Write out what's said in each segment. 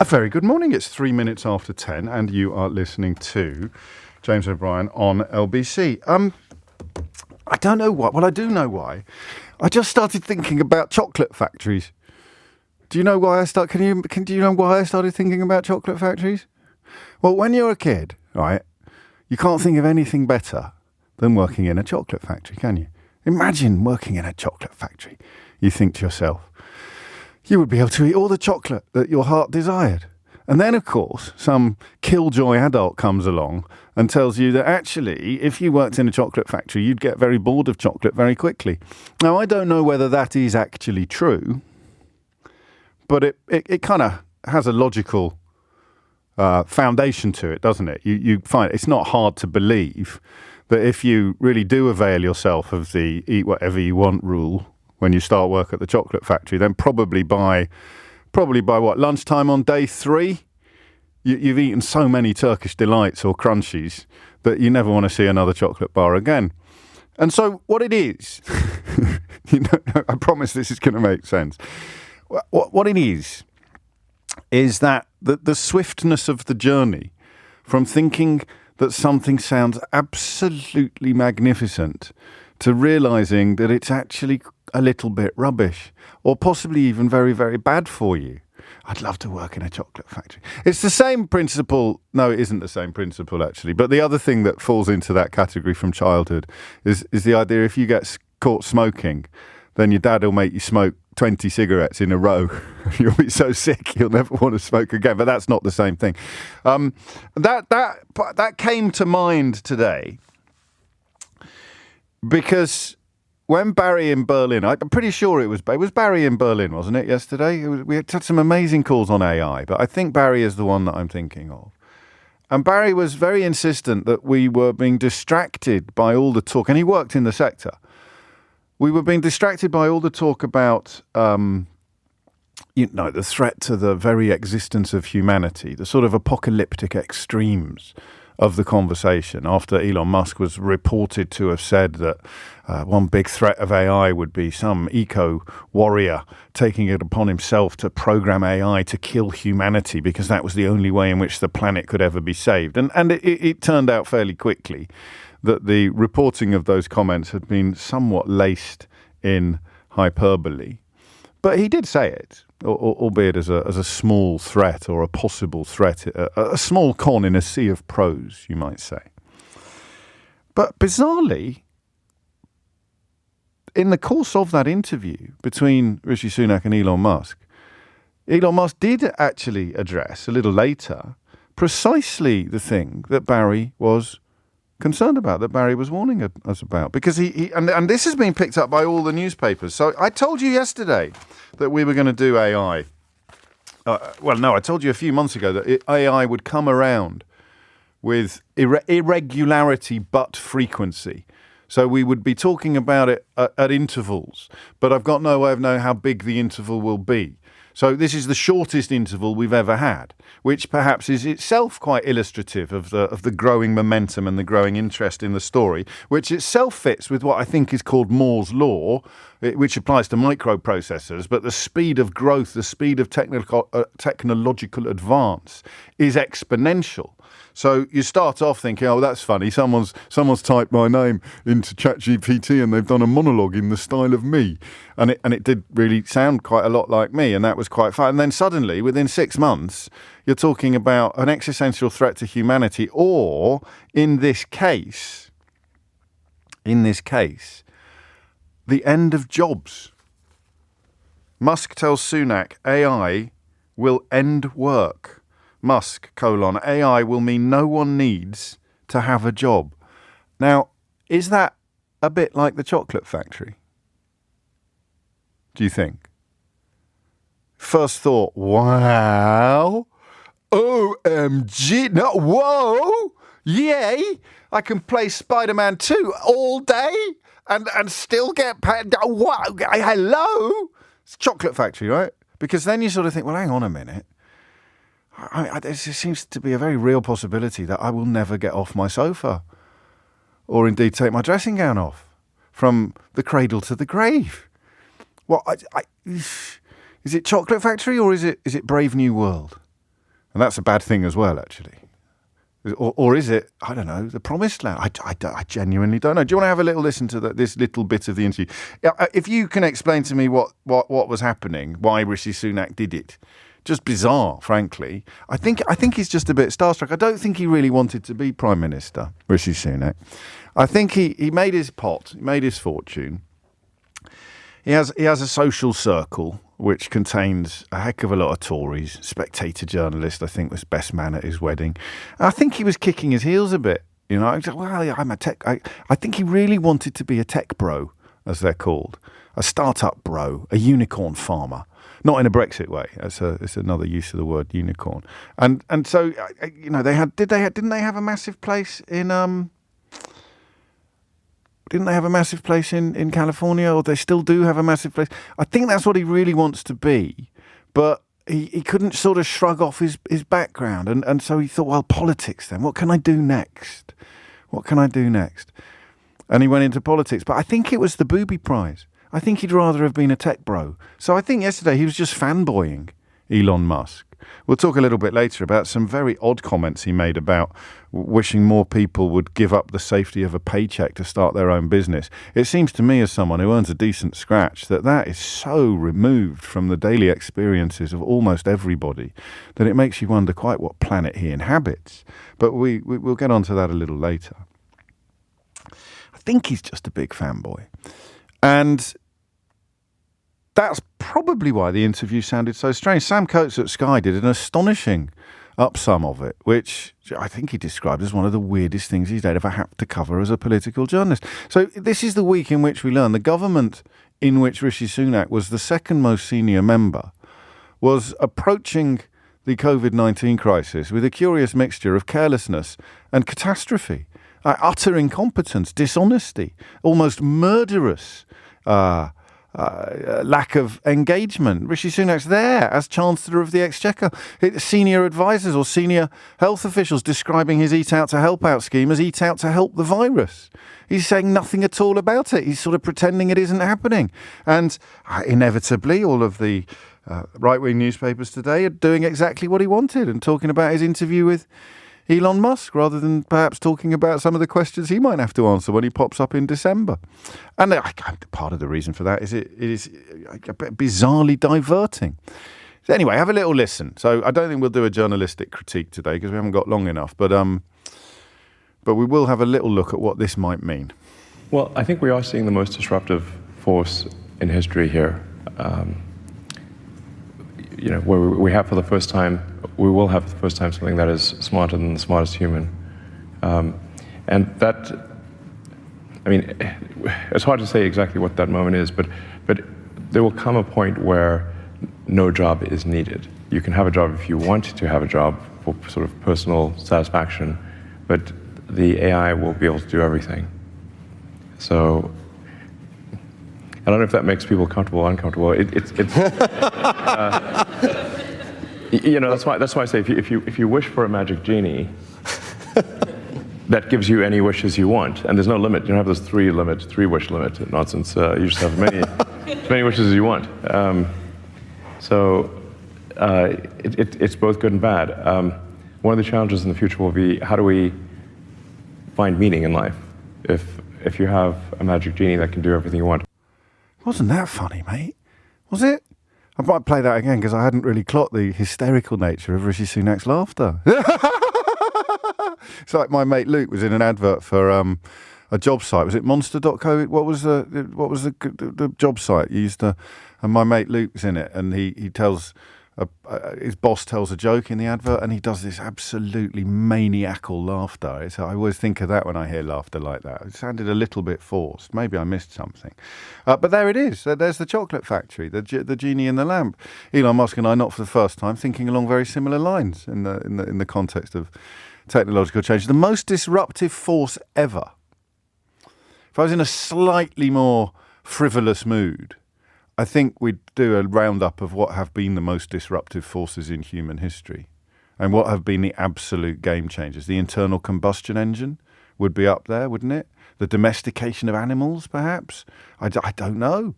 A very good morning. It's 3 minutes after 10 and you are listening to James O'Brien on LBC. I don't know why. Well, I do know why. I just started thinking about chocolate factories. Do you know why I start? Do you know why I started thinking about chocolate factories? Well, when you're a kid, right, you can't think of anything better than working in a chocolate factory, can you? Imagine working in a chocolate factory. You think to yourself, you would be able to eat all the chocolate that your heart desired. And then, of course, some killjoy adult comes along and tells you that actually, if you worked in a chocolate factory, you'd get very bored of chocolate very quickly. Now, I don't know whether that is actually true, but it kind of has a logical foundation to it, doesn't it? You find it's not hard to believe that if you really do avail yourself of the eat whatever you want rule when you start work at the chocolate factory, then probably by what, lunchtime on day 3, you've eaten so many Turkish delights or crunchies that you never want to see another chocolate bar again. And so what it is, I promise this is going to make sense. What it is that the swiftness of the journey from thinking that something sounds absolutely magnificent to realizing that it's actually a little bit rubbish or possibly even very, very bad for you. I'd love to work in a chocolate factory. It's the same principle. No, it isn't the same principle, actually. But the other thing that falls into that category from childhood is the idea if you get caught smoking, then your dad will make you smoke 20 cigarettes in a row. You'll be so sick you'll never want to smoke again. But that's not the same thing. That came to mind today because when Barry in Berlin, I'm pretty sure it was Barry in Berlin, wasn't it, yesterday? We had some amazing calls on AI, but I think Barry is the one that I'm thinking of. And Barry was very insistent that we were being distracted by all the talk, and he worked in the sector. We were being distracted by all the talk about, the threat to the very existence of humanity, the sort of apocalyptic extremes of the conversation after Elon Musk was reported to have said that one big threat of AI would be some eco-warrior taking it upon himself to program AI to kill humanity because that was the only way in which the planet could ever be saved. And it turned out fairly quickly that the reporting of those comments had been somewhat laced in hyperbole. But he did say it, albeit as a small threat or a possible threat, a small con in a sea of pros, you might say. But bizarrely, in the course of that interview between Rishi Sunak and Elon Musk did actually address a little later precisely the thing that Barry was concerned about, that Barry was warning us about, because and this has been picked up by all the newspapers. So I told you yesterday that we were going to do AI. I told you a few months ago that AI would come around with irregularity but frequency. So we would be talking about it at intervals, but I've got no way of knowing how big the interval will be. So this is the shortest interval we've ever had, which perhaps is itself quite illustrative of the growing momentum and the growing interest in the story, which itself fits with what I think is called Moore's law, which applies to microprocessors. But the speed of growth, the speed of technological advance is exponential. So you start off thinking, oh, that's funny. Someone's typed my name into ChatGPT and they've done a monologue in the style of me. And it did really sound quite a lot like me, and that was quite fun. And then suddenly, within 6 months, you're talking about an existential threat to humanity, or in this case, the end of jobs. Musk tells Sunak, AI will end work. Musk, AI will mean no one needs to have a job. Now, is that a bit like the chocolate factory? Do you think? First thought, wow, OMG, no, whoa, yay, I can play Spider-Man 2 all day and still get paid. Wow, hello? It's chocolate factory, right? Because then you sort of think, well, hang on a minute. There seems to be a very real possibility that I will never get off my sofa or indeed take my dressing gown off from the cradle to the grave. Is it Chocolate Factory or is it Brave New World? And that's a bad thing as well, actually. Or is it, I don't know, the promised land? I genuinely don't know. Do you want to have a little listen to this little bit of the interview? If you can explain to me what was happening, why Rishi Sunak did it, just bizarre, frankly. I think he's just a bit starstruck. I don't think he really wanted to be Prime Minister, Rishi Sunak. I think he made his pot, he made his fortune. He has a social circle which contains a heck of a lot of Tories. Spectator journalist, I think, was best man at his wedding. I think he was kicking his heels a bit. You know, I'm a tech. I think he really wanted to be a tech bro, as they're called, a startup bro, a unicorn farmer. Not in a Brexit way. It's another use of the word unicorn. And so you know, didn't they have a massive place in Didn't they have a massive place in California, or they still do have a massive place? I think that's what he really wants to be, but he couldn't sort of shrug off his background. And so he thought, well, politics then. What can I do next? What can I do next? And he went into politics. But I think it was the booby prize. I think he'd rather have been a tech bro. So I think yesterday he was just fanboying Elon Musk. We'll talk a little bit later about some very odd comments he made about wishing more people would give up the safety of a paycheck to start their own business. It seems to me, as someone who earns a decent scratch, that is so removed from the daily experiences of almost everybody that it makes you wonder quite what planet he inhabits. But we'll get onto that a little later. I think he's just a big fanboy. And that's probably why the interview sounded so strange. Sam Coates at Sky did an astonishing upsum of it, which I think he described as one of the weirdest things he's ever had to cover as a political journalist. So this is the week in which we learn the government in which Rishi Sunak was the second most senior member was approaching the COVID-19 crisis with a curious mixture of carelessness and catastrophe, utter incompetence, dishonesty, almost murderous lack of engagement. Rishi Sunak's there as Chancellor of the Exchequer. Senior advisors or senior health officials describing his Eat Out to Help Out scheme as Eat Out to Help the virus. He's saying nothing at all about it. He's sort of pretending it isn't happening. And inevitably, all of the right-wing newspapers today are doing exactly what he wanted and talking about his interview with Elon Musk, rather than perhaps talking about some of the questions he might have to answer when he pops up in December. And part of the reason for that is it is bizarrely diverting. So anyway, have a little listen. So I don't think we'll do a journalistic critique today because we haven't got long enough, but we will have a little look at what this might mean. Well, I think we are seeing the most disruptive force in history here. Where we have for the first time, we will have for the first time something that is smarter than the smartest human. And that, I mean, it's hard to say exactly what that moment is, but there will come a point where no job is needed. You can have a job if you want to have a job for sort of personal satisfaction, but the AI will be able to do everything. So I don't know if that makes people comfortable or uncomfortable. That's why I say if you wish for a magic genie, that gives you any wishes you want, and there's no limit. You don't have this three wish limit nonsense. You just have as many wishes as you want. It's both good and bad. One of the challenges in the future will be how do we find meaning in life if you have a magic genie that can do everything you want. Wasn't that funny, mate? Was it? I might play that again because I hadn't really clocked the hysterical nature of Rishi Sunak's laughter. It's like my mate Luke was in an advert for a job site. Was it Monster.co? What was the job site you used to? And my mate Luke's in it, and he tells his boss tells a joke in the advert, and he does this absolutely maniacal laughter. I always think of that when I hear laughter like that. It sounded a little bit forced. Maybe I missed something. But there it is. There's the chocolate factory, the genie in the lamp. Elon Musk and I, not for the first time, thinking along very similar lines in the context of technological change. The most disruptive force ever. If I was in a slightly more frivolous mood, I think we'd do a roundup of what have been the most disruptive forces in human history and what have been the absolute game changers. The internal combustion engine would be up there, wouldn't it? The domestication of animals, perhaps? I don't know.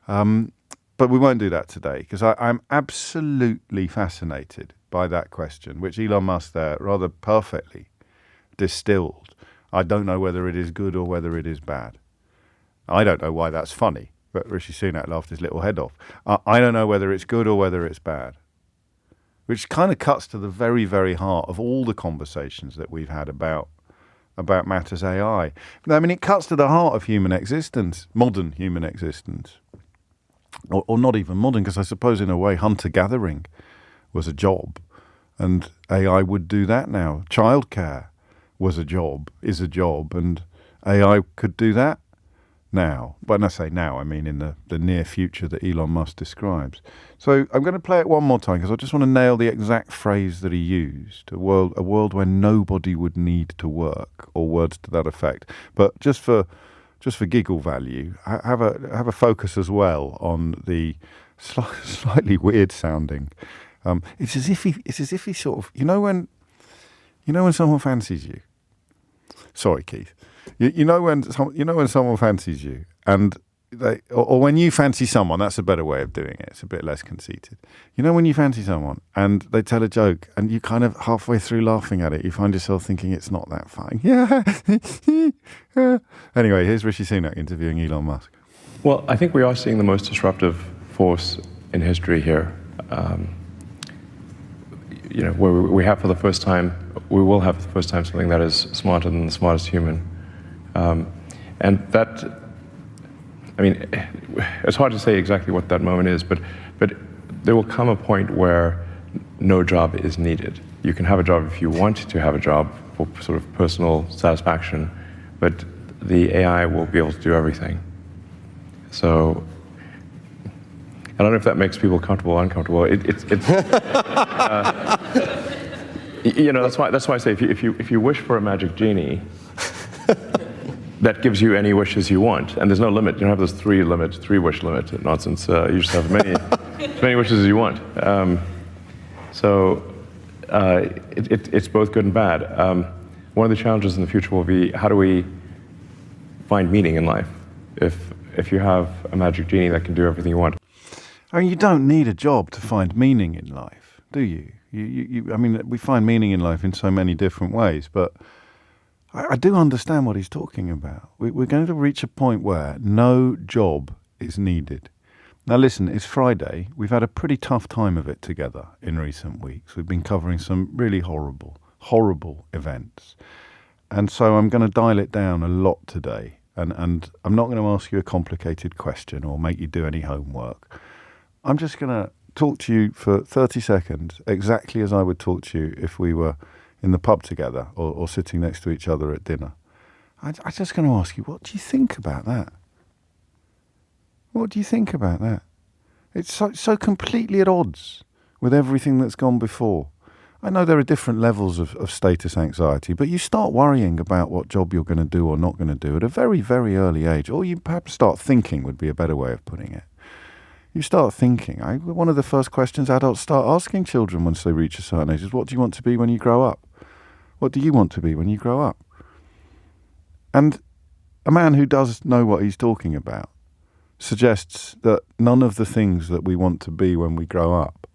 But we won't do that today because I'm absolutely fascinated by that question, which Elon Musk there rather perfectly distilled. I don't know whether it is good or whether it is bad. I don't know why that's funny, but Rishi Sunak laughed his little head off. I don't know whether it's good or whether it's bad, which kind of cuts to the very, very heart of all the conversations that we've had about matters AI. I mean, it cuts to the heart of human existence, modern human existence. Or not even modern, because I suppose in a way hunter-gathering was a job, and AI would do that now. Childcare was a job, is a job, and AI could do that now. When I say now, I mean in the near future that Elon Musk describes. So I'm going to play it one more time because I just want to nail the exact phrase that he used, a world where nobody would need to work, or words to that effect. But just for giggle value, have a focus as well on the slightly weird sounding. It's as if he sort of, you know when someone fancies you. Sorry, Keith. You know when someone fancies you, and or when you fancy someone. That's a better way of doing it. It's a bit less conceited. You know when you fancy someone and they tell a joke, and you kind of halfway through laughing at it, you find yourself thinking it's not that funny. Yeah. Anyway, here's Rishi Sunak interviewing Elon Musk. Well, I think we are seeing the most disruptive force in history here. Where we have for the first time, we will have for the first time something that is smarter than the smartest human. And that, I mean, it's hard to say exactly what that moment is, but there will come a point where no job is needed. You can have a job if you want to have a job for sort of personal satisfaction, but the AI will be able to do everything. So I don't know if that makes people comfortable or uncomfortable. That's why I say if you wish for a magic genie, that gives you any wishes you want, and there's no limit. You don't have this three wish limit nonsense. You just have as many wishes as you want. It's both good and bad. One of the challenges in the future will be, how do we find meaning in life? If you have a magic genie that can do everything you want. I mean, you don't need a job to find meaning in life, do you? I mean, we find meaning in life in so many different ways, but I do understand what he's talking about. We're going to reach a point where no job is needed. Now listen, it's Friday. We've had a pretty tough time of it together in recent weeks. We've been covering some really horrible events. And so I'm going to dial it down a lot today. And I'm not going to ask you a complicated question or make you do any homework. I'm just going to talk to you for 30 seconds, exactly as I would talk to you if we were in the pub together or sitting next to each other at dinner. I'm just going to ask you, what do you think about that? What do you think about that? It's so completely at odds with everything that's gone before. I know there are different levels of status anxiety, but you start worrying about what job you're going to do or not going to do at a very, very early age, or you perhaps start thinking would be a better way of putting it. You start thinking. One of the first questions adults start asking children once they reach a certain age is, what do you want to be when you grow up? What do you want to be when you grow up? And a man who does know what he's talking about suggests that none of the things that we want to be when we grow up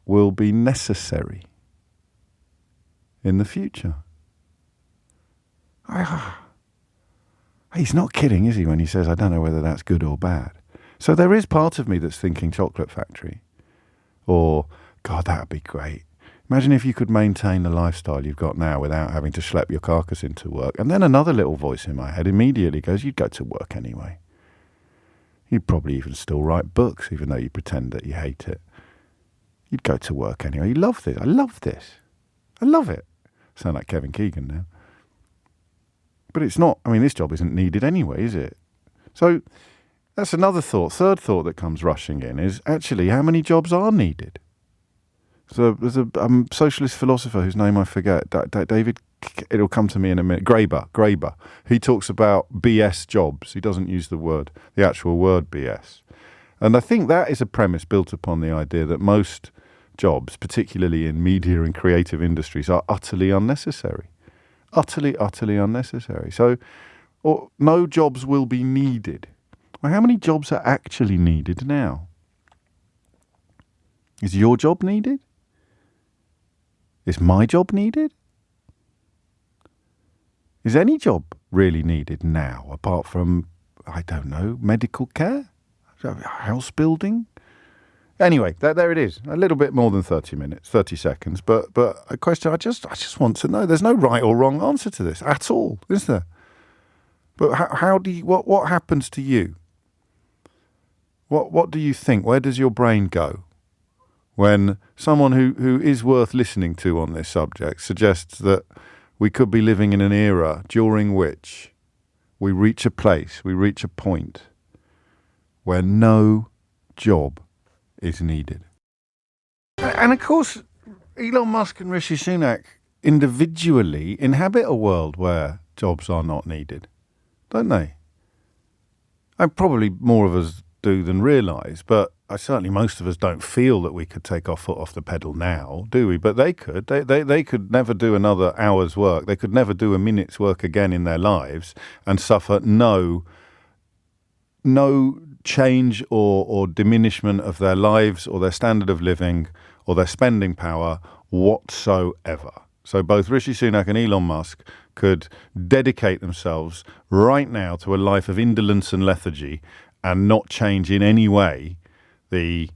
will be necessary in the future. He's not kidding, is he, when he says, I don't know whether that's good or bad. So there is part of me that's thinking chocolate factory. Or, God, that would be great. Imagine if you could maintain the lifestyle you've got now without having to schlep your carcass into work. And then another little voice in my head immediately goes, you'd go to work anyway. You'd probably even still write books, even though you pretend that you hate it. You'd go to work anyway. You love this. I love this. I love it. Sound like Kevin Keegan now. But it's not. I mean, this job isn't needed anyway, is it? So that's another thought. Third thought that comes rushing in is, actually, how many jobs are needed? So there's a socialist philosopher whose name I forget, David, it'll come to me in a minute, Graeber. He talks about BS jobs. He doesn't use the actual word BS. And I think that is a premise built upon the idea that most jobs, particularly in media and creative industries, are utterly unnecessary. Utterly unnecessary. So no jobs will be needed. Well, how many jobs are actually needed now? Is your job needed? Is my job needed? Is any job really needed now, apart from, I don't know, medical care? House building? Anyway, there it is. A little bit more than 30 minutes, 30 seconds. But a question I just want to know. There's no right or wrong answer to this at all, is there? But how do you, what happens to you? What do you think? Where does your brain go when someone who is worth listening to on this subject suggests that we could be living in an era during which we reach a place, we reach a point where no job is needed? And of course, Elon Musk and Rishi Sunak individually inhabit a world where jobs are not needed, don't they? And probably more of us do than realise, but certainly most of us don't feel that we could take our foot off the pedal now, do we? But they could. They could never do another hour's work. They could never do a minute's work again in their lives and suffer no change or diminishment of their lives or their standard of living or their spending power whatsoever. So both Rishi Sunak and Elon Musk could dedicate themselves right now to a life of indolence and lethargy and not change in any way the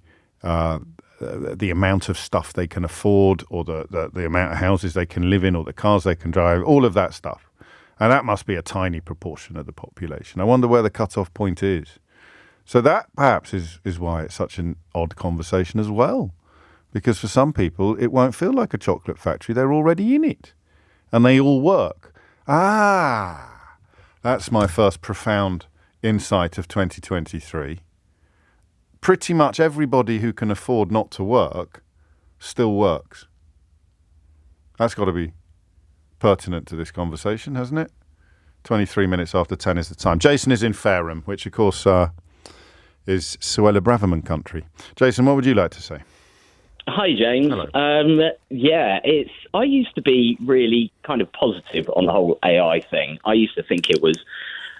amount of stuff they can afford or the amount of houses they can live in or the cars they can drive, all of that stuff. And that must be a tiny proportion of the population. I wonder where the cut-off point is. So that perhaps is why it's such an odd conversation as well. Because for some people, it won't feel like a chocolate factory. They're already in it. And they all work. That's my first profound insight of 2023. Pretty much everybody who can afford not to work still works. That's got to be pertinent to this conversation, hasn't it? 23 minutes after 10 is the time. Jason is in Fareham, which of course is Suella Braverman country. Jason, what would you like to say? Hi, James. Hello. I used to be really kind of positive on the whole AI thing. I used to think it was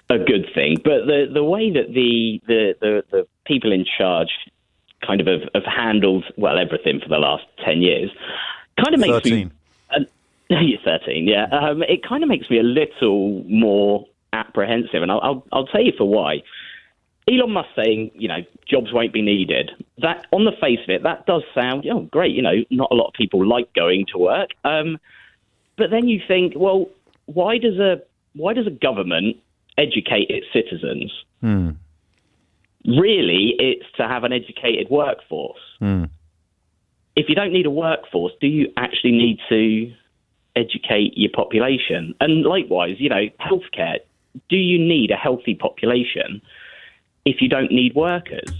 a good thing, but the way that the people in charge kind of have handled, well, everything for the last 10 years kind of makes 13. me... 13, yeah. It kind of makes me a little more apprehensive, and I'll tell you for why. Elon Musk saying, jobs won't be needed. That, on the face of it, that does sound, great. Not a lot of people like going to work. But then you think, well, why does a government educate its citizens? Really, it's to have an educated workforce. If you don't need a workforce, do you actually need to educate your population? And likewise, healthcare. Do you need a healthy population if you don't need workers?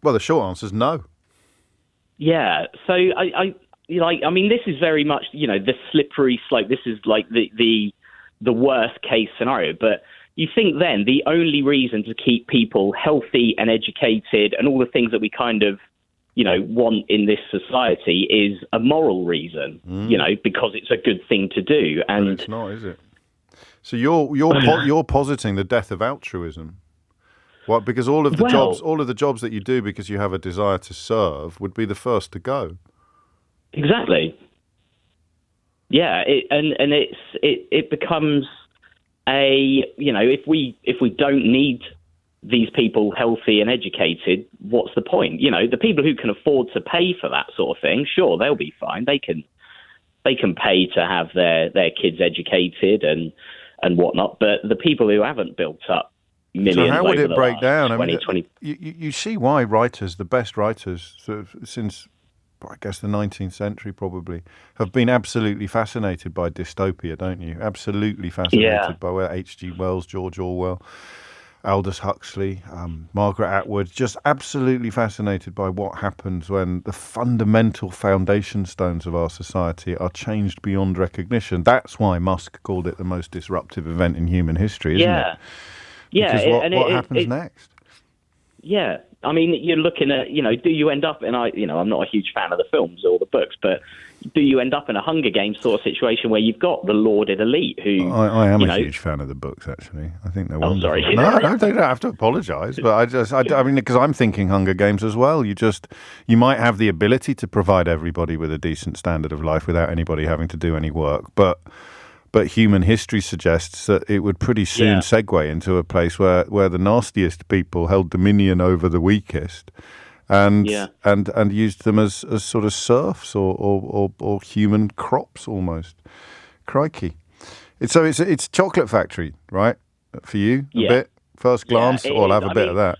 Well, the short answer is no. Yeah. So I mean, this is very much, the slippery slope. This is like the worst case scenario. But you think then the only reason to keep people healthy and educated and all the things that we kind of, want in this society is a moral reason, because it's a good thing to do. And but it's not, is it? So you're positing the death of altruism. What? Because all of the jobs that you do because you have a desire to serve would be the first to go. Exactly. Yeah, it becomes a if we don't need these people healthy and educated, what's the point? The people who can afford to pay for that sort of thing, sure, they'll be fine. They can pay to have their kids educated and whatnot. But the people who haven't built up millions. So how would over it break last down? 20. You see why writers, the best writers sort of since, I guess, the 19th century probably, have been absolutely fascinated by dystopia, don't you? Absolutely fascinated by where H.G. Wells, George Orwell, Aldous Huxley, Margaret Atwood, just absolutely fascinated by what happens when the fundamental foundation stones of our society are changed beyond recognition. That's why Musk called it the most disruptive event in human history, isn't it? Yeah. Because what happens next? Yeah. I mean, you're looking at, do you end up, and I'm not a huge fan of the films or the books, but do you end up in a Hunger Games sort of situation where you've got the lauded elite who... I am a huge fan of the books, actually. I think they're wonderful. Sorry. No, you don't have to apologise, but I mean, because I'm thinking Hunger Games as well. You might have the ability to provide everybody with a decent standard of life without anybody having to do any work, but human history suggests that it would pretty soon segue into a place where the nastiest people held dominion over the weakest, and used them as sort of serfs or human crops almost. Crikey! It's Chocolate Factory, right? For you, a bit first glance. I'll have a bit of that.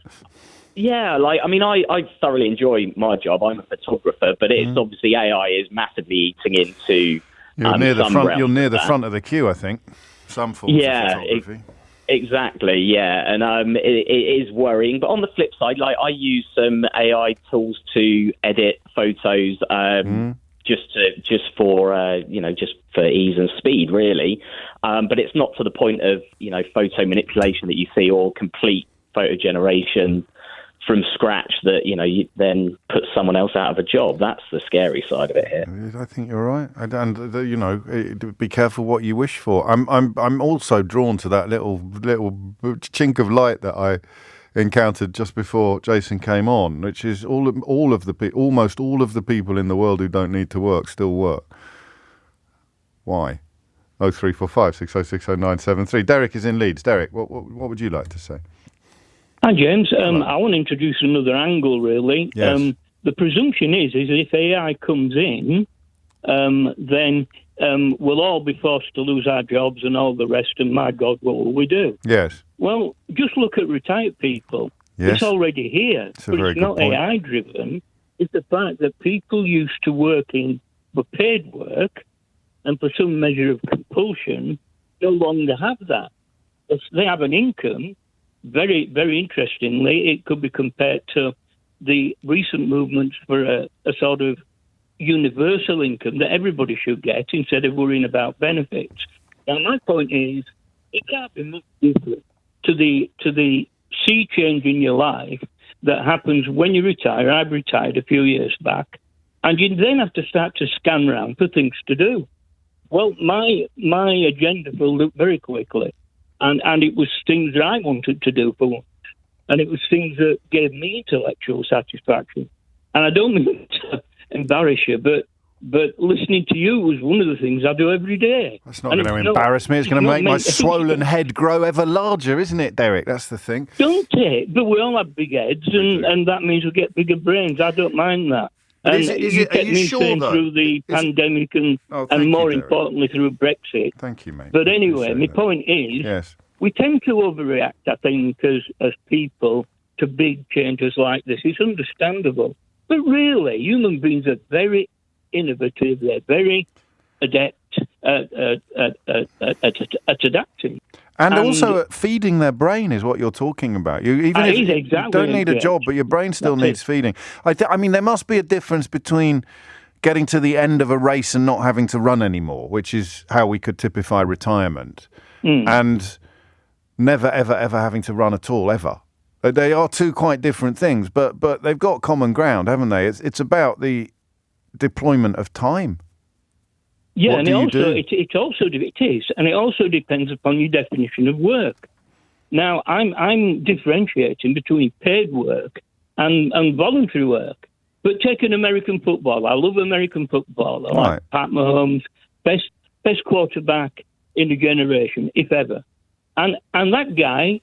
Yeah, I thoroughly enjoy my job. I'm a photographer, but it's obviously AI is massively eating into. You're near the front. You're near the front of the queue, I think. Some forms of photography. Exactly. Yeah, and it is worrying. But on the flip side, I use some AI tools to edit photos, just for ease and speed, really. But it's not to the point of photo manipulation that you see, or complete photo generation from scratch that you then put someone else out of a job. That's the scary side of it here. I think you're right, and be careful what you wish for. I'm also drawn to that little chink of light that I encountered just before Jason came on, which is almost all of the people in the world who don't need to work still work. Why? 0345 6060 973. Derek is in Leeds. Derek, what would you like to say? Hi, James. I want to introduce another angle, really. Yes. The presumption is if AI comes in, then we'll all be forced to lose our jobs and all the rest, and my God, what will we do? Yes. Well, just look at retired people. Yes. It's already here, but it's not AI-driven. It's the fact that people used to working for paid work and for some measure of compulsion no longer have that. They have an income. Very, very interestingly, it could be compared to the recent movements for a sort of universal income that everybody should get instead of worrying about benefits. Now, my point is, it can't be much different to the sea change in your life that happens when you retire. I've retired a few years back, and you then have to start to scan around for things to do. Well, my agenda filled up very quickly. And it was things that I wanted to do for once. And it was things that gave me intellectual satisfaction. And I don't mean to embarrass you, but listening to you was one of the things I do every day. That's not going to embarrass me. It's going to make my swollen head grow ever larger, isn't it, Derek? That's the thing. Don't it? But we all have big heads, and that means we get bigger brains. I don't mind that. And are you sure, though? Through the pandemic and more importantly through Brexit. Thank you, mate. But anyway, my point is, we tend to overreact, I think, as people to big changes like this. It's understandable. But really, human beings are very innovative. They're very adept at adapting. And also feeding their brain is what you're talking about. You don't need a job, but your brain still needs feeding. I mean, there must be a difference between getting to the end of a race and not having to run anymore, which is how we could typify retirement, and never, ever, ever having to run at all, ever. They are two quite different things, but they've got common ground, haven't they? It's about the deployment of time. Yeah, and it also depends upon your definition of work. Now, I'm differentiating between paid work and voluntary work. But take an American football. I love American football. I like Pat Mahomes, best quarterback in a generation, if ever. And that guy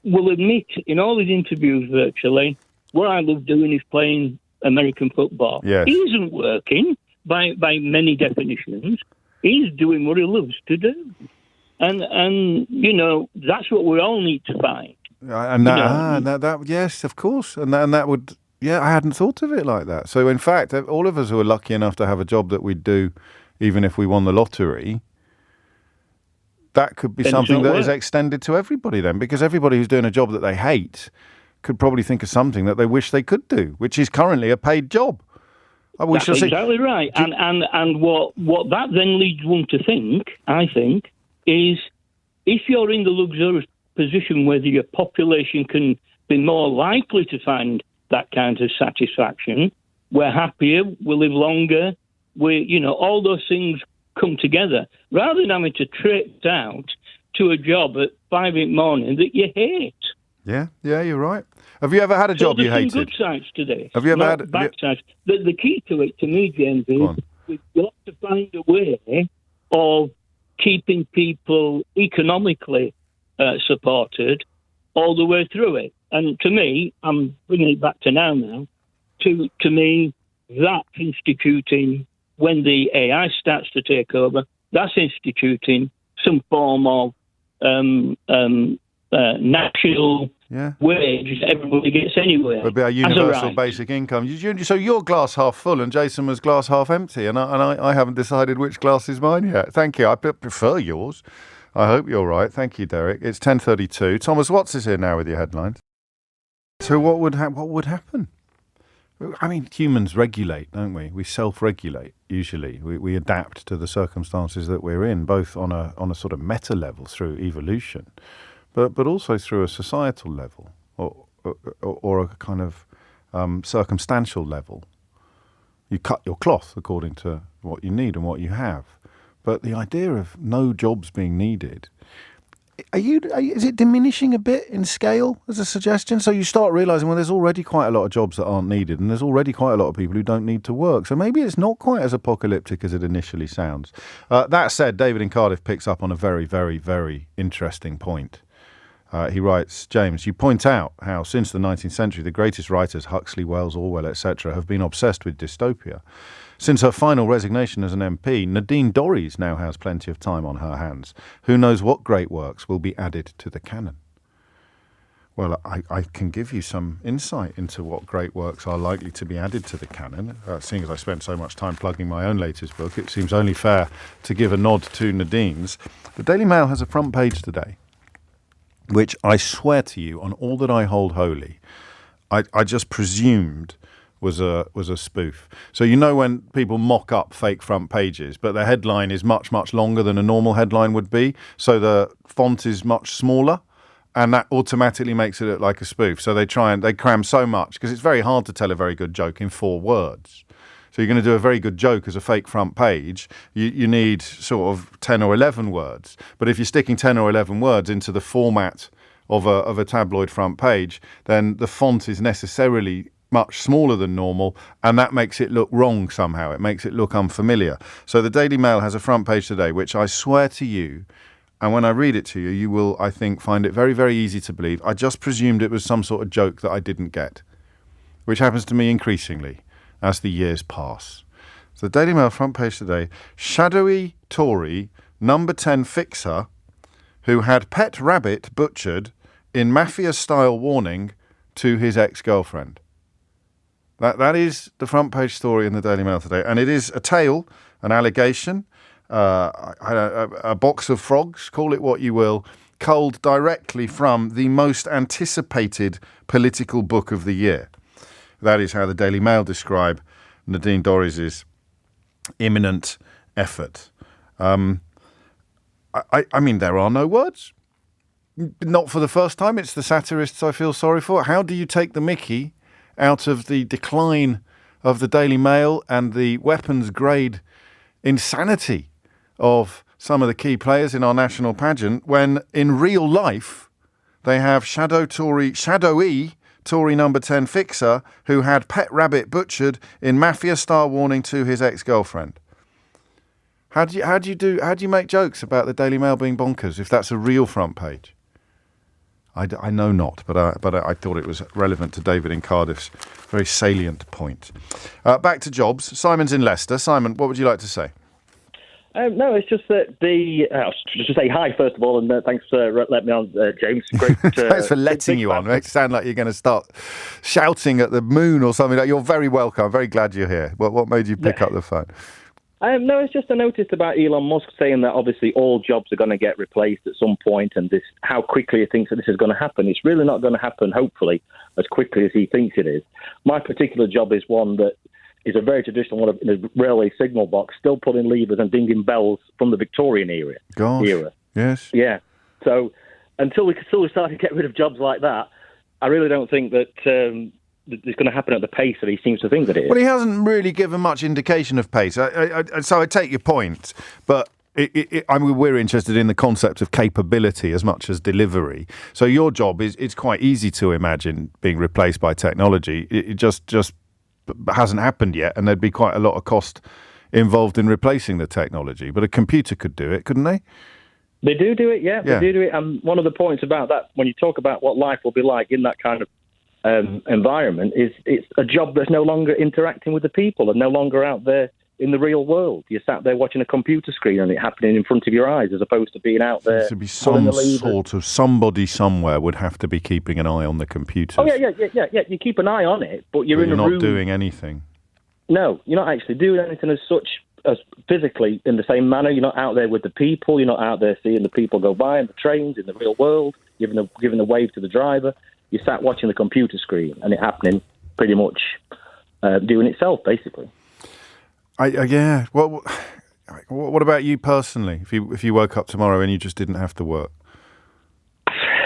will admit in all his interviews virtually, what I love doing is playing American football. Yes. He isn't working. By many definitions, he's doing what he loves to do, and that's what we all need to find. And that yes, of course, and that would I hadn't thought of it like that. So in fact, all of us who are lucky enough to have a job that we do, even if we won the lottery, that could be something that is extended to everybody then, because everybody who's doing a job that they hate could probably think of something that they wish they could do, which is currently a paid job. That's exactly right. And what that then leads one to think, I think, is if you're in the luxurious position where your population can be more likely to find that kind of satisfaction. We're happier, we live longer, all those things come together, rather than having to trek out to a job at 5 a.m. that you hate. Yeah, you're right. Have you ever had a job you hated? There's some good sides to this. Have you ever had bad sides? The key to it, to me, James, is we've got to find a way of keeping people economically supported all the way through it. And to me, I'm bringing it back to now. To me, that's instituting, when the AI starts to take over, that's instituting some form of national wage that everybody gets anywhere. Would be a universal basic income. So you're glass half full and Jason was glass half empty, and I haven't decided which glass is mine yet. Thank you. I prefer yours. I hope you're right. Thank you, Derek. It's 10:32. Thomas Watts is here now with your headlines. So what would happen? I mean, humans regulate, don't we? We self-regulate, usually. We adapt to the circumstances that we're in, both on a sort of meta level through evolution, but also through a societal level or a kind of circumstantial level. You cut your cloth according to what you need and what you have. But the idea of no jobs being needed, is it diminishing a bit in scale as a suggestion? So you start realising, well, there's already quite a lot of jobs that aren't needed, and there's already quite a lot of people who don't need to work. So maybe it's not quite as apocalyptic as it initially sounds. That said, David in Cardiff picks up on a very, very, very interesting point. He writes, James, you point out how since the 19th century, the greatest writers, Huxley, Wells, Orwell, etc., have been obsessed with dystopia. Since her final resignation as an MP, Nadine Dorries now has plenty of time on her hands. Who knows what great works will be added to the canon? Well, I can give you some insight into what great works are likely to be added to the canon. Seeing as I spent so much time plugging my own latest book, it seems only fair to give a nod to Nadine's. The Daily Mail has a front page today, which I swear to you, on all that I hold holy, I just presumed was a spoof. So when people mock up fake front pages, but the headline is much, much longer than a normal headline would be, so the font is much smaller, and that automatically makes it look like a spoof. So they cram so much, because it's very hard to tell a very good joke in 4 words. So you're going to do a very good joke as a fake front page, you need sort of 10 or 11 words. But if you're sticking 10 or 11 words into the format of a tabloid front page, then the font is necessarily much smaller than normal, and that makes it look wrong somehow. It makes it look unfamiliar. So the Daily Mail has a front page today, which I swear to you, and when I read it to you, you will, I think, find it very, very easy to believe. I just presumed it was some sort of joke that I didn't get, which happens to me increasingly as the years pass. So the Daily Mail front page today, shadowy Tory number 10 fixer who had pet rabbit butchered in mafia-style warning to his ex-girlfriend. That is the front page story in the Daily Mail today. And it is a tale, an allegation, a box of frogs, call it what you will, culled directly from the most anticipated political book of the year. That is how the Daily Mail describe Nadine Dorries' imminent effort. I mean, there are no words. Not for the first time. It's the satirists I feel sorry for. How do you take the mickey out of the decline of the Daily Mail and the weapons-grade insanity of some of the key players in our national pageant when, in real life, they have shadowy Tory number 10 fixer who had pet rabbit butchered in mafia-style warning to his ex-girlfriend? How do you make jokes about the Daily Mail being bonkers if that's a real front page? I know not, but I thought it was relevant to David in Cardiff's very salient point. Back to jobs. Simon's in Leicester. Simon, what would you like to say? No, it's just that just to say hi, first of all, and thanks for letting me on, James. Great, thanks for letting you on. It makes it sound like you're going to start shouting at the moon or something. You're very welcome. I'm very glad you're here. What made you pick up the phone? No, it's just I noticed about Elon Musk saying that obviously all jobs are going to get replaced at some point, and how quickly he thinks that this is going to happen. It's really not going to happen, hopefully, as quickly as he thinks it is. My particular job is one that is a very traditional one in a railway signal box, still pulling levers and dinging bells from the Victorian era. Gosh, yes. Yeah. So until we start to get rid of jobs like that, I really don't think that it's going to happen at the pace that he seems to think that it is. Well, he hasn't really given much indication of pace. So I take your point, but I mean, we're interested in the concept of capability as much as delivery. So your job it's quite easy to imagine being replaced by technology. It just hasn't happened yet, and there'd be quite a lot of cost involved in replacing the technology. But a computer could do it, couldn't they? They do it, yeah. They do it. And one of the points about that, when you talk about what life will be like in that kind of environment, is it's a job that's no longer interacting with the people and no longer out there in the real world. You're sat there watching a computer screen and it happening in front of your eyes, as opposed to being out there. There should be some sort of somebody somewhere would have to be keeping an eye on the computers. Oh yeah. You keep an eye on it, but you're in a room. You're not doing anything. No, you're not actually doing anything as such as physically in the same manner. You're not out there with the people. You're not out there seeing the people go by on the trains in the real world, giving the wave to the driver. You're sat watching the computer screen and it happening pretty much doing itself, basically. Yeah. Well, what about you personally? If you woke up tomorrow and you just didn't have to work,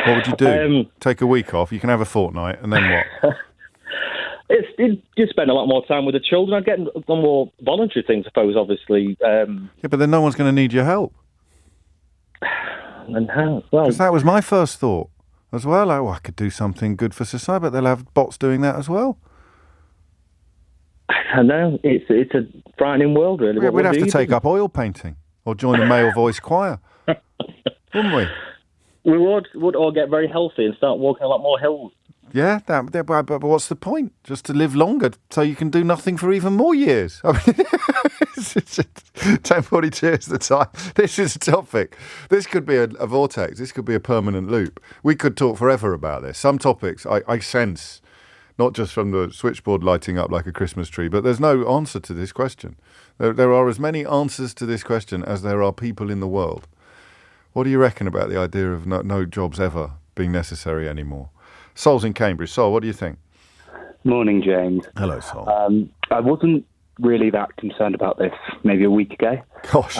what would you do? Take a week off. You can have a fortnight, and then what? You spend a lot more time with the children. I'd get some more voluntary things, I suppose, obviously. Yeah, but then no one's going to need your help. And how? Well, because that was my first thought as well. I could do something good for society, but they'll have bots doing that as well. I know. It's a frightening world, really. Yeah, we'd have to take up oil painting or join a male voice choir, wouldn't we? We would all get very healthy and start walking a lot more hills. Yeah, but what's the point? Just to live longer so you can do nothing for even more years. I mean, 10:42 is the time. This is a topic. This could be a vortex. This could be a permanent loop. We could talk forever about this. Some topics I sense, not just from the switchboard lighting up like a Christmas tree, but there's no answer to this question. There are as many answers to this question as there are people in the world. What do you reckon about the idea of no jobs ever being necessary anymore? Sol's in Cambridge. Sol, what do you think? Morning, James. Hello, Sol. I wasn't really that concerned about this maybe a week ago. Gosh,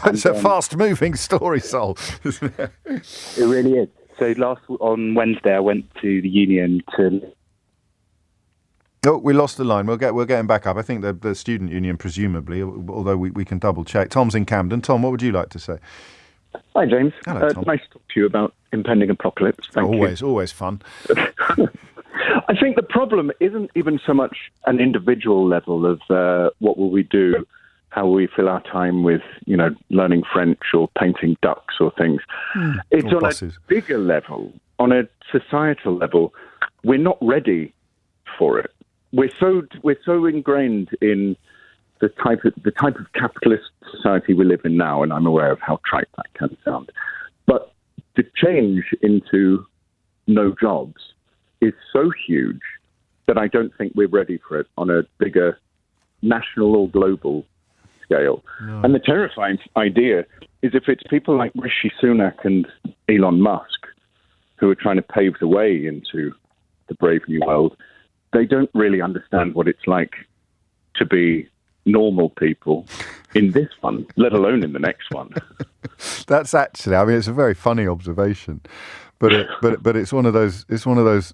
it's a fast-moving story, Sol, isn't it? It really is. So on Wednesday, I went to the union to... Oh, we lost the line. We're getting back up. I think the student union, presumably, although we can double-check. Tom's in Camden. Tom, what would you like to say? Hi, James. Hello, Tom. Nice to talk to you about impending apocalypse. Thank you. Always fun. I think the problem isn't even so much an individual level of what will we do, how will we fill our time with, learning French or painting ducks or things. It's on buses. A bigger level, on a societal level. We're not ready for it. We're so ingrained in the type of capitalist society we live in now, and I'm aware of how trite that can sound. But the change into no jobs is so huge that I don't think we're ready for it on a bigger national or global scale. No. And the terrifying idea is if it's people like Rishi Sunak and Elon Musk who are trying to pave the way into the brave new world, they don't really understand what it's like to be normal people in this one, let alone in the next one. That's actually, it's a very funny observation, but it's one of those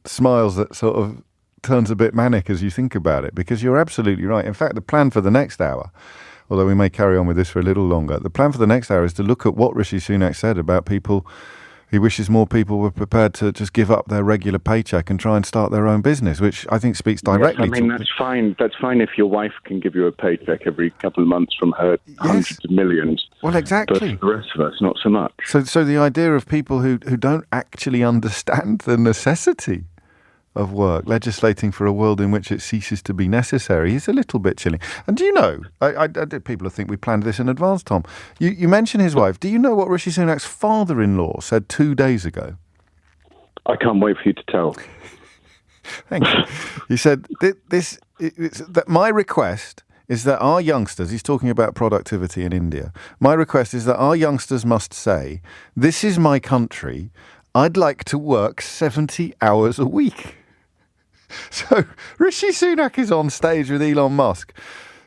smiles that sort of turns a bit manic as you think about it, because you're absolutely right. In fact, the plan for the next hour, although we may carry on with this for a little longer, the plan for the next hour is to look at what Rishi Sunak said about people. He wishes more people were prepared to just give up their regular paycheck and try and start their own business, which I think speaks directly to... that's fine. That's fine if your wife can give you a paycheck every couple of months from her hundreds of millions. Well, exactly. But the rest of us, not so much. So the idea of people who don't actually understand the necessity of work, legislating for a world in which it ceases to be necessary, is a little bit chilling. And do you know, people think we planned this in advance, Tom. You mentioned his wife. Do you know what Rishi Sunak's father-in-law said 2 days ago? I can't wait for you to tell. Thank you. He said, that my request is that our youngsters, he's talking about productivity in India, my request is that our youngsters must say, this is my country, I'd like to work 70 hours a week. So Rishi Sunak is on stage with Elon Musk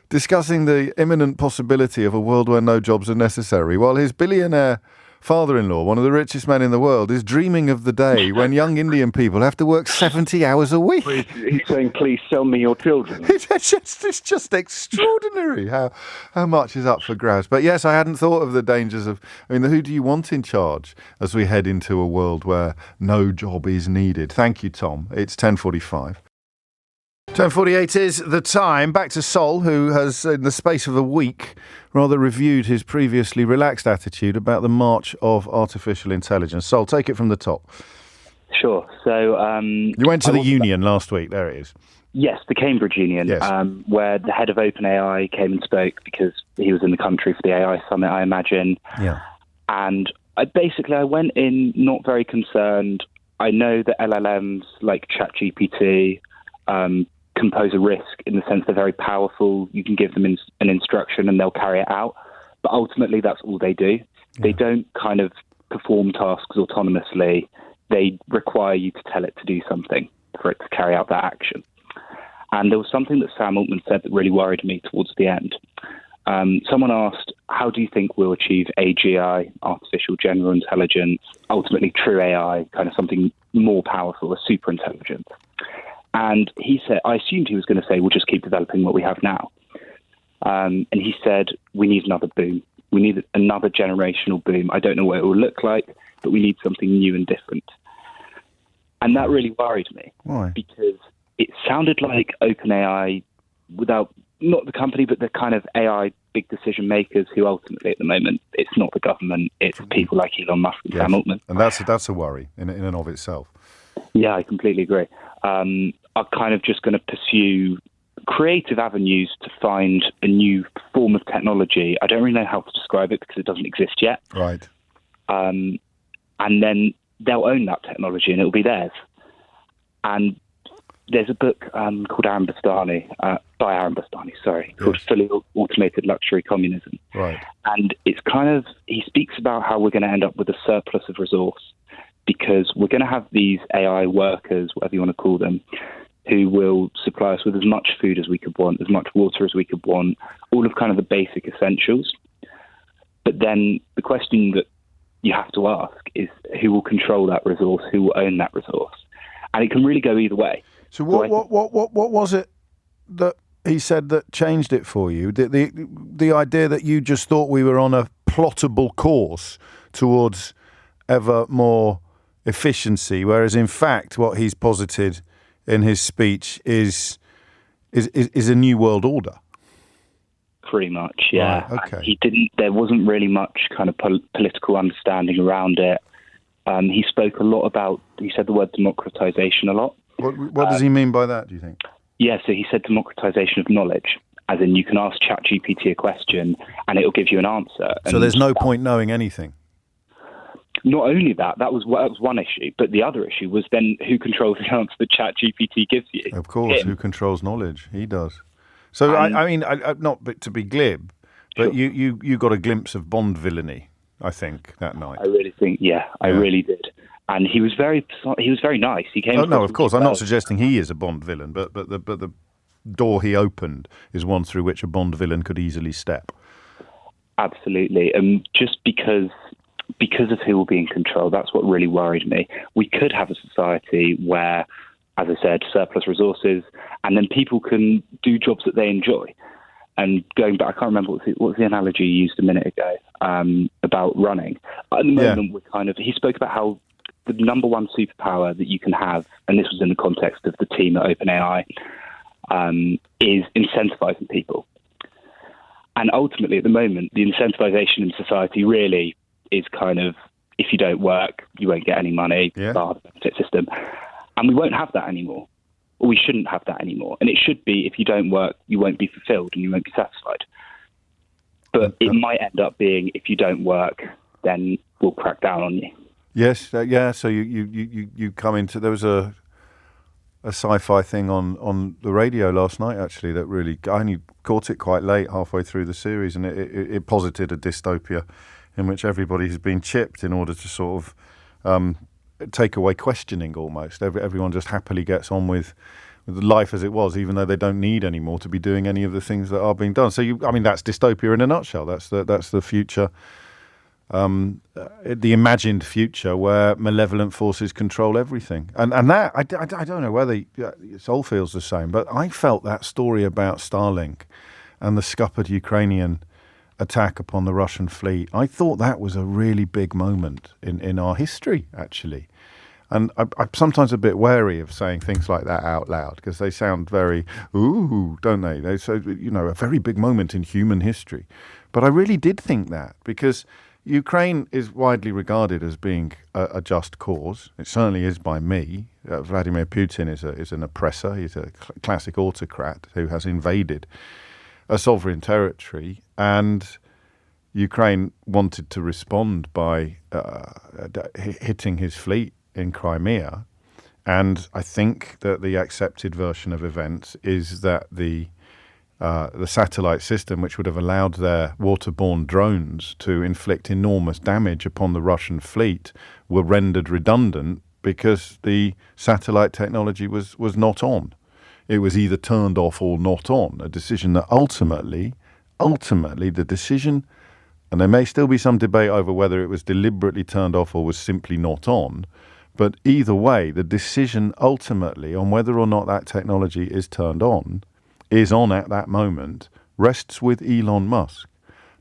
discussing the imminent possibility of a world where no jobs are necessary, while his billionaire father-in-law, one of the richest men in the world, is dreaming of the day when young Indian people have to work 70 hours a week. He's saying, please sell me your children. It's just extraordinary how much is up for grabs. But yes, I hadn't thought of the dangers of, who do you want in charge as we head into a world where no job is needed? Thank you, Tom. It's 10:45. 10:48 is the time. Back to Sol, who has, in the space of a week, rather reviewed his previously relaxed attitude about the march of artificial intelligence. Sol, take it from the top. Sure. So you went to the Union last week. There it is. Yes, the Cambridge Union, yes. Where the head of OpenAI came and spoke because he was in the country for the AI summit, I imagine. Yeah. And I went in not very concerned. I know that LLMs like ChatGPT can pose a risk in the sense they're very powerful. You can give them an instruction and they'll carry it out. But ultimately, that's all they do. Yeah. They don't kind of perform tasks autonomously. They require you to tell it to do something for it to carry out that action. And there was something that Sam Altman said that really worried me towards the end. Someone asked, how do you think we'll achieve AGI, artificial general intelligence, ultimately true AI, kind of something more powerful, a super intelligence? And he said, I assumed he was going to say, we'll just keep developing what we have now. And he said, we need another boom. We need another generational boom. I don't know what it will look like, but we need something new and different. And that really worried me. Why? Because it sounded like OpenAI, without, not the company, but the kind of AI big decision makers who ultimately at the moment, it's not the government, it's people like Elon Musk and Sam Altman. And that's a worry in and of itself. Yeah, I completely agree. Are kind of just going to pursue creative avenues to find a new form of technology. I don't really know how to describe it because it doesn't exist yet. Right. And then they'll own that technology and it'll be theirs. And there's a book called Aaron Bastani, called Fully Automated Luxury Communism. Right. And it's kind of, he speaks about how we're going to end up with a surplus of resource because we're going to have these AI workers, whatever you want to call them, who will supply us with as much food as we could want, as much water as we could want, all of kind of the basic essentials. But then the question that you have to ask is who will control that resource, who will own that resource? And it can really go either way. So what was it that he said that changed it for you? The idea that you just thought we were on a plottable course towards ever more efficiency, whereas in fact what he's posited in his speech is a new world order. Pretty much, yeah. Right, okay. There wasn't really much kind of political understanding around it. He spoke a lot about, he said the word democratization a lot. What does he mean by that, do you think? Yeah, so he said democratization of knowledge, as in you can ask ChatGPT a question and it'll give you an answer. So there's no point knowing anything? Not only that was one issue, but the other issue was then who controls the answer that ChatGPT gives you? Of course, who controls knowledge? He does. So, I mean, not to be glib, but sure. you got a glimpse of Bond villainy, I think, that night. I really think, I really did. And he was very nice. He came. Oh no, of course, I'm not suggesting he is a Bond villain, but the door he opened is one through which a Bond villain could easily step. Absolutely, and just because of who will be in control, that's what really worried me. We could have a society where, as I said, surplus resources, and then people can do jobs that they enjoy. And going back, I can't remember what was the analogy you used a minute ago about running. At the moment, we're kind of, he spoke about how the number one superpower that you can have, and this was in the context of the team at OpenAI, is incentivizing people. And ultimately, at the moment, the incentivization in society really is kind of, if you don't work, you won't get any money, the benefit system. And we won't have that anymore. Or we shouldn't have that anymore. And it should be, if you don't work, you won't be fulfilled and you won't be satisfied. But it might end up being, if you don't work, then we'll crack down on you. Yes, so you come into, there was a sci-fi thing on the radio last night, actually, that really, I only caught it quite late, halfway through the series, and it posited a dystopia in which everybody has been chipped in order to sort of take away questioning almost. Everyone just happily gets on with life as it was, even though they don't need any more to be doing any of the things that are being done. So, that's dystopia in a nutshell. That's the future the imagined future where malevolent forces control everything. And that, I don't know whether Sol feels the same, but I felt that story about Starlink and the scuppered Ukrainian attack upon the Russian fleet. I thought that was a really big moment in our history, actually. And I'm sometimes a bit wary of saying things like that out loud because they sound very, ooh, don't they? They say, a very big moment in human history. But I really did think that because Ukraine is widely regarded as being a just cause. It certainly is by me. Vladimir Putin is an oppressor. He's a classic autocrat who has invaded a sovereign territory, and Ukraine wanted to respond by hitting his fleet in Crimea. And I think that the accepted version of events is that the satellite system, which would have allowed their waterborne drones to inflict enormous damage upon the Russian fleet, were rendered redundant because the satellite technology was not on. It was either turned off or not on, a decision that ultimately the decision, and there may still be some debate over whether it was deliberately turned off or was simply not on, but either way, the decision ultimately on whether or not that technology is turned on, is on at that moment, rests with Elon Musk,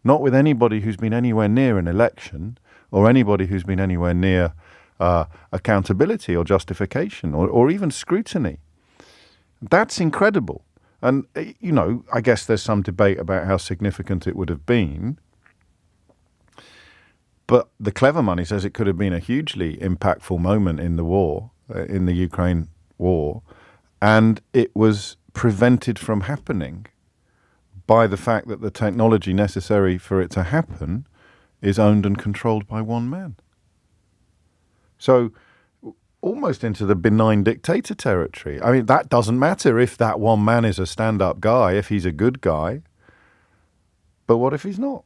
not with anybody who's been anywhere near an election or anybody who's been anywhere near accountability or justification or even scrutiny. That's incredible. And, I guess there's some debate about how significant it would have been. But the clever money says it could have been a hugely impactful moment in the war, in the Ukraine war. And it was prevented from happening by the fact that the technology necessary for it to happen is owned and controlled by one man. So almost into the benign dictator territory. I mean, that doesn't matter if that one man is a stand-up guy, if he's a good guy. But what if he's not?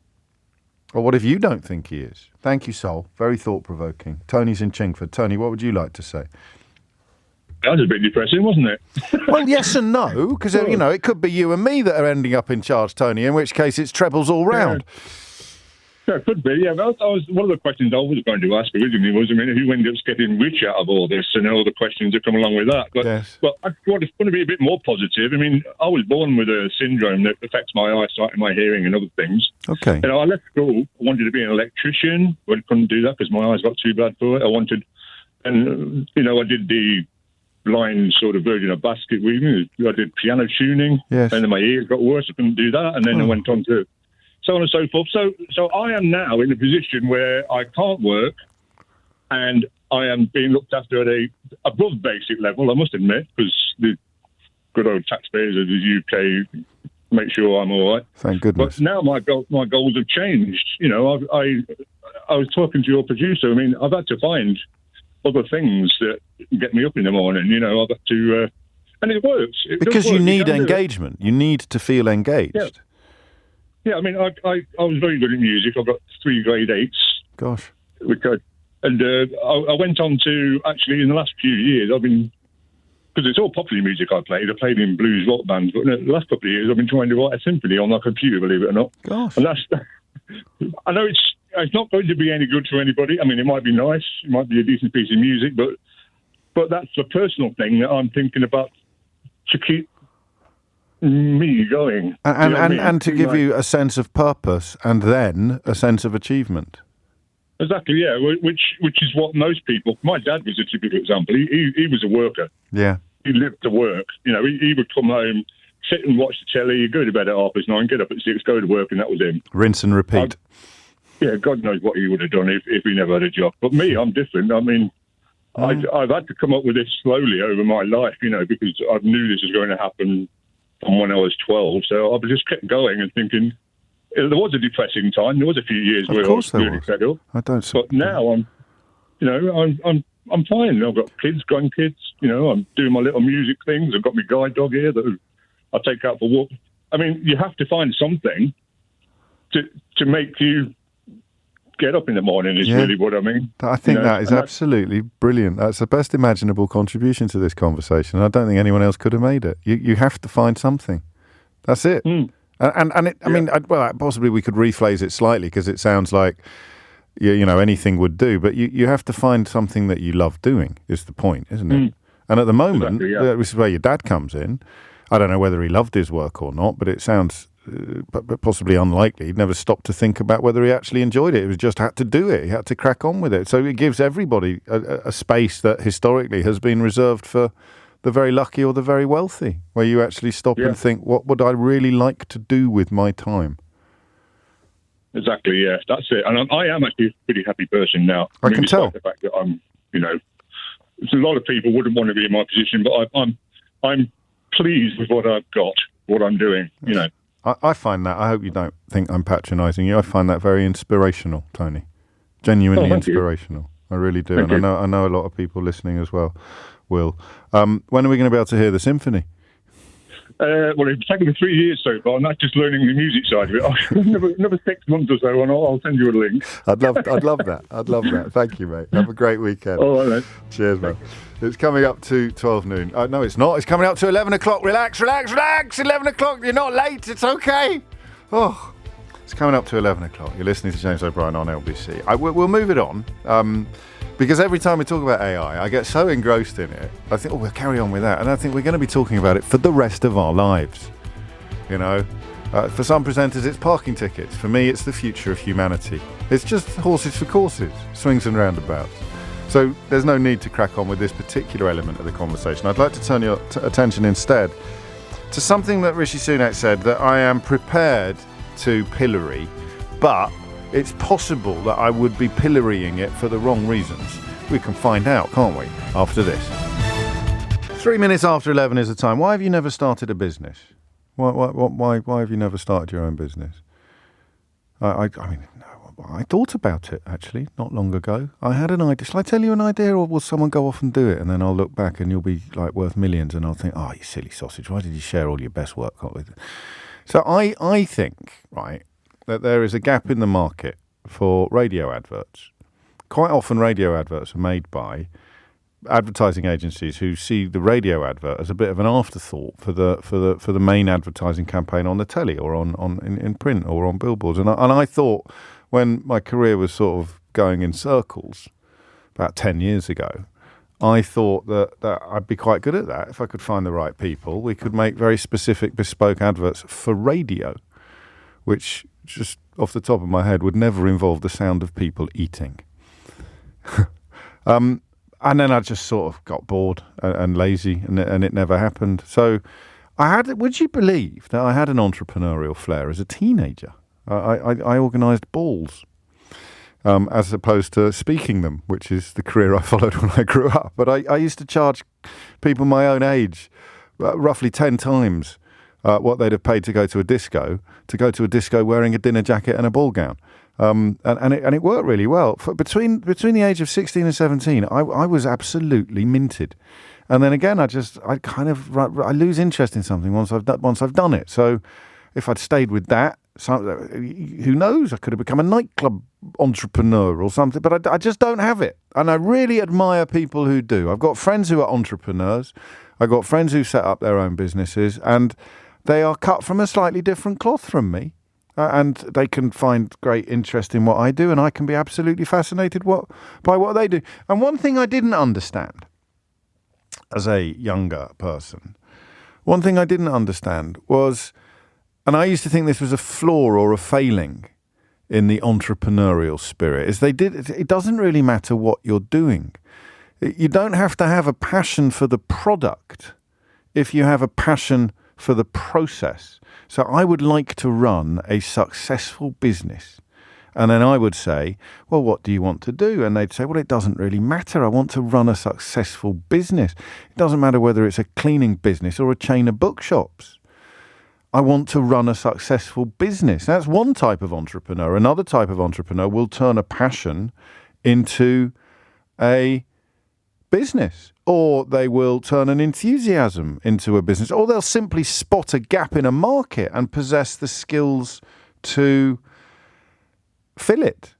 Or what if you don't think he is? Thank you, Sol. Very thought-provoking. Tony's in Chingford. Tony, what would you like to say? That was a bit depressing, wasn't it? Well, yes and no, because, it could be you and me that are ending up in charge, Tony, in which case it's trebles all round. Yeah, it could be, yeah. But one of the questions I was going to ask originally was, who ended up getting rich out of all this and all the questions that come along with that. But, yes. But I want to be a bit more positive. I was born with a syndrome that affects my eyesight and my hearing and other things. Okay. I left school. I wanted to be an electrician, but I couldn't do that because my eyes got too bad for it. I did the blind sort of version of basket weaving. I did piano tuning. Yes. And then my ears got worse. I couldn't do that. And then I went on to so on and so forth. So I am now in a position where I can't work and I am being looked after at a above basic level, I must admit, because the good old taxpayers of the UK make sure I'm all right. Thank goodness. But now my goals have changed. I was talking to your producer. I've had to find other things that get me up in the morning. I've had to... and it works. Because you need engagement. You need to feel engaged. Yeah. Yeah, I was very good at music. I got 3 grade 8s. Gosh. I went on to, actually, in the last few years, I've been, because it's all popular music I played in blues rock bands, but in the last couple of years I've been trying to write a symphony on my computer, believe it or not. Gosh. And I know it's not going to be any good for anybody. It might be nice, it might be a decent piece of music, but that's a personal thing that I'm thinking about to keep me going. And to give you a sense of purpose and then a sense of achievement. Exactly, yeah, which is what most people... My dad was a typical example. He was a worker. Yeah. He lived to work. He would come home, sit and watch the telly, go to bed at 9:30, get up at 6, go to work, and that was him. Rinse and repeat. God knows what he would have done if he never had a job. But me, I'm different. I've had to come up with this slowly over my life, because I knew this was going to happen from when I was 12. So I just kept going and thinking... There was a depressing time. There was a few years where I was really fed up. But now I'm fine. I've got kids, grandkids. I'm doing my little music things. I've got my guide dog here that I take out for walks. You have to find something to make you get up in the morning. Is really what I mean. I think that is absolutely brilliant. That's the best imaginable contribution to this conversation. I don't think anyone else could have made it. You have to find something. That's it. Mm. And possibly we could rephrase it slightly because it sounds like, you know, anything would do. But you have to find something that you love doing, is the point, isn't it? And at the moment, this is where your dad comes in. I don't know whether he loved his work or not, but it sounds but possibly unlikely. He'd never stopped to think about whether he actually enjoyed it. He just had to do it. He had to crack on with it. So it gives everybody a space that historically has been reserved for the very lucky or the very wealthy, where you actually stop and think, what would I really like to do with my time? Exactly, yeah, that's it. And I am actually a pretty happy person now. I can tell. The fact that I'm, you know, a lot of people wouldn't want to be in my position, but I'm pleased with what I've got, what I'm doing, you know. I find that, I hope you don't think I'm patronising you, I find that very inspirational, Tony. Genuinely inspirational. I really do. Thank and you. I know a lot of people listening as well will. When are we going to be able to hear the symphony? Well, it's taken me 3 years so far, and that's just learning the music side of it. Another 6 months or so, and I'll send you a link. I'd love that. I'd love that. Thank you, mate. Have a great weekend. All right, mate. Cheers, mate. It's coming up to 12 noon. No, it's not. It's coming up to 11 o'clock. Relax. 11 o'clock. You're not late. It's okay. Oh, it's coming up to 11 o'clock. You're listening to James O'Brien on LBC. We'll move it on. Because every time we talk about AI, I get so engrossed in it. I think, we'll carry on with that. And I think we're going to be talking about it for the rest of our lives. You know, for some presenters, it's parking tickets. For me, it's the future of humanity. It's just horses for courses, swings and roundabouts. So there's no need to crack on with this particular element of the conversation. I'd like to turn your attention instead to something that Rishi Sunak said that I am prepared to pillory, but it's possible that I would be pillorying it for the wrong reasons. We can find out, can't we, after this. 3 minutes after 11 is the time. Why have you never started a business? Why have you never started your own business? I mean, I thought about it, actually, not long ago. I had an idea. Shall I tell you an idea, or will someone go off and do it? And then I'll look back and you'll be like worth millions, and I'll think, oh, you silly sausage, why did you share all your best work with it? So I think, right, that there is a gap in the market for radio adverts. Quite often radio adverts are made by advertising agencies who see the radio advert as a bit of an afterthought for the main advertising campaign on the telly or in print or on billboards. And I thought, when my career was sort of going in circles about 10 years ago, I thought that I'd be quite good at that. If I could find the right people, we could make very specific bespoke adverts for radio, which, just off the top of my head, would never involve the sound of people eating. And then I just sort of got bored and lazy, and it never happened. So would you believe that I had an entrepreneurial flair as a teenager? I organised balls as opposed to speaking them, which is the career I followed when I grew up. But I used to charge people my own age roughly 10 times what they'd have paid to go to a disco wearing a dinner jacket and a ball gown. And it worked really well. Between the age of 16 and 17, I was absolutely minted. And then again, I lose interest in something once I've done it. So if I'd stayed with that, who knows? I could have become a nightclub entrepreneur or something. But I just don't have it. And I really admire people who do. I've got friends who are entrepreneurs. I've got friends who set up their own businesses, and they are cut from a slightly different cloth from me. And they can find great interest in what I do, and I can be absolutely fascinated by what they do. And one thing I didn't understand as a younger person, was, and I used to think this was a flaw or a failing in the entrepreneurial spirit, is it doesn't really matter what you're doing. You don't have to have a passion for the product if you have a passion for the process. So I would like to run a successful business. And then I would say, well, what do you want to do? And they'd say, well, it doesn't really matter. I want to run a successful business. It doesn't matter whether it's a cleaning business or a chain of bookshops. I want to run a successful business. That's one type of entrepreneur. Another type of entrepreneur will turn a passion into a business, or they will turn an enthusiasm into a business, or they'll simply spot a gap in a market and possess the skills to fill it.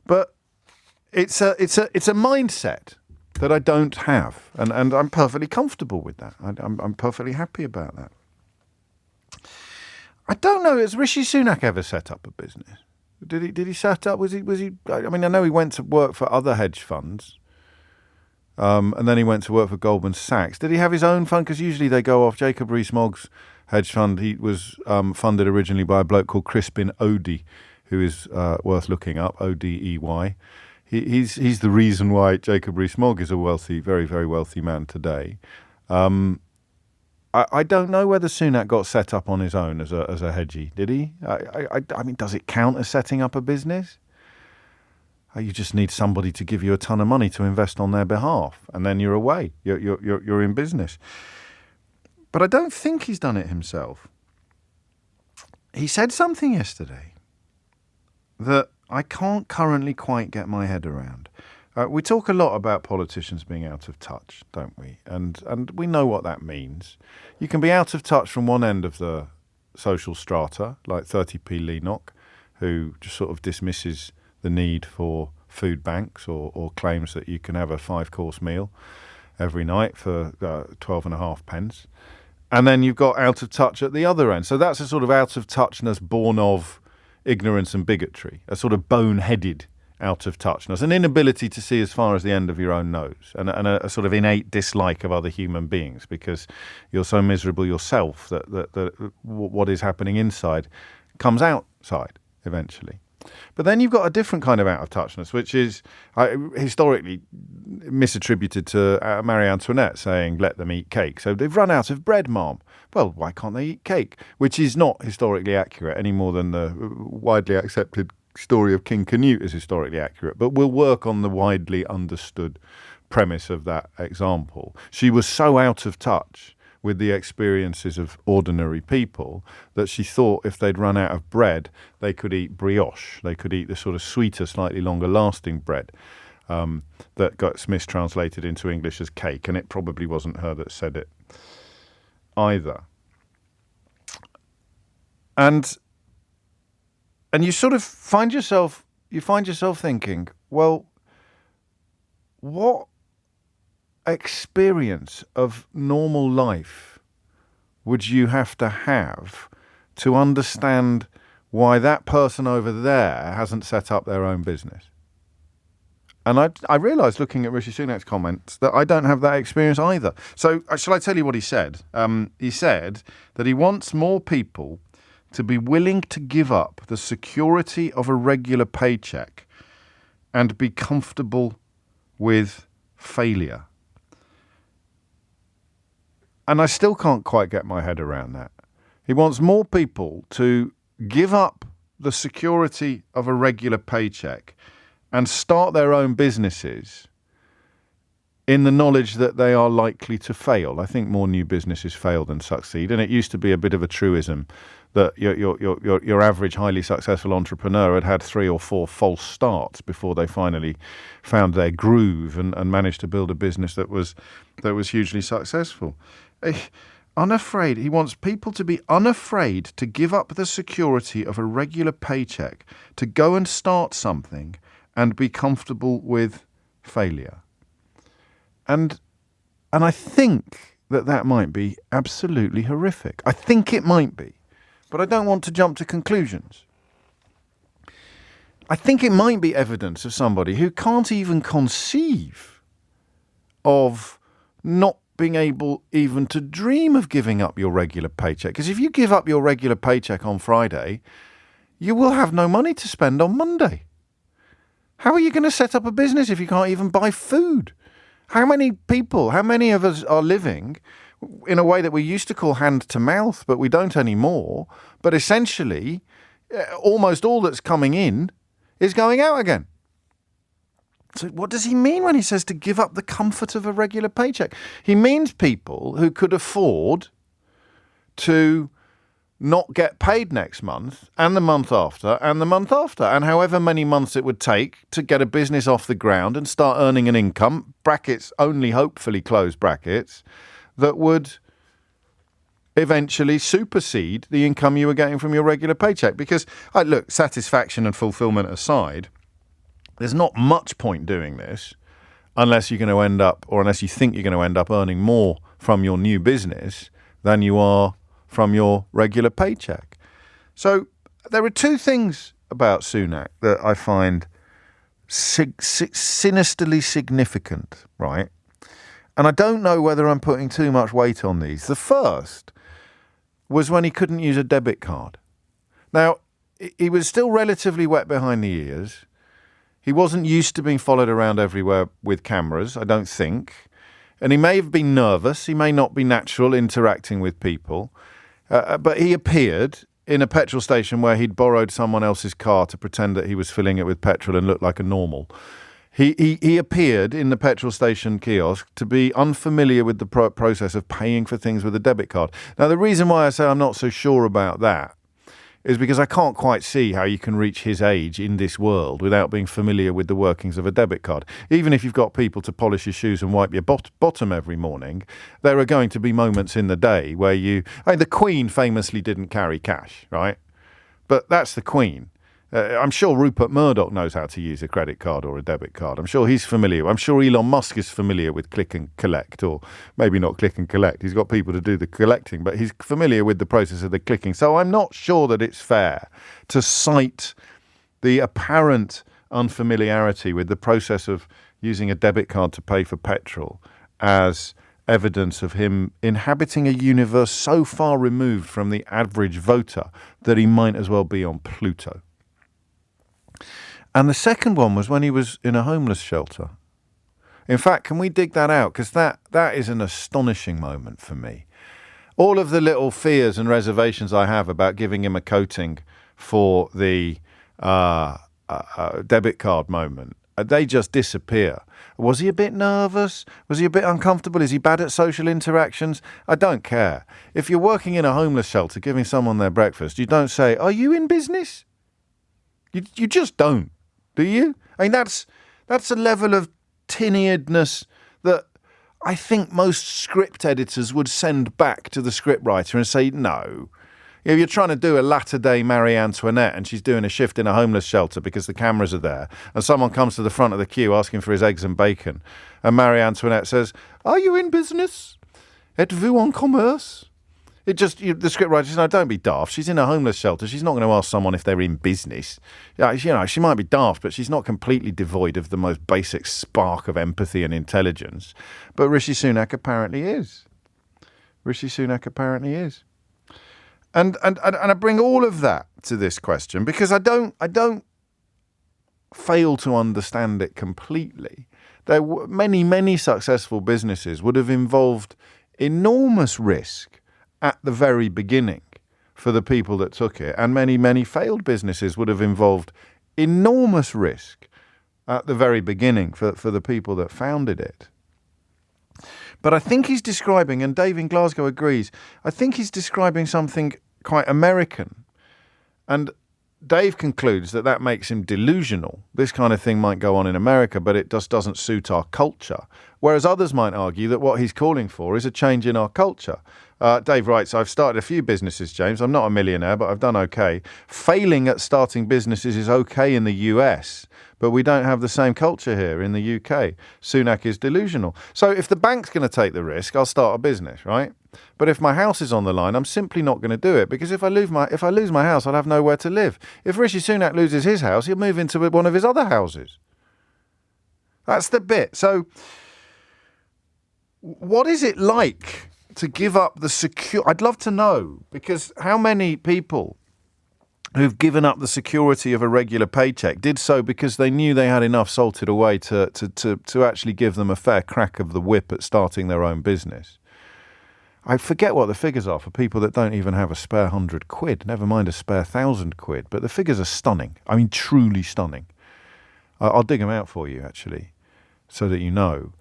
But it's a mindset that I don't have, and I'm perfectly comfortable with that. I'm perfectly happy about that. I don't know, has Rishi Sunak ever set up a business? Did he set up? Was he? I mean, I know he went to work for other hedge funds, and then he went to work for Goldman Sachs. Did he have his own fund? Because usually they go off. Jacob Rees-Mogg's hedge fund. He was funded originally by a bloke called Crispin Odey, who is worth looking up. Odey. He's the reason why Jacob Rees-Mogg is a wealthy, very, very wealthy man today. I don't know whether Sunak got set up on his own as a hedgie. Did he? I mean, does it count as setting up a business? You just need somebody to give you a ton of money to invest on their behalf, and then you're away. You're in business. But I don't think he's done it himself. He said something yesterday that I can't currently quite get my head around. We talk a lot about politicians being out of touch, don't we? And we know what that means. You can be out of touch from one end of the social strata, like 30p Leenock, who just sort of dismisses the need for food banks or claims that you can have a 5-course meal every night for 12.5 pence. And then you've got out of touch at the other end. So that's a sort of out of touchness born of ignorance and bigotry, a sort of boneheaded out of touchness, an inability to see as far as the end of your own nose, and a sort of innate dislike of other human beings because you're so miserable yourself that what is happening inside comes outside eventually. But then you've got a different kind of out of touchness, which is historically misattributed to Marie Antoinette saying, let them eat cake. So they've run out of bread, ma'am. Well, why can't they eat cake? Which is not historically accurate any more than the widely accepted story of King Canute is historically accurate. But we'll work on the widely understood premise of that example. She was so out of touch with the experiences of ordinary people that she thought if they'd run out of bread, they could eat brioche. They could eat the sort of sweeter, slightly longer lasting bread that got mistranslated into English as cake. And it probably wasn't her that said it either. And you sort of find yourself thinking, well, what experience of normal life would you have to understand why that person over there hasn't set up their own business? And I realised looking at Rishi Sunak's comments that I don't have that experience either. So shall I tell you what he said? He said that he wants more people to be willing to give up the security of a regular paycheck and be comfortable with failure. And I still can't quite get my head around that. He wants more people to give up the security of a regular paycheck and start their own businesses in the knowledge that they are likely to fail. I think more new businesses fail than succeed. And it used to be a bit of a truism that your average highly successful entrepreneur had 3 or 4 false starts before they finally found their groove and managed to build a business that was hugely successful. Unafraid. He wants people to be unafraid to give up the security of a regular paycheck, to go and start something and be comfortable with failure. And I think that might be absolutely horrific. I think it might be, but I don't want to jump to conclusions. I think it might be evidence of somebody who can't even conceive of not being able even to dream of giving up your regular paycheck. Because if you give up your regular paycheck on Friday, you will have no money to spend on Monday. How are you going to set up a business if you can't even buy food? How many of us are living in a way that we used to call hand to mouth, but we don't anymore? But essentially, almost all that's coming in is going out again. So what does he mean when he says to give up the comfort of a regular paycheck? He means people who could afford to not get paid next month and the month after and the month after, and however many months it would take to get a business off the ground and start earning an income, brackets only hopefully close brackets, that would eventually supersede the income you were getting from your regular paycheck. Because, look, satisfaction and fulfillment aside, there's not much point doing this unless you're going to end up, or unless you think you're going to end up earning more from your new business than you are from your regular paycheck. So there are 2 things about Sunak that I find sinisterly significant, right? And I don't know whether I'm putting too much weight on these. The first was when he couldn't use a debit card. Now, he was still relatively wet behind the ears. He wasn't used to being followed around everywhere with cameras, I don't think. And he may have been nervous. He may not be natural interacting with people. But he appeared in a petrol station where he'd borrowed someone else's car to pretend that he was filling it with petrol and looked like a normal. He appeared in the petrol station kiosk to be unfamiliar with the process of paying for things with a debit card. Now, the reason why I say I'm not so sure about that is because I can't quite see how you can reach his age in this world without being familiar with the workings of a debit card. Even if you've got people to polish your shoes and wipe your bottom every morning, there are going to be moments in the day where the Queen famously didn't carry cash, right? But that's the Queen. I'm sure Rupert Murdoch knows how to use a credit card or a debit card. I'm sure he's familiar. I'm sure Elon Musk is familiar with click and collect, or maybe not click and collect. He's got people to do the collecting, but he's familiar with the process of the clicking. So I'm not sure that it's fair to cite the apparent unfamiliarity with the process of using a debit card to pay for petrol as evidence of him inhabiting a universe so far removed from the average voter that he might as well be on Pluto. And the second one was when he was in a homeless shelter. In fact, can we dig that out? Because that is an astonishing moment for me. All of the little fears and reservations I have about giving him a coating for the debit card moment, they just disappear. Was he a bit nervous? Was he a bit uncomfortable? Is he bad at social interactions? I don't care. If you're working in a homeless shelter giving someone their breakfast, you don't say, "Are you in business?" You just don't, do you? I mean, that's a level of tin-earedness that I think most script editors would send back to the scriptwriter and say, no. If you're trying to do a latter-day Marie Antoinette and she's doing a shift in a homeless shelter because the cameras are there, and someone comes to the front of the queue asking for his eggs and bacon, and Marie Antoinette says, "Are you in business? Êtes-vous en commerce?" The scriptwriter says, "No, don't be daft. She's in a homeless shelter. She's not going to ask someone if they're in business. She might be daft, but she's not completely devoid of the most basic spark of empathy and intelligence." But Rishi Sunak apparently is. And I bring all of that to this question because I don't fail to understand it completely. There were many successful businesses would have involved enormous risk at the very beginning for the people that took it, and many failed businesses would have involved enormous risk at the very beginning for the people that founded it. But I think he's describing, and Dave in Glasgow agrees, I think he's describing something quite American. And Dave concludes that makes him delusional. This kind of thing might go on in America, but it just doesn't suit our culture. Whereas others might argue that what he's calling for is a change in our culture. Dave writes, "I've started a few businesses, James. I'm not a millionaire, but I've done okay. Failing at starting businesses is okay in the US, but we don't have the same culture here in the UK. Sunak is delusional. So if the bank's going to take the risk, I'll start a business, right? But if my house is on the line, I'm simply not going to do it because if I lose my house, I'll have nowhere to live. If Rishi Sunak loses his house, he'll move into one of his other houses." That's the bit. So what is it like to give up the I'd love to know, because how many people who've given up the security of a regular paycheck did so because they knew they had enough salted away to actually give them a fair crack of the whip at starting their own business? I forget what the figures are for people that don't even have a spare £100, never mind a spare £1,000, but the figures are stunning. I mean, truly stunning. I'll dig them out for you, actually, so that you know.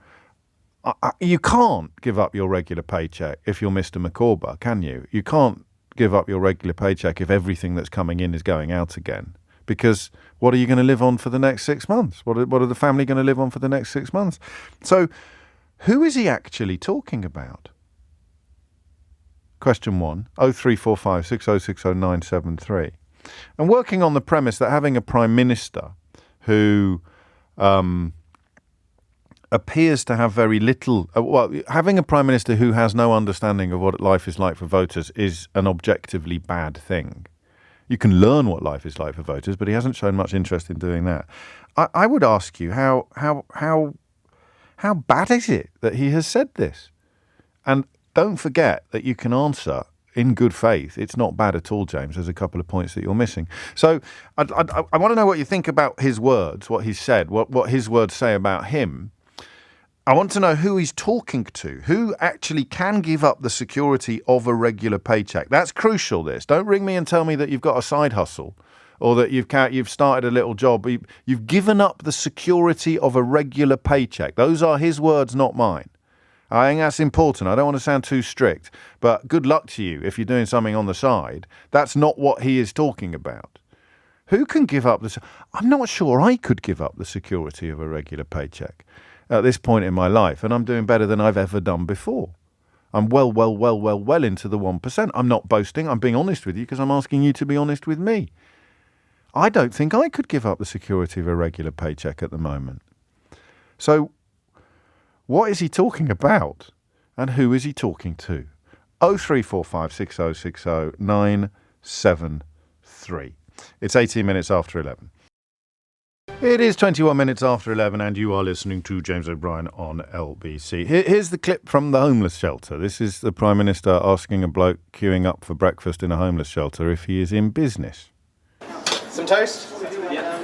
You can't give up your regular paycheck if you're Mr. McCorber, can you? You can't give up your regular paycheck if everything that's coming in is going out again. Because what are you going to live on for the next 6 months? What are the family going to live on for the next 6 months? So who is he actually talking about? Question 1, 0345 6060 973. And working on the premise that having a Prime Minister who appears to have very little... having a Prime Minister who has no understanding of what life is like for voters is an objectively bad thing. You can learn what life is like for voters, but he hasn't shown much interest in doing that. I would ask you, how bad is it that he has said this? And don't forget that you can answer in good faith. It's not bad at all, James. There's a couple of points that you're missing. So I want to know what you think about his words, what he's said, what his words say about him. I want to know who he's talking to, who actually can give up the security of a regular paycheck. That's crucial, this. Don't ring me and tell me that you've got a side hustle or that you've started a little job. You've given up the security of a regular paycheck. Those are his words, not mine. I think that's important. I don't want to sound too strict, but good luck to you if you're doing something on the side. That's not what he is talking about. Who can give up this? I'm not sure I could give up the security of a regular paycheck at this point in my life, and I'm doing better than I've ever done before. I'm well into the 1%. I'm not boasting. I'm being honest with you because I'm asking you to be honest with me. I don't think I could give up the security of a regular paycheck at the moment. So what is he talking about, and who is he talking to? 0345 6060 973. It's 18 minutes after 11. It is 21 minutes after 11, and you are listening to James O'Brien on LBC. Here's the clip from the homeless shelter. This is the Prime Minister asking a bloke queuing up for breakfast in a homeless shelter if he is in business. Some toast? Yeah.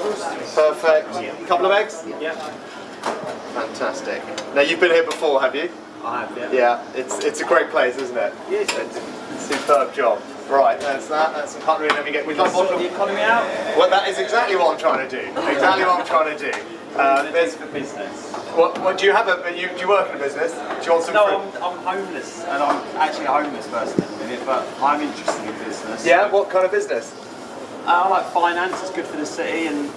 Perfect. A couple of eggs? Yeah. Fantastic. Now, you've been here before, have you? I have, yeah. Yeah, it's a great place, isn't it? Yes. It's a superb job. Right, that's that. That's some cutlery. Let me get. We'd like to sort the economy out. Well, that is exactly what I'm trying to do. Exactly what I'm trying to do. There's for business. What do you have? Do you work in a business? Do you want some fruit? I'm homeless, and I'm actually a homeless person, but I'm interested in business. Yeah. What kind of business? I like finance. It's good for the city, and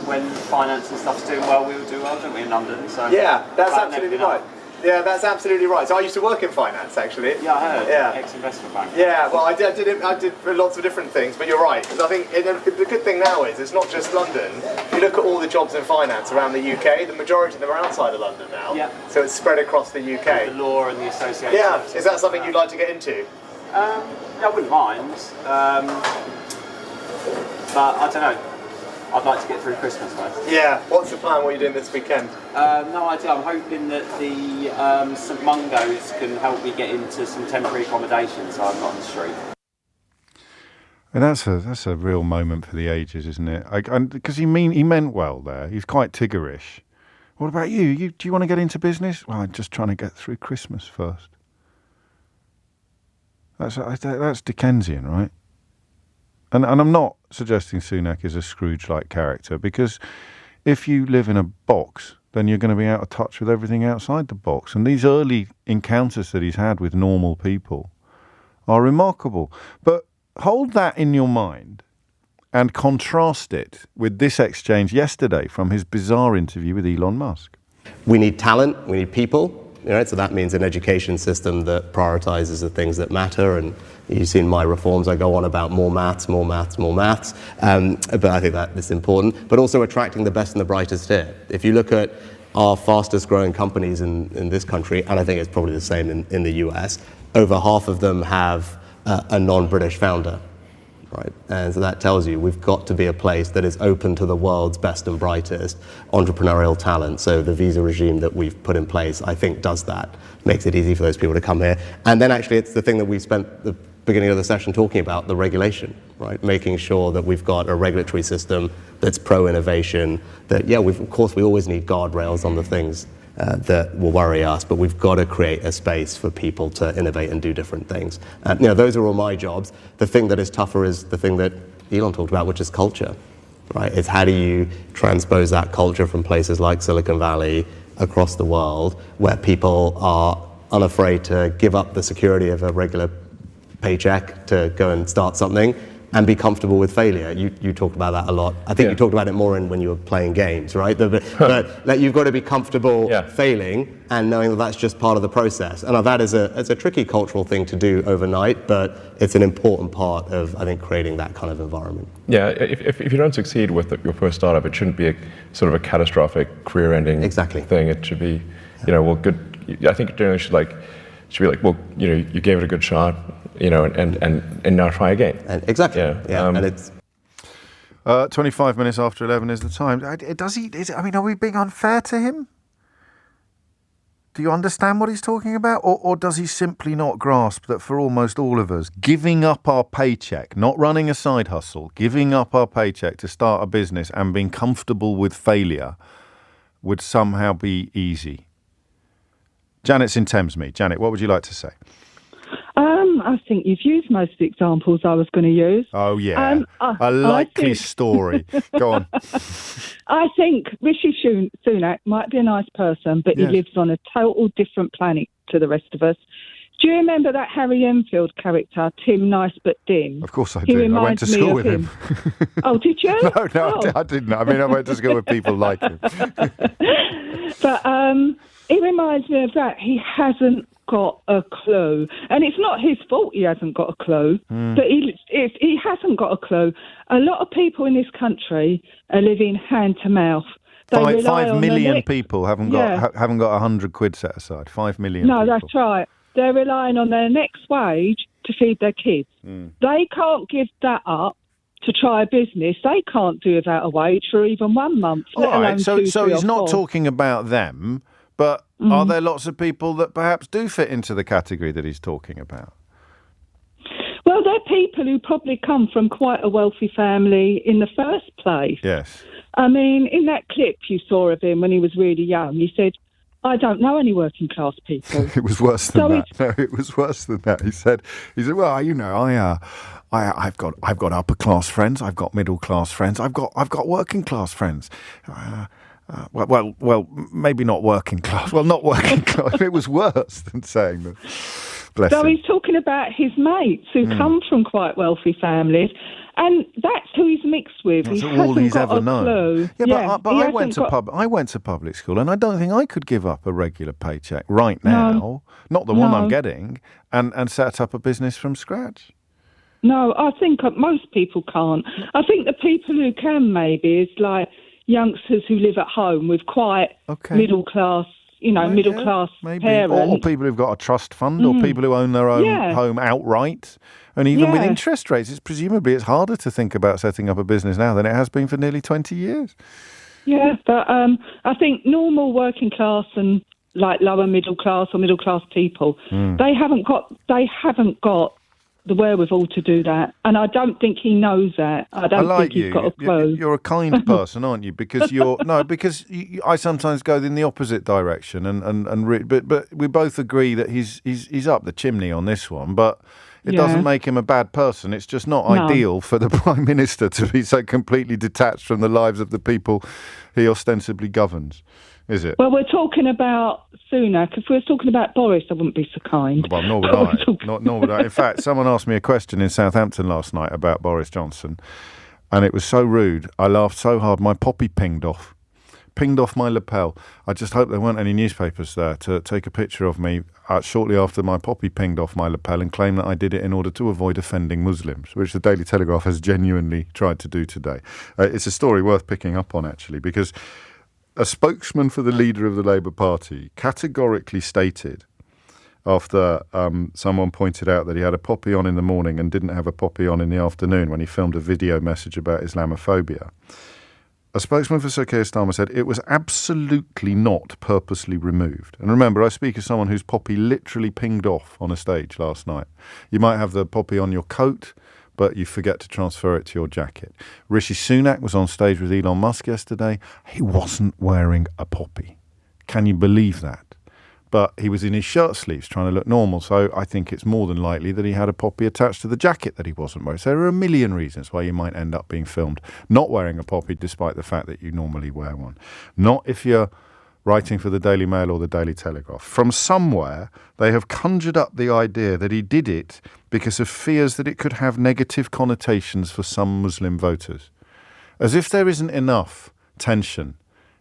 when finance and stuff's doing well, we'll do well, don't we, in London? So yeah, that's absolutely right. Yeah, that's absolutely right. So I used to work in finance, actually. Yeah, I heard. Yeah. Ex-investment bank. Yeah, well, I did lots of different things, but you're right. Because I think the good thing now is it's not just London. If you look at all the jobs in finance around the UK, the majority of them are outside of London now. Yeah. So it's spread across the UK. The law and the association. Yeah. Is that something you'd like to get into? Yeah, I wouldn't mind. But I don't know. I'd like to get through Christmas first. Yeah. What's the plan? What are you doing this weekend? No idea. I'm hoping that the St Mungo's can help me get into some temporary accommodation so I'm not on the street. And that's a real moment for the ages, isn't it? Because he meant well there. He's quite Tiggerish. What about you? Do you want to get into business? Well, I'm just trying to get through Christmas first. That's Dickensian, right? And I'm not suggesting Sunak is a Scrooge-like character, because if you live in a box, then you're going to be out of touch with everything outside the box. And these early encounters that he's had with normal people are remarkable. But hold that in your mind and contrast it with this exchange yesterday from his bizarre interview with Elon Musk. We need talent, we need people. So that means an education system that prioritizes the things that matter. And you've seen my reforms, I go on about more maths. But I think that is important. But also attracting the best and the brightest here. If you look at our fastest growing companies in this country, and I think it's probably the same in the US, over half of them have a non-British founder. Right? And so that tells you we've got to be a place that is open to the world's best and brightest entrepreneurial talent. So the visa regime that we've put in place, I think, does that. Makes it easy for those people to come here. And then actually it's the thing that we spent the beginning of the session talking about, the regulation, right? Making sure that we've got a regulatory system that's pro-innovation, that, of course, we always need guardrails on the things that will worry us, but we've got to create a space for people to innovate and do different things. Those are all my jobs. The thing that is tougher is the thing that Elon talked about, which is culture, right? It's how do you transpose that culture from places like Silicon Valley across the world, where people are unafraid to give up the security of a regular paycheck to go and start something, and be comfortable with failure. You talked about that a lot. I think you talked about it more when you were playing games, right? But you've got to be comfortable failing and knowing that that's just part of the process. And that is a tricky cultural thing to do overnight, but it's an important part of, I think, creating that kind of environment. Yeah, if you don't succeed with your first startup, it shouldn't be a sort of a catastrophic career-ending thing. It should be, good. I think generally should be like, well, you gave it a good shot. and now try again. And exactly. And it's 25 minutes after 11 is the time. Are we being unfair to him? Do you understand what he's talking about? Or does he simply not grasp that for almost all of us, giving up our paycheck, not running a side hustle, giving up our paycheck to start a business and being comfortable with failure would somehow be easy? Janet's in Thamesmead. Janet, what would you like to say? I think you've used most of the examples I was going to use. Oh, yeah. A likely story. Go on. I think Rishi Sunak might be a nice person, but he lives on a total different planet to the rest of us. Do you remember that Harry Enfield character, Tim Nice but Dim? Of course I do. I went to school with him. Oh, did you? I didn't. I mean, I went to school with people like him. But he reminds me of that. He hasn't got a clue. And it's not his fault he hasn't got a clue, but he hasn't got a clue. A lot of people in this country are living hand to mouth. 5 million people haven't got 100 quid set aside. 5 million No, people. That's right. They're relying on their next wage to feed their kids. They can't give that up to try a business. They can't do without a wage for even 1 month. All right, so he's not talking about them, but are there lots of people that perhaps do fit into the category that he's talking about? Well, they're people who probably come from quite a wealthy family in the first place. Yes. I mean, in that clip you saw of him when he was really young, he said, I don't know any working class people. It was worse than that. No, it was worse than that. He said, well, I've got upper class friends, I've got middle class friends, I've got working class friends. Well, maybe not working class. Well, not working class. It was worse than saying that. Bless him. He's talking about his mates who come from quite wealthy families, and that's who he's mixed with. That's all he's ever known. Clue. But I went to public school, and I don't think I could give up a regular paycheck right now, not the one I'm getting, and set up a business from scratch. No, I think most people can't. I think the people who can maybe is like youngsters who live at home with quite middle class, middle class parents. Or people who've got a trust fund, or people who own their own home outright. And even with interest rates, presumably it's harder to think about setting up a business now than it has been for nearly 20 years. Yeah, but I think normal working class and like lower middle class or middle class people, they haven't got the wherewithal to do that, and I don't think he knows that. I don't think he's got a clue. You're a kind person, aren't you? Because I sometimes go in the opposite direction, but we both agree that he's up the chimney on this one, but. It doesn't make him a bad person. It's just not ideal for the Prime Minister to be so completely detached from the lives of the people he ostensibly governs, is it? Well, we're talking about Sunak. If we were talking about Boris, I wouldn't be so kind. Well, nor would I. Nor would I. In fact, someone asked me a question in Southampton last night about Boris Johnson, and it was so rude. I laughed so hard, my poppy pinged off my lapel. I just hope there weren't any newspapers there to take a picture of me shortly after my poppy pinged off my lapel and claim that I did it in order to avoid offending Muslims, which the Daily Telegraph has genuinely tried to do today. It's a story worth picking up on, actually, because a spokesman for the leader of the Labour Party categorically stated, after someone pointed out that he had a poppy on in the morning and didn't have a poppy on in the afternoon when he filmed a video message about Islamophobia, a spokesman for Sir Keir Starmer said it was absolutely not purposely removed. And remember, I speak as someone whose poppy literally pinged off on a stage last night. You might have the poppy on your coat, but you forget to transfer it to your jacket. Rishi Sunak was on stage with Elon Musk yesterday. He wasn't wearing a poppy. Can you believe that? But he was in his shirt sleeves trying to look normal, so I think it's more than likely that he had a poppy attached to the jacket that he wasn't wearing. So there are a million reasons why you might end up being filmed not wearing a poppy, despite the fact that you normally wear one. Not if you're writing for the Daily Mail or the Daily Telegraph. From somewhere, they have conjured up the idea that he did it because of fears that it could have negative connotations for some Muslim voters. As if there isn't enough tension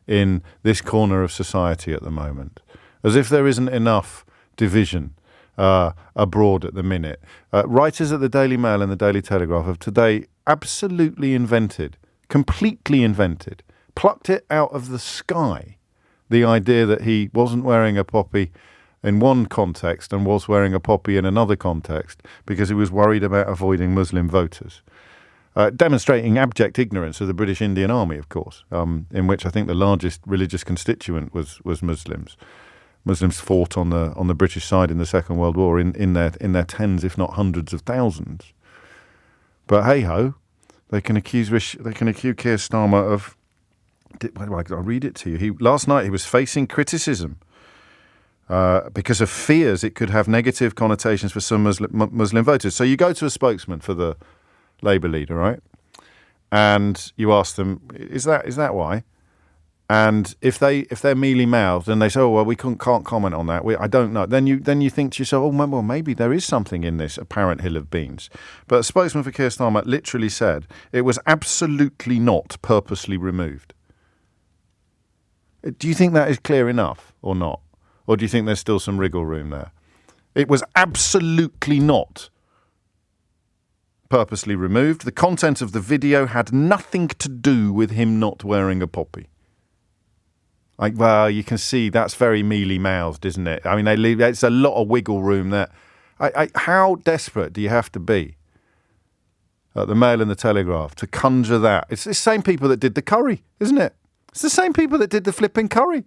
in this corner of society at the moment. As if there isn't enough division abroad at the minute. Writers at the Daily Mail and the Daily Telegraph have today absolutely completely invented, plucked it out of the sky, the idea that he wasn't wearing a poppy in one context and was wearing a poppy in another context because he was worried about avoiding Muslim voters. Demonstrating abject ignorance of the British Indian Army, of course, in which I think the largest religious constituent was Muslims. Muslims fought on the British side in the Second World War in their tens, if not hundreds of thousands. But hey ho, they can accuse Keir Starmer of. I'll read it to you. Last night he was facing criticism because of fears it could have negative connotations for some Muslim voters. So you go to a spokesman for the Labour leader, right? And you ask them, is that why? And if they're mealy-mouthed and they say, oh well, we can't comment on that. I don't know. Then you think to yourself, oh well, maybe there is something in this apparent hill of beans. But a spokesman for Keir Starmer literally said it was absolutely not purposely removed. Do you think that is clear enough or not? Or do you think there's still some wriggle room there? It was absolutely not purposely removed. The content of the video had nothing to do with him not wearing a poppy. Well, you can see that's very mealy-mouthed, isn't it? I mean, it's a lot of wiggle room there. How desperate do you have to be at the Mail and the Telegraph to conjure that? It's the same people that did the curry, isn't it? It's the same people that did the flipping curry.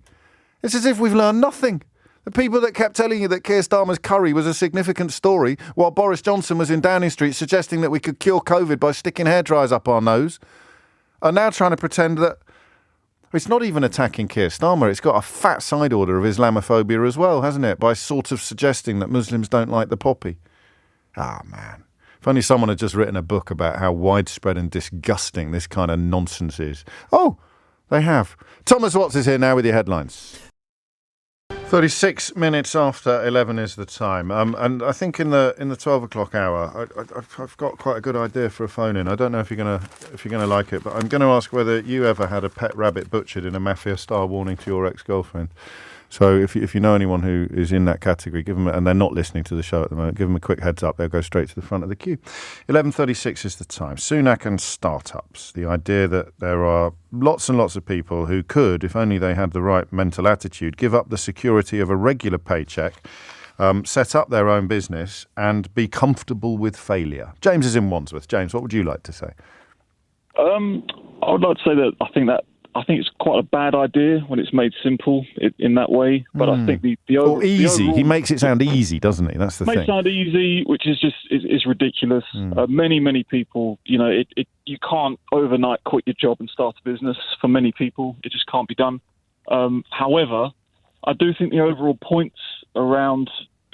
It's as if we've learned nothing. The people that kept telling you that Keir Starmer's curry was a significant story while Boris Johnson was in Downing Street suggesting that we could cure COVID by sticking hairdryers up our nose are now trying to pretend that it's not even attacking Keir Starmer. It's got a fat side order of Islamophobia as well, hasn't it? By sort of suggesting that Muslims don't like the poppy. Ah, man. If only someone had just written a book about how widespread and disgusting this kind of nonsense is. Oh, they have. Thomas Watts is here now with your headlines. 36 minutes after 11 is the time. And I think in the 12 o'clock hour, I've got quite a good idea for a phone-in. I don't know if you're gonna like it, but I'm going to ask whether you ever had a pet rabbit butchered in a mafia-style warning to your ex-girlfriend. So if you know anyone who is in that category, give them, and they're not listening to the show at the moment, give them a quick heads up. They'll go straight to the front of the queue. 11:36 is the time. Sunak and startups. The idea that there are lots and lots of people who could, if only they had the right mental attitude, give up the security of a regular paycheck, set up their own business and be comfortable with failure. James is in Wandsworth. James, what would you like to say? I would like to say that I think it's quite a bad idea when it's made simple in that way. But I think the easy. He makes it sound easy, doesn't he? That's the thing. Makes it sound easy, which is just is ridiculous. Many people, you can't overnight quit your job and start a business. For many people, it just can't be done. However, I do think the overall points around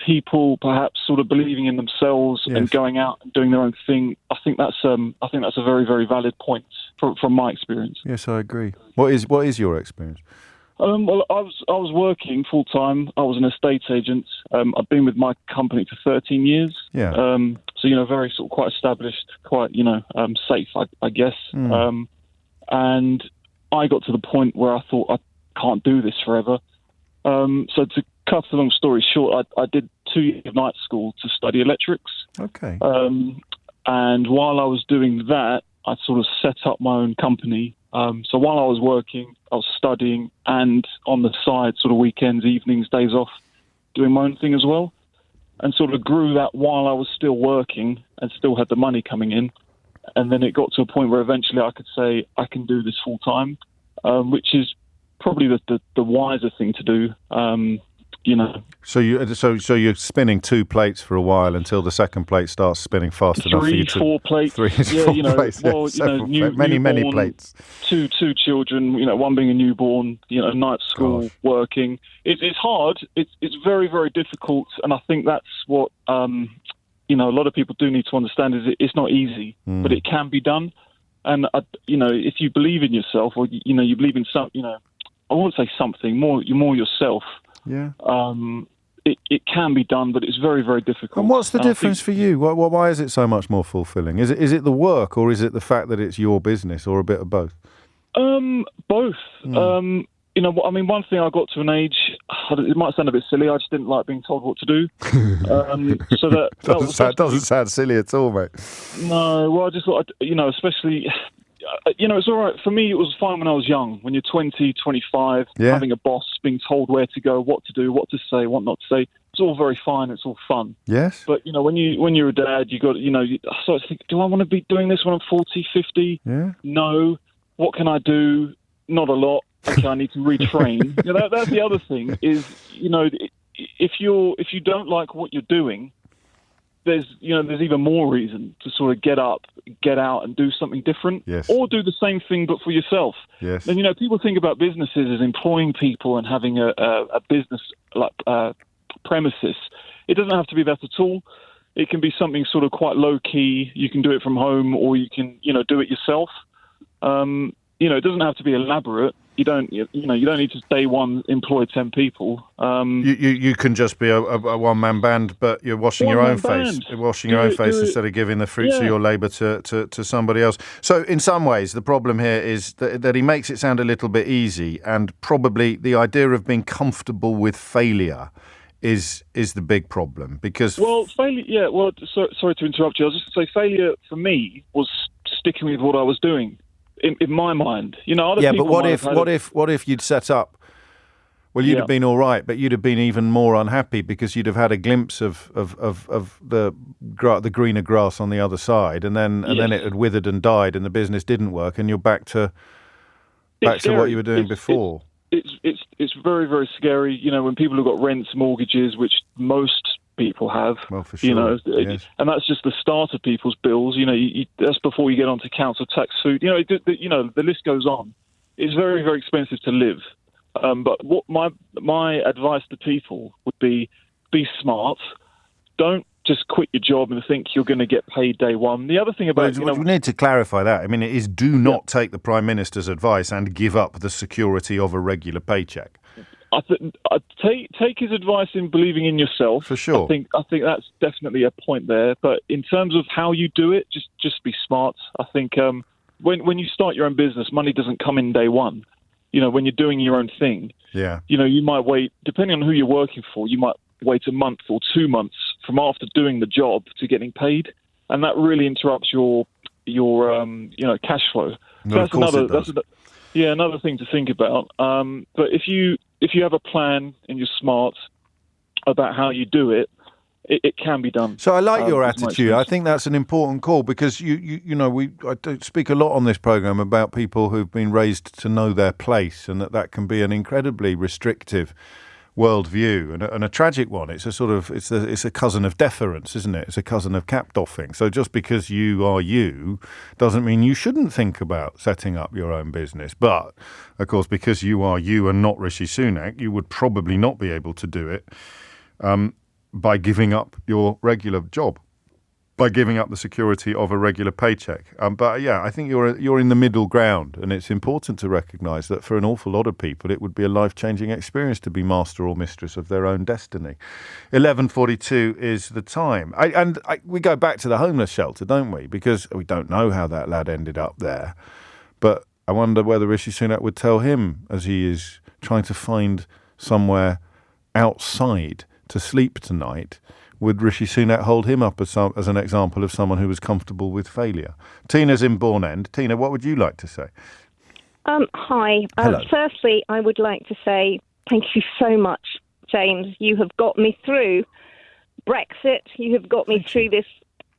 people perhaps sort of believing in themselves and going out and doing their own thing, I think that's a very, very valid point from my experience. Yes, I agree. What is your experience? Well, I was working full time. I was an estate agent. I've been with my company for 13 years. Yeah. So very sort of quite established, quite safe, I guess. And I got to the point where I thought I can't do this forever. So to cut the long story short, I did 2 years of night school to study electrics. Okay. And while I was doing that, I sort of set up my own company. So while I was working, I was studying, and on the side, sort of weekends, evenings, days off, doing my own thing as well. And sort of grew that while I was still working and still had the money coming in. And then it got to a point where eventually I could say, I can do this full time, which is probably the wiser thing to do. So you're spinning 2 plates for a while until the second plate starts spinning fast enough for you to 4 plates. 3 4 plates. Many plates. Two children. One being a newborn. Night school, working. It's hard. It's very, very difficult, and I think that's what a lot of people do need to understand is it's not easy, but it can be done. And if you believe in yourself, or you believe in some, I won't say something more. You're more yourself. Yeah. It can be done, but it's very, very difficult. And what's the difference for you? Why is it so much more fulfilling? Is it the work, or is it the fact that it's your business, or a bit of both? Both. One thing, I got to an age, it might sound a bit silly, I just didn't like being told what to do. So that doesn't sound silly at all, mate. No, well, I just thought, especially it's all right. For me, it was fine when I was young. When you're 20, 25, having a boss, being told where to go, what to do, what to say, what not to say, it's all very fine. It's all fun. Yes. But, when you're a dad, you got, I start to think, do I want to be doing this when I'm 40, 50? Yeah. No. What can I do? Not a lot. Okay, I need to retrain. That's the other thing is, if you don't like what you're doing, there's even more reason to sort of get up, get out and do something different, or do the same thing but for yourself. Yes. And people think about businesses as employing people and having a business like premises. It doesn't have to be that at all. It can be something sort of quite low key. You can do it from home, or you can do it yourself. It doesn't have to be elaborate. You don't need to day one employ 10 people. You can just be a one-man band, but you're washing your own face. You're washing your own face instead of giving the fruits of your labour to somebody else. So in some ways, the problem here is that he makes it sound a little bit easy, and probably the idea of being comfortable with failure is the big problem. Because failure. Yeah. Well, sorry to interrupt you. I was just going to say failure for me was sticking with what I was doing. In my mind, but what if you'd set up? Well, you'd have been all right, but you'd have been even more unhappy because you'd have had a glimpse of the greener grass on the other side, and then it had withered and died, and the business didn't work, and you're back to what you were doing before. It's very, very scary. When people have got rents, mortgages, which most people have. Well, for sure. Yes. And that's just the start of people's bills. That's before you get onto council tax, food. The list goes on. It's very, very expensive to live. But what my advice to people would be smart. Don't just quit your job and think you're going to get paid day one. The other thing about we need to clarify that. I mean, it is do not take the Prime Minister's advice and give up the security of a regular paycheck. I'd take his advice in believing in yourself. For sure. I think that's definitely a point there. But in terms of how you do it, just be smart. I think when you start your own business, money doesn't come in day one. When you're doing your own thing, you might wait, depending on who you're working for, you might wait a month or 2 months from after doing the job to getting paid, and that really interrupts your cash flow. That's another thing to think about. But if you have a plan and you're smart about how you do it, it can be done. So I like your attitude. I think that's an important call because I speak a lot on this programme about people who've been raised to know their place, and that can be an incredibly restrictive worldview and a tragic one. It's a cousin of deference, isn't it? It's a cousin of cap doffing. So just because you are you doesn't mean you shouldn't think about setting up your own business. But of course, because you are you and not Rishi Sunak, you would probably not be able to do it by giving up your regular job, by giving up the security of a regular paycheck. But yeah, I think you're in the middle ground, and it's important to recognise that for an awful lot of people, it would be a life-changing experience to be master or mistress of their own destiny. 11:42 is the time. We go back to the homeless shelter, don't we? Because we don't know how that lad ended up there. But I wonder whether Rishi Sunak would tell him, as he is trying to find somewhere outside to sleep tonight, would Rishi Sunak hold him up as an example of someone who was comfortable with failure? Tina's in Bourne End. Tina, what would you like to say? Hi. Hello. Firstly, I would like to say thank you so much, James. You have got me through Brexit. You have got me through this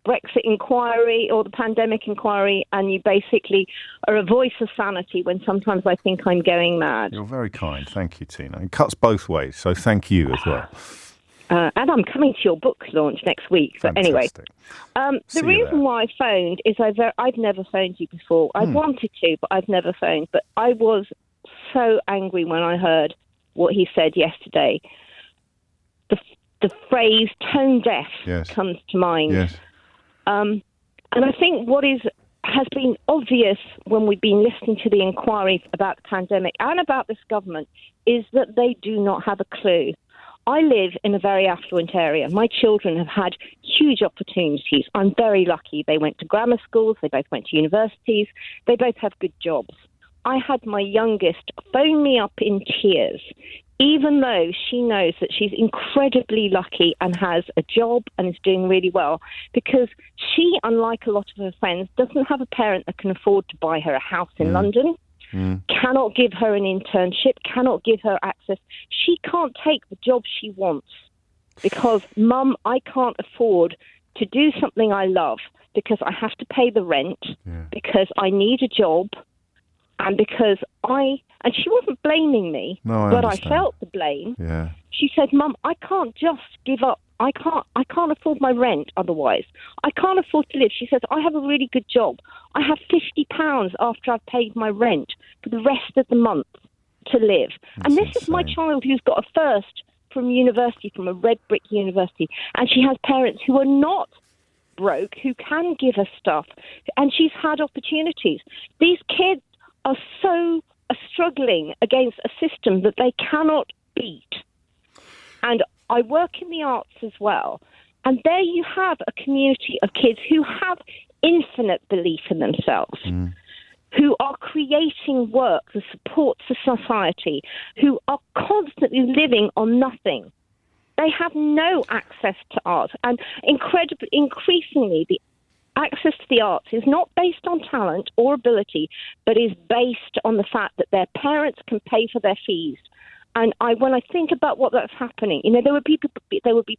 Brexit inquiry or the pandemic inquiry, and you basically are a voice of sanity when sometimes I think I'm going mad. You're very kind. Thank you, Tina. It cuts both ways, so thank you as well. And I'm coming to your book launch next week. But Fantastic. Anyway, the reason why I phoned is I've never phoned you before. I wanted to, but I've never phoned. But I was so angry when I heard what he said yesterday. The phrase tone deaf comes to mind. Yes. And I think what has been obvious when we've been listening to the inquiry about the pandemic and about this government is that they do not have a clue. I live in a very affluent area. My children have had huge opportunities. I'm very lucky. They went to grammar schools. They both went to universities. They both have good jobs. I had my youngest phone me up in tears even though she knows that she's incredibly lucky and has a job and is doing really well, because she, unlike a lot of her friends, doesn't have a parent that can afford to buy her a house in London, cannot give her an internship, cannot give her access. She can't take the job she wants because, Mum, I can't afford to do something I love because I have to pay the rent, because I need a job, and because and she wasn't blaming me, but I felt the blame. Yeah. She said, Mum, I can't just give up. I can't afford my rent otherwise. I can't afford to live. She says, I have a really good job. I have £50 after I've paid my rent for the rest of the month to live. And this is my child who's got a first from university, from a red brick university. And she has parents who are not broke, who can give her stuff. And she's had opportunities. These kids are struggling against a system that they cannot beat. And I work in the arts as well. And there you have a community of kids who have infinite belief in themselves, who are creating work that supports the society, who are constantly living on nothing. They have no access to art. And increasingly, the access to the arts is not based on talent or ability, but is based on the fact that their parents can pay for their fees. And when I think about what that's happening, there would be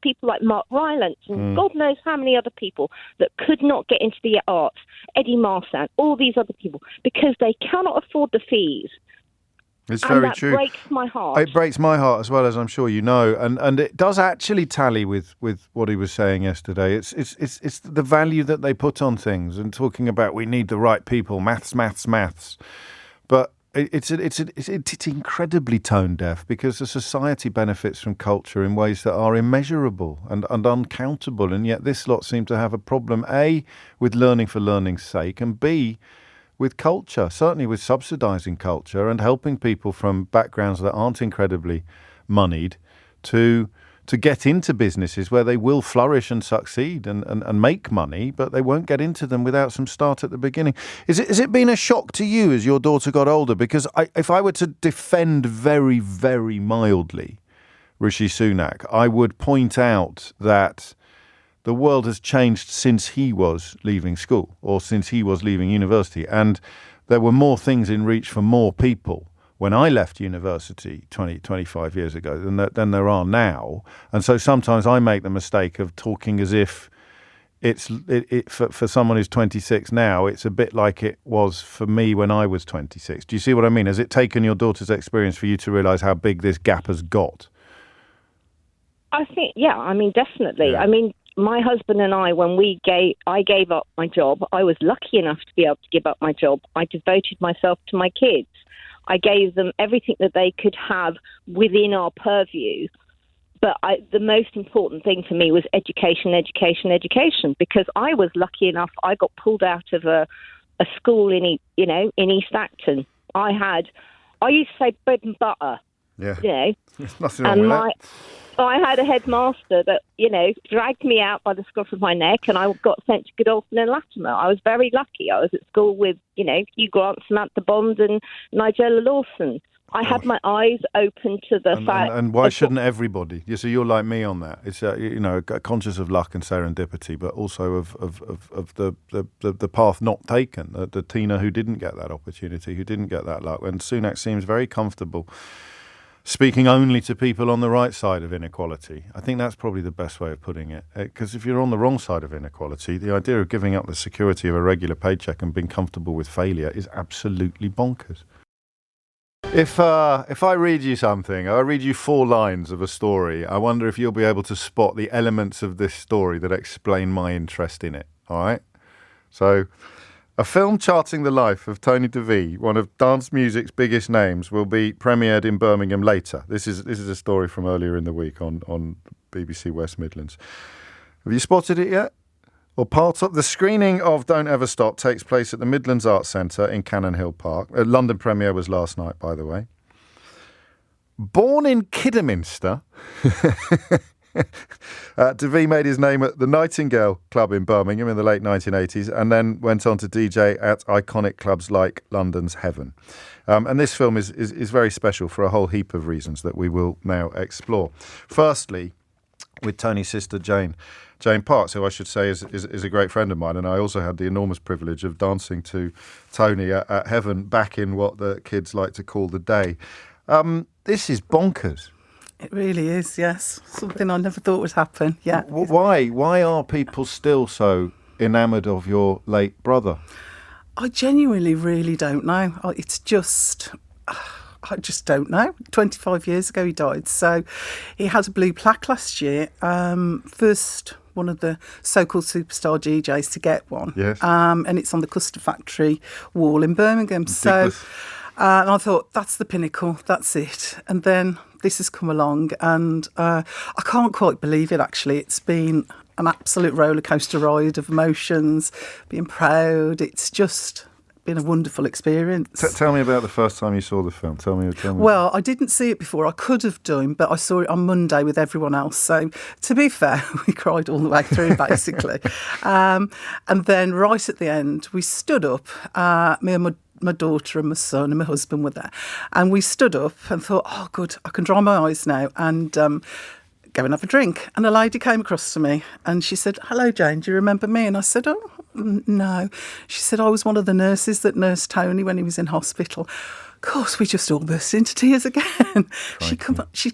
people like Mark Rylance and God knows how many other people that could not get into the arts, Eddie Marsan, all these other people, because they cannot afford the fees. It's very true. It breaks my heart. It breaks my heart as well, as I'm sure you know, and it does actually tally with what he was saying yesterday. It's the value that they put on things, and talking about we need the right people, maths, but it's incredibly tone deaf, because the society benefits from culture in ways that are immeasurable and uncountable, and yet this lot seem to have a problem, A, with learning for learning's sake, and B, with culture, certainly with subsidising culture and helping people from backgrounds that aren't incredibly moneyed to get into businesses where they will flourish and succeed and make money, but they won't get into them without some start at the beginning. Has it been a shock to you as your daughter got older? Because if I were to defend very, very mildly Rishi Sunak, I would point out that the world has changed since he was leaving school or since he was leaving university. And there were more things in reach for more people when I left university 25 years ago than there are now. And so sometimes I make the mistake of talking as if for someone who's 26 now, it's a bit like it was for me when I was 26. Do you see what I mean? Has it taken your daughter's experience for you to realise how big this gap has got? I think, definitely. Yeah. My husband and I, when I gave up my job, I was lucky enough to be able to give up my job. I devoted myself to my kids. I gave them everything that they could have within our purview. But the most important thing for me was education, because I was lucky enough. I got pulled out of a school in East Acton. I used to say bread and butter. Yeah. There's nothing wrong with that. I had a headmaster that, dragged me out by the scruff of my neck, and I got sent to Godolphin and Latimer. I was very lucky. I was at school with, Hugh Grant, Samantha Bond, and Nigella Lawson. I had my eyes open to the fact. And why shouldn't everybody? So you're like me on that. It's conscious of luck and serendipity, but also of the path not taken. The Tina who didn't get that opportunity, who didn't get that luck. And Sunak seems very comfortable speaking only to people on the right side of inequality. I think that's probably the best way of putting it. Because if you're on the wrong side of inequality, the idea of giving up the security of a regular paycheck and being comfortable with failure is absolutely bonkers. If I read you something, I read you 4 lines of a story, I wonder if you'll be able to spot the elements of this story that explain my interest in it. All right? So, a film charting the life of Tony DeVee, one of dance music's biggest names, will be premiered in Birmingham later. This is a story from earlier in the week on BBC West Midlands. Have you spotted it yet? Or part of the screening of Don't Ever Stop takes place at the Midlands Arts Centre in Cannon Hill Park. London premiere was last night, by the way. Born in Kidderminster, Devi made his name at the Nightingale Club in Birmingham in the late 1980s and then went on to DJ at iconic clubs like London's Heaven. And this film is very special for a whole heap of reasons that we will now explore. Firstly, with Tony's sister Jane Parks, who I should say is a great friend of mine, and I also had the enormous privilege of dancing to Tony at Heaven back in what the kids like to call the day. This is bonkers. It really is, yes. Something I never thought would happen, yeah. Why are people still so enamoured of your late brother? I genuinely really don't know. It's just... I just don't know. 25 years ago he died. So he had a blue plaque last year. First one of the so-called superstar DJs to get one. Yes. And it's on the Custard Factory wall in Birmingham. Ridiculous. So and I thought, that's the pinnacle. That's it. And then this has come along and I can't quite believe it, actually. It's been an absolute roller coaster ride of emotions, being proud. It's just... been a wonderful experience. Tell me about the first time you saw the film. Tell me. Well, I didn't see it before. I could have done, but I saw it on Monday with everyone else. So, to be fair, we cried all the way through, basically. And then right at the end, we stood up, me and my daughter and my son and my husband were there. And we stood up and thought, oh, good, I can dry my eyes now and go and have a drink. And a lady came across to me and she said, hello, Jane, do you remember me? And I said, oh, no. She said, I was one of the nurses that nursed Tony when he was in hospital. Of course, we just all burst into tears again. She'd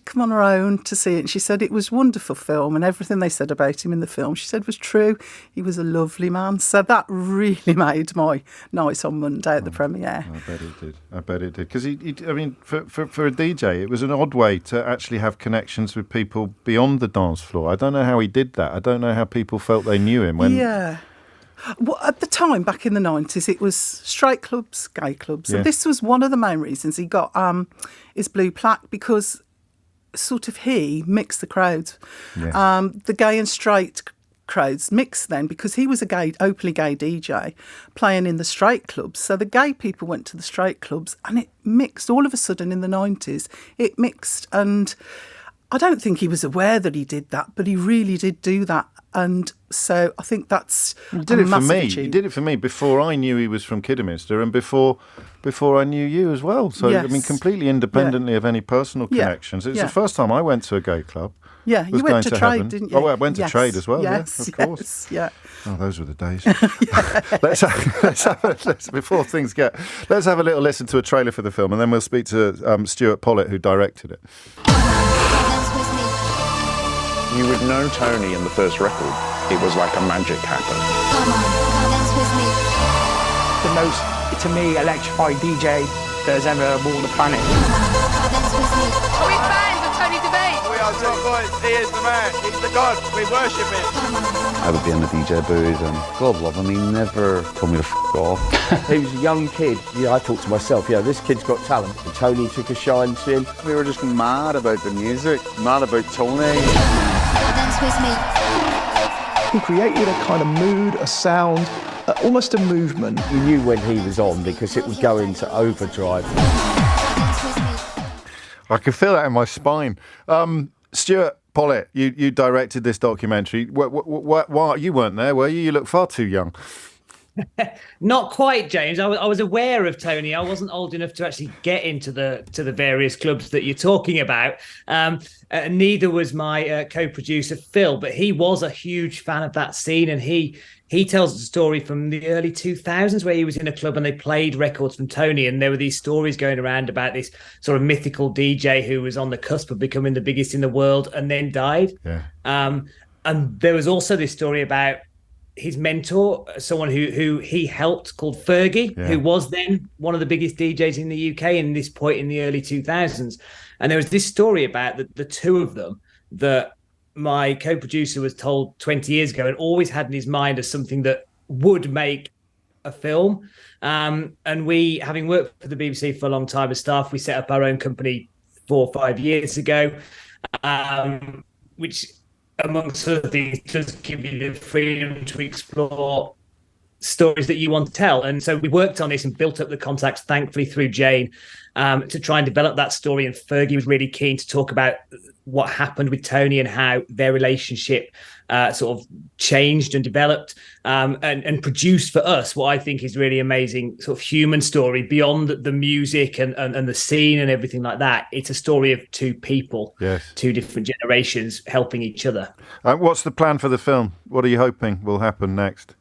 come on her own to see it, and she said it was a wonderful film, and everything they said about him in the film, she said was true. He was a lovely man. So that really made my night on Monday at the premiere. I bet it did. Because, I mean, for a DJ, it was an odd way to actually have connections with people beyond the dance floor. I don't know how he did that. I don't know how people felt they knew him. Yeah. Well, at the time, back in the 90s, it was straight clubs, gay clubs. Yeah. And this was one of the main reasons he got his blue plaque, because sort of he mixed the crowds. Yeah. The gay and straight crowds mixed then, because he was a openly gay DJ playing in the straight clubs. So the gay people went to the straight clubs and it mixed. All of a sudden in the 90s, it mixed. And I don't think he was aware that he did that, but he really did do that. And so I think that's He did it for me before I knew he was from Kidderminster and before I knew you as well. So, Yes. I mean, completely independently of any personal connections. It's the first time I went to a gay club. Yeah, you went to Trade, Heaven. didn't you? Oh, I went to Yes. Trade as well, Yes, of course. Yes, yeah. Oh, those were the days. Let's have a little listen to a trailer for the film, and then we'll speak to Stuart Pollitt, who directed it. You would know Tony in the first record. It was like a magic happened. The most, to me, electrified DJ that has ever walked the planet. Are we fans of Tony DeVay? We are top boys. He is the man. He's the God. We worship him. I would be in the DJ booth and God love him, he never told me to off. He was a young kid. Yeah, I thought to myself, yeah, this kid's got talent. And Tony took a shine to him. We were just mad about the music, mad about Tony. He created a kind of mood, a sound, almost a movement. You knew when he was on because it would go into overdrive. I can feel that in my spine. Stuart Pollitt, you directed this documentary. Why you weren't there, were you? You look far too young. Not quite, James. I was aware of Tony. I wasn't old enough to actually get into the various clubs that you're talking about. Neither was my co-producer Phil, but he was a huge fan of that scene, and he tells a story from the early 2000s where he was in a club and they played records from Tony, and there were these stories going around about this sort of mythical DJ who was on the cusp of becoming the biggest in the world and then died. Yeah. And there was also this story about his mentor, someone who he helped, called Fergie, who was then one of the biggest DJs in the UK in this point in the early 2000s. And there was this story about the two of them that my co-producer was told 20 years ago and always had in his mind as something that would make a film. And we, having worked for the BBC for a long time as staff, we set up our own company 4 or 5 years ago, which, amongst other things, does give you the freedom to explore stories that you want to tell. And so we worked on this and built up the contacts, thankfully, through Jane, to try and develop that story. And Fergie was really keen to talk about what happened with Tony and how their relationship sort of changed and developed, and produced for us what I think is really amazing sort of human story beyond the music and the scene and everything like that. It's a story of two people, two different generations helping each other. What's the plan for the film? What are you hoping will happen next?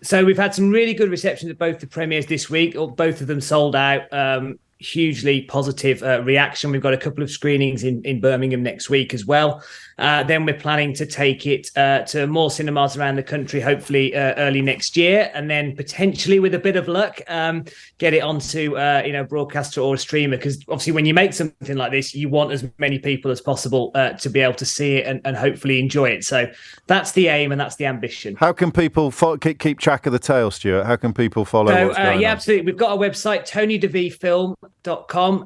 So we've had some really good receptions at both the premieres this week, or both of them sold out. Hugely positive reaction. We've got a couple of screenings in Birmingham next week as well. Then we're planning to take it to more cinemas around the country, hopefully early next year, and then potentially, with a bit of luck, get it onto a broadcaster or a streamer. Because obviously, when you make something like this, you want as many people as possible to be able to see it and hopefully enjoy it. So that's the aim and that's the ambition. How can people keep track of the tale, Stuart? How can people follow what's going on? Yeah, absolutely. We've got a website, TonyDeVFilm.com,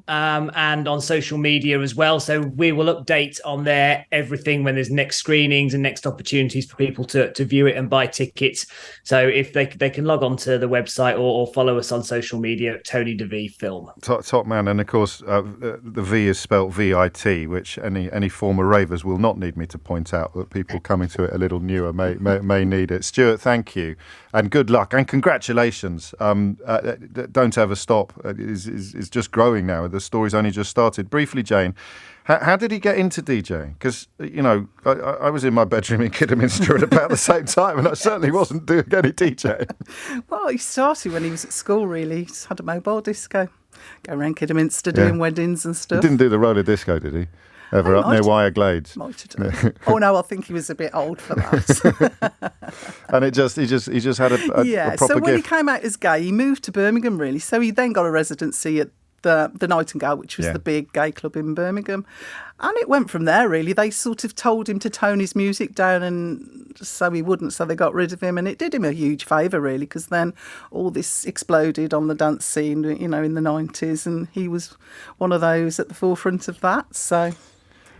and on social media as well. So we will update on there everything when there's next screenings and next opportunities for people to view it and buy tickets. So if they can log on to the website or follow us on social media at Tony DeVee Film. Top man. And of course, the V is spelt VIT, which any former ravers will not need me to point out, that people coming to it a little newer may need it. Stuart, thank you. And good luck and congratulations. Don't ever stop. It's just growing now. The story's only just started. Briefly, Jane, how did he get into DJing? Because, I was in my bedroom in Kidderminster at about the same time, and I certainly wasn't doing any DJing. Well, he started when he was at school, really. He just had a mobile disco. Go around Kidderminster doing weddings and stuff. He didn't do the roller disco, did he? Ever up near Wire Glades? Might have done. Oh no, I think he was a bit old for that. And he just had a proper so when gift. he came out as gay, he moved to Birmingham, really. So he then got a residency at the Nightingale, which was the big gay club in Birmingham. And it went from there, really. They sort of told him to tone his music down, and so he wouldn't, so they got rid of him. And it did him a huge favour, really, because then all this exploded on the dance scene, in the 90s, and he was one of those at the forefront of that. So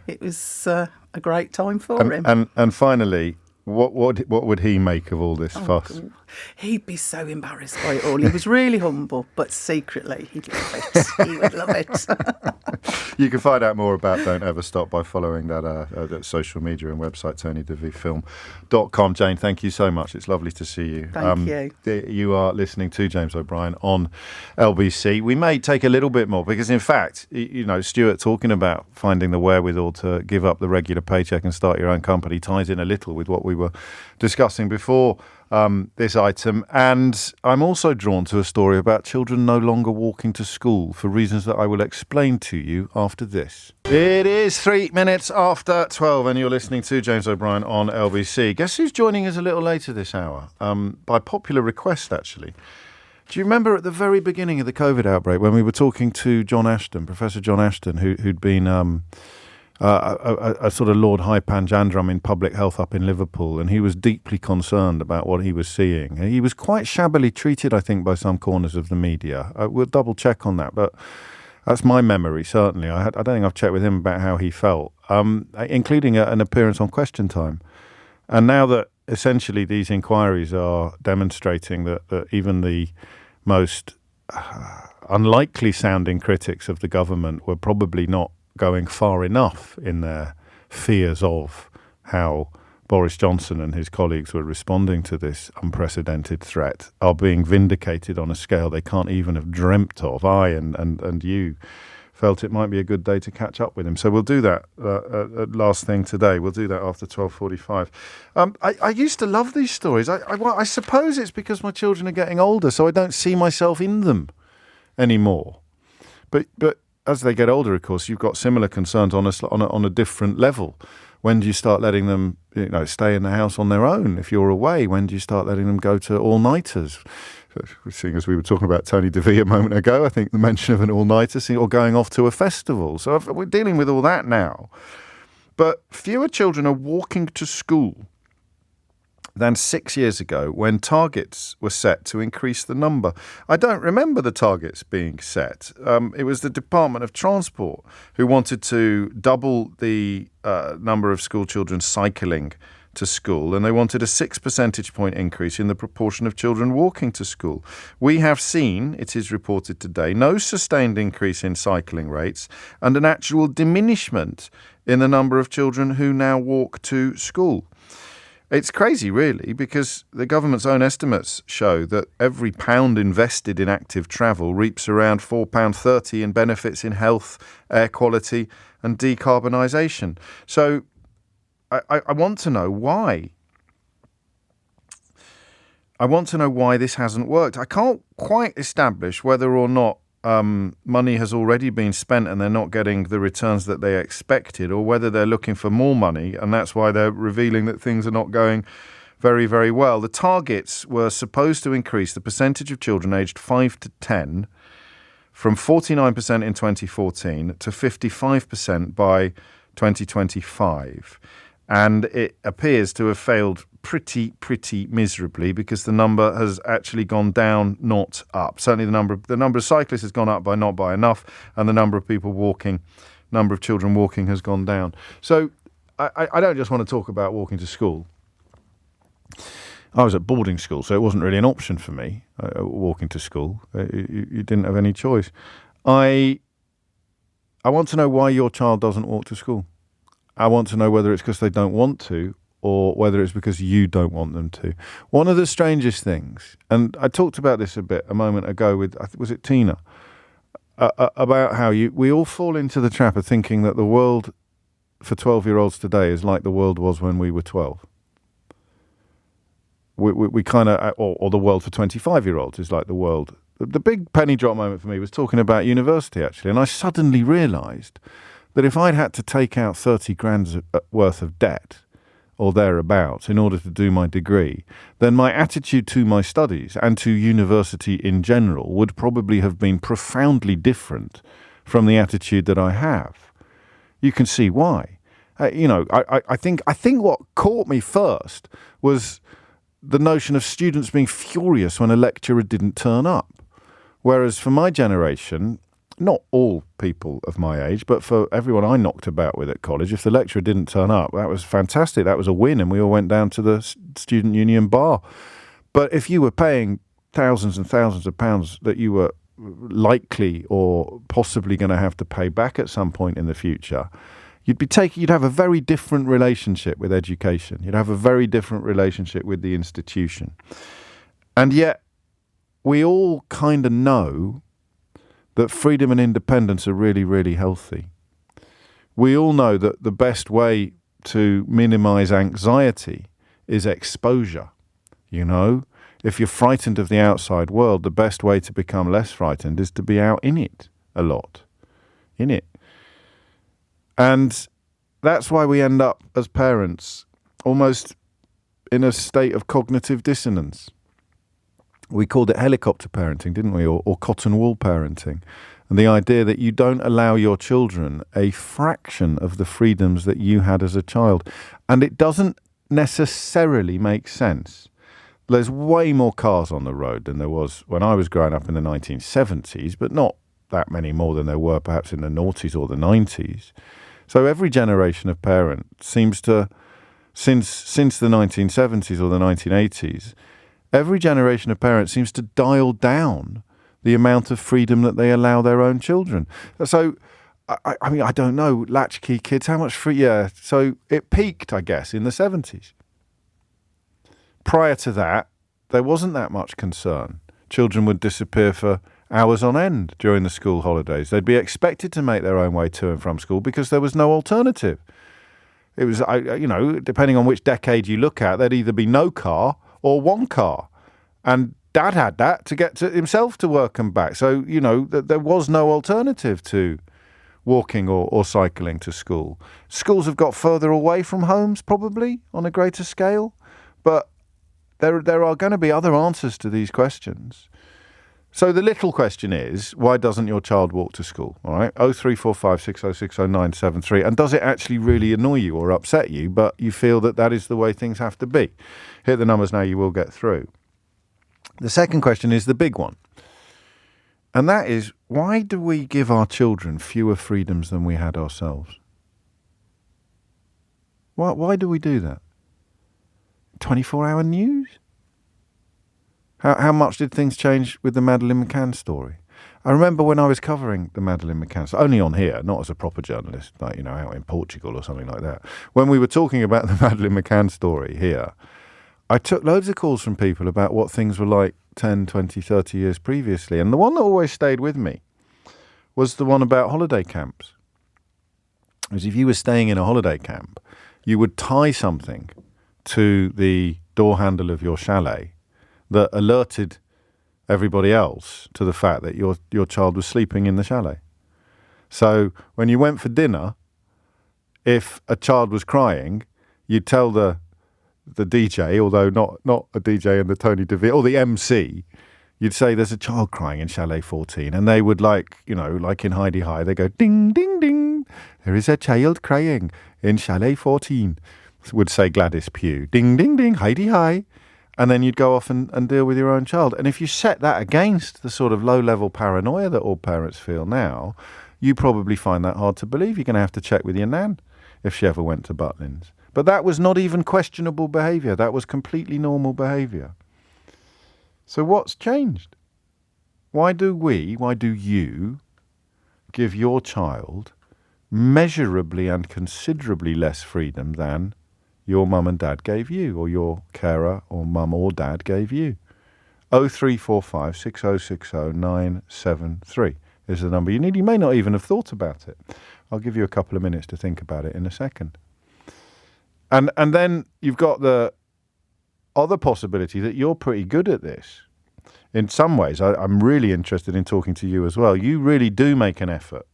it was a great time for him. And finally, what would he make of all this fuss? God. He'd be so embarrassed by it all. He was really humble, but secretly he'd love it. He would love it. You can find out more about Don't Ever Stop by following that social media and website, TonyDeVFilm.com. Jane, thank you so much. It's lovely to see you. Thank you. You are listening to James O'Brien on LBC. We may take a little bit more because, in fact, Stuart talking about finding the wherewithal to give up the regular paycheck and start your own company ties in a little with what we were discussing before this item. And I'm also drawn to a story about children no longer walking to school for reasons that I will explain to you after this. It is 3 minutes after 12 and you're listening to James O'Brien on LBC. Guess who's joining us a little later this hour? By popular request, actually. Do you remember at the very beginning of the COVID outbreak when we were talking to John Ashton, Professor John Ashton, who'd been a sort of Lord High Panjandrum in public health up in Liverpool, and he was deeply concerned about what he was seeing. He was quite shabbily treated, I think, by some corners of the media. We'll double check on that, but that's my memory, certainly. I don't think I've checked with him about how he felt, including an appearance on Question Time. And now that essentially these inquiries are demonstrating that even the most unlikely sounding critics of the government were probably not going far enough in their fears of how Boris Johnson and his colleagues were responding to this unprecedented threat, are being vindicated on a scale they can't even have dreamt of. I and you felt it might be a good day to catch up with him. So we'll do that last thing today. We'll do that after 12:45. I used to love these stories. I suppose it's because my children are getting older, so I don't see myself in them anymore. But as they get older, of course, you've got similar concerns on a different level. When do you start letting them, stay in the house on their own if you're away? When do you start letting them go to all-nighters? Seeing as we were talking about Tony DeVee a moment ago, I think the mention of an all-nighter or going off to a festival. So we're dealing with all that now. But fewer children are walking to school than 6 years ago when targets were set to increase the number. I don't remember the targets being set. It was the Department of Transport who wanted to double the number of school children cycling to school, and they wanted a 6 percentage point increase in the proportion of children walking to school. We have seen, it is reported today, no sustained increase in cycling rates and an actual diminishment in the number of children who now walk to school. It's crazy, really, because the government's own estimates show that every pound invested in active travel reaps around £4.30 in benefits in health, air quality and decarbonisation. So I want to know why. I want to know why this hasn't worked. I can't quite establish whether or not money has already been spent and they're not getting the returns that they expected, or whether they're looking for more money and that's why they're revealing that things are not going very, very well. The targets were supposed to increase the percentage of children aged 5 to 10 from 49% in 2014 to 55% by 2025. And it appears to have failed pretty miserably, because the number has actually gone down, not up. Certainly the number of cyclists has gone up by not by enough, and the number of children walking has gone down. So I don't just want to talk about walking to school. I was at boarding school, so it wasn't really an option for me, walking to school. You didn't have any choice. I want to know why your child doesn't walk to school. I want to know whether it's because they don't want to, or whether it's because you don't want them to. One of the strangest things, and I talked about this a moment ago with, was it Tina, about how we all fall into the trap of thinking that the world for 12-year-olds today is like the world was when we were 12. We kind of, or the world for 25-year-olds is like the world. The big penny drop moment for me was talking about university, actually, and I suddenly realised that if I'd had to take out 30 grand worth of debt, or thereabouts, in order to do my degree, then my attitude to my studies and to university in general would probably have been profoundly different from the attitude that I have. You can see why. I think what caught me first was the notion of students being furious when a lecturer didn't turn up. Whereas for my generation, not all people of my age, but for everyone I knocked about with at college, if the lecturer didn't turn up, that was fantastic. That was a win, and we all went down to the student union bar. But if you were paying thousands and thousands of pounds that you were likely or possibly going to have to pay back at some point in the future, you'd have a very different relationship with education. You'd have a very different relationship with the institution. And yet, we all kind of know that freedom and independence are really, really healthy. We all know that the best way to minimize anxiety is exposure. If you're frightened of the outside world, the best way to become less frightened is to be out in it a lot. In it. And that's why we end up as parents almost in a state of cognitive dissonance. We called it helicopter parenting, didn't we? Or cotton wool parenting. And the idea that you don't allow your children a fraction of the freedoms that you had as a child. And it doesn't necessarily make sense. There's way more cars on the road than there was when I was growing up in the 1970s, but not that many more than there were perhaps in the noughties or the 90s. So every generation of parents seems to, since the 1970s or the 1980s, every generation of parents seems to dial down the amount of freedom that they allow their own children. So, I don't know, latchkey kids, how much free? Yeah, so it peaked, I guess, in the 70s. Prior to that, there wasn't that much concern. Children would disappear for hours on end during the school holidays. They'd be expected to make their own way to and from school because there was no alternative. It was, depending on which decade you look at, there'd either be no car or one car. And Dad had that to get to himself to work and back. So, there was no alternative to walking or cycling to school. Schools have got further away from homes, probably, on a greater scale. But there are going to be other answers to these questions. So the little question is, why doesn't your child walk to school? All right, 0345 606 0973. And does it actually really annoy you or upset you, but you feel that is the way things have to be? Hit the numbers now, you will get through. The second question is the big one. And that is, why do we give our children fewer freedoms than we had ourselves? Why do we do that? 24-hour news? How much did things change with the Madeleine McCann story? I remember when I was covering the Madeleine McCann story, only on here, not as a proper journalist, like, you know, out in Portugal or something like that. When we were talking about the Madeleine McCann story here, I took loads of calls from people about what things were like 10, 20, 30 years previously. And the one that always stayed with me was the one about holiday camps. Because if you were staying in a holiday camp, you would tie something to the door handle of your chalet that alerted everybody else to the fact that your child was sleeping in the chalet. So when you went for dinner, if a child was crying, you'd tell the DJ, although not a DJ in the Tony DeVito, or the MC, you'd say there's a child crying in Chalet 14, and they would, like, you know, like in Heidi High, they go ding, ding, ding, there is a child crying in Chalet 14, would say Gladys Pugh, ding, ding, ding, Heidi High. And then you'd go off and deal with your own child. And if you set that against the sort of low-level paranoia that all parents feel now, you probably find that hard to believe. You're going to have to check with your nan if she ever went to Butlins. But that was not even questionable behaviour. That was completely normal behaviour. So what's changed? Why do you give your child measurably and considerably less freedom than your mum and dad gave you, or your carer or mum or dad gave you? 0345 6060 973 is the number you need. You may not even have thought about it. I'll give you a couple of minutes to think about it in a second. And then you've got the other possibility that you're pretty good at this. In some ways, I'm really interested in talking to you as well. You really do make an effort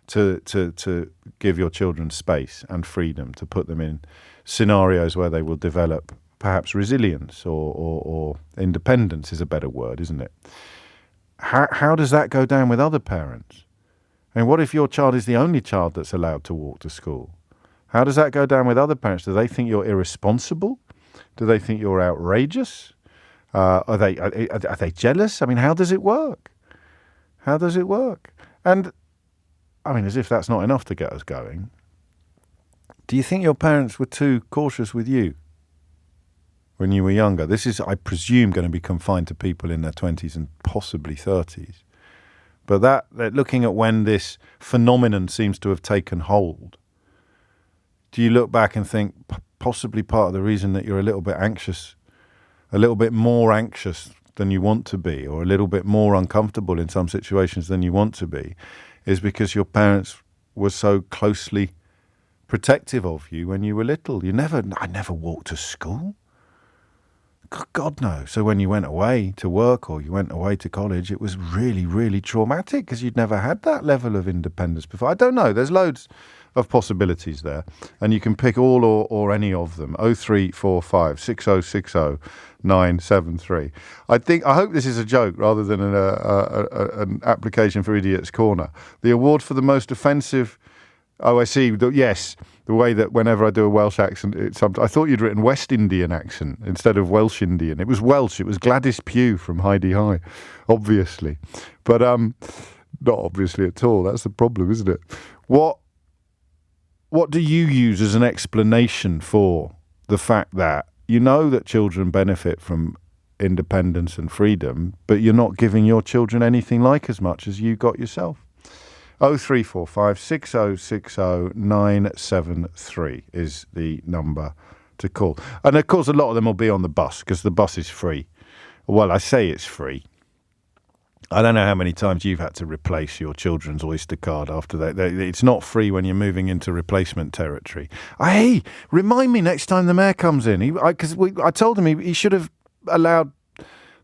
to give your children space and freedom, to put them in scenarios where they will develop perhaps resilience or independence is a better word, isn't it? How does that go down with other parents? I mean, what if your child is the only child that's allowed to walk to school? How does that go down with other parents? Do they think you're irresponsible? Do they think you're outrageous? Are they jealous? I mean, how does it work? How does it work? And, I mean, as if that's not enough to get us going, do you think your parents were too cautious with you when you were younger? This is, I presume, going to be confined to people in their 20s and possibly 30s. But that looking at when this phenomenon seems to have taken hold, do you look back and think possibly part of the reason that you're a little bit anxious, a little bit more anxious than you want to be, or a little bit more uncomfortable in some situations than you want to be, is because your parents were so closely protective of you when you were little? I never walked to school. God, no. So when you went away to work or you went away to college, it was really, really traumatic because you'd never had that level of independence before. I don't know. There's loads of possibilities there, and you can pick all or any of them. 0345 6060 973. I hope this is a joke rather than an application for Idiot's Corner. The award for the most offensive. Oh, I see. Yes, the way that whenever I do a Welsh accent, I thought you'd written West Indian accent instead of Welsh Indian. It was Welsh. It was Gladys Pugh from Heidi High, obviously, but not obviously at all. That's the problem, isn't it? What do you use as an explanation for the fact that you know that children benefit from independence and freedom, but you're not giving your children anything like as much as you got yourself? 0345 6060 973 is the number to call. And of course, a lot of them will be on the bus because the bus is free. Well, I say it's free. I don't know how many times you've had to replace your children's Oyster card after that. It's not free when you're moving into replacement territory. Hey, remind me next time the mayor comes in. Because I told him he should have allowed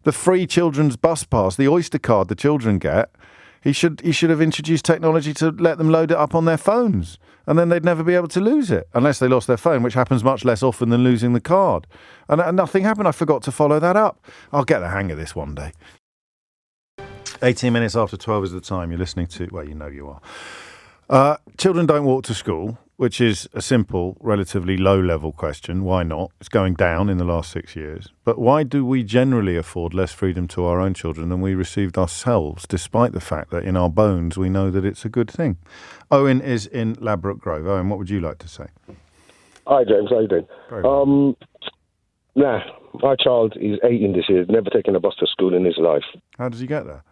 the free children's bus pass, the Oyster card the children get. He should have introduced technology to let them load it up on their phones, and then they'd never be able to lose it, unless they lost their phone, which happens much less often than losing the card. And nothing happened. I forgot to follow that up. I'll get the hang of this one day. 18 minutes after 12 is the time. You're listening to, well, you know you are. Children don't walk to school, which is a simple, relatively low-level question. Why not? It's going down in the last 6 years. But why do we generally afford less freedom to our own children than we received ourselves, despite the fact that in our bones we know that it's a good thing? Owen is in Ladbroke Grove. Owen, what would you like to say? Hi, James. How you doing? Very well. Nah, my child is 18 this year, never taken a bus to school in his life. How does he get there?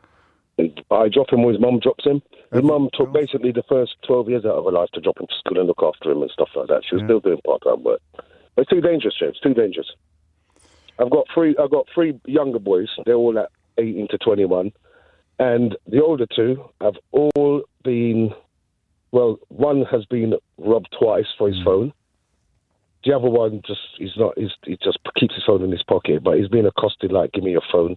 I drop him where his mum drops him. His mum took basically the first 12 years out of her life to drop him to school and look after him and stuff like that. She was still doing part-time work. But it's too dangerous, James, too dangerous. I've got three younger boys. They're all at 18 to 21. And the older two have all been, well, one has been robbed twice for his phone. The other one he just keeps his phone in his pocket, but he's been accosted like, give me your phone.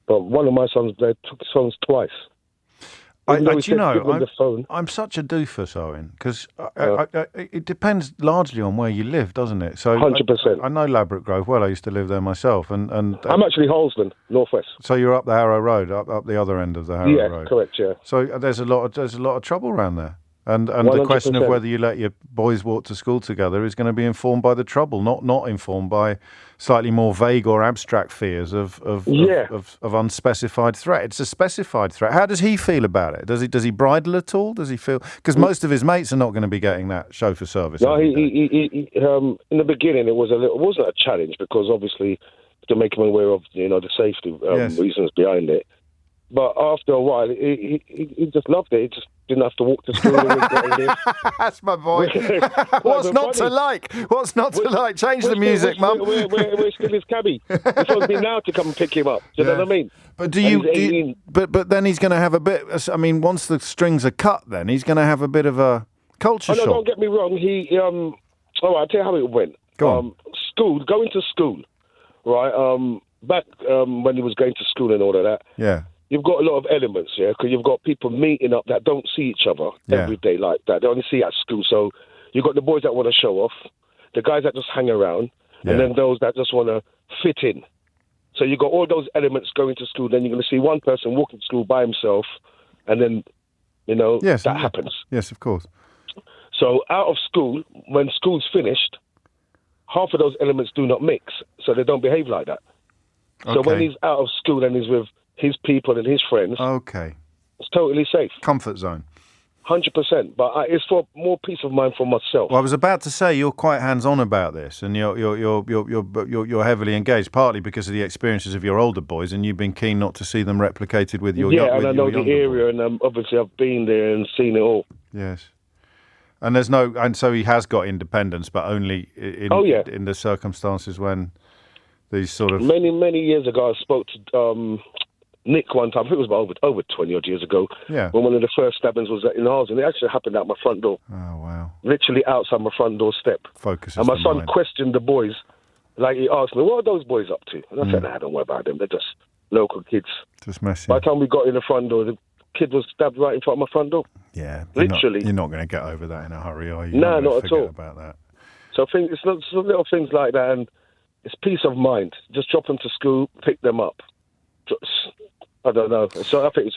But one of my sons, they took his phones twice. I'm such a doofus, Owen, because it depends largely on where you live, doesn't it? So 100%. I know Ladbroke Grove well. I used to live there myself, and I'm actually Harlesden, northwest. So you're up the Harrow Road, up the other end of the Harrow Road. Yeah, correct. Yeah. So there's a lot of trouble around there. And the question of whether you let your boys walk to school together is going to be informed by the trouble, not informed by slightly more vague or abstract fears of unspecified threat. It's a specified threat. How does he feel about it? Does he bridle at all? Does he feel, because most of his mates are not going to be getting that chauffeur service? No, he in the beginning it wasn't a challenge, because obviously to make him aware of the safety reasons behind it. But after a while, he just loved it. He just didn't have to walk to school. That's my boy. What's not to like? What's not to like? Change the music, Mum. We're still his cabbie. He phones me now to come and pick him up. Do you know what I mean? But But then he's going to have a bit. I mean, once the strings are cut, then he's going to have a bit of a culture shock. Don't get me wrong. All right, I'll tell you how it went. Go on. Going to school, right? Back when he was going to school and all of that. Yeah. You've got a lot of elements, because you've got people meeting up that don't see each other every day like that. They only see at school. So you've got the boys that want to show off, the guys that just hang around, and then those that just want to fit in. So you've got all those elements going to school. Then you're going to see one person walking to school by himself, and then, that happens. Yes, of course. So out of school, when school's finished, half of those elements do not mix, so they don't behave like that. Okay. So when he's out of school and he's with his people and his friends, it's totally safe. Comfort zone. 100%. But it's for more peace of mind for myself. Well, I was about to say you're quite hands-on about this, and you're heavily engaged, partly because of the experiences of your older boys, and you've been keen not to see them replicated with your and I know the area, and obviously I've been there and seen it all. Yes. And so he has got independence, but only in the circumstances when these sort of many years ago, I spoke to Nick one time. I think it was about over 20 odd years ago. Yeah. When one of the first stabbings was in Harlesden. It actually happened out my front door. Oh wow! Literally outside my front door step. Focuses. And my son questioned the boys. Like, he asked me, "What are those boys up to?" And I said, "Nah, don't worry about them. They're just local kids." Just messing. By the time we got in the front door, the kid was stabbed right in front of my front door. Yeah. Literally. You're not going to get over that in a hurry, are you? No, not at all. About that. So I think it's little things like that, and it's peace of mind. Just drop them to school, pick them up. I don't know. So I think it's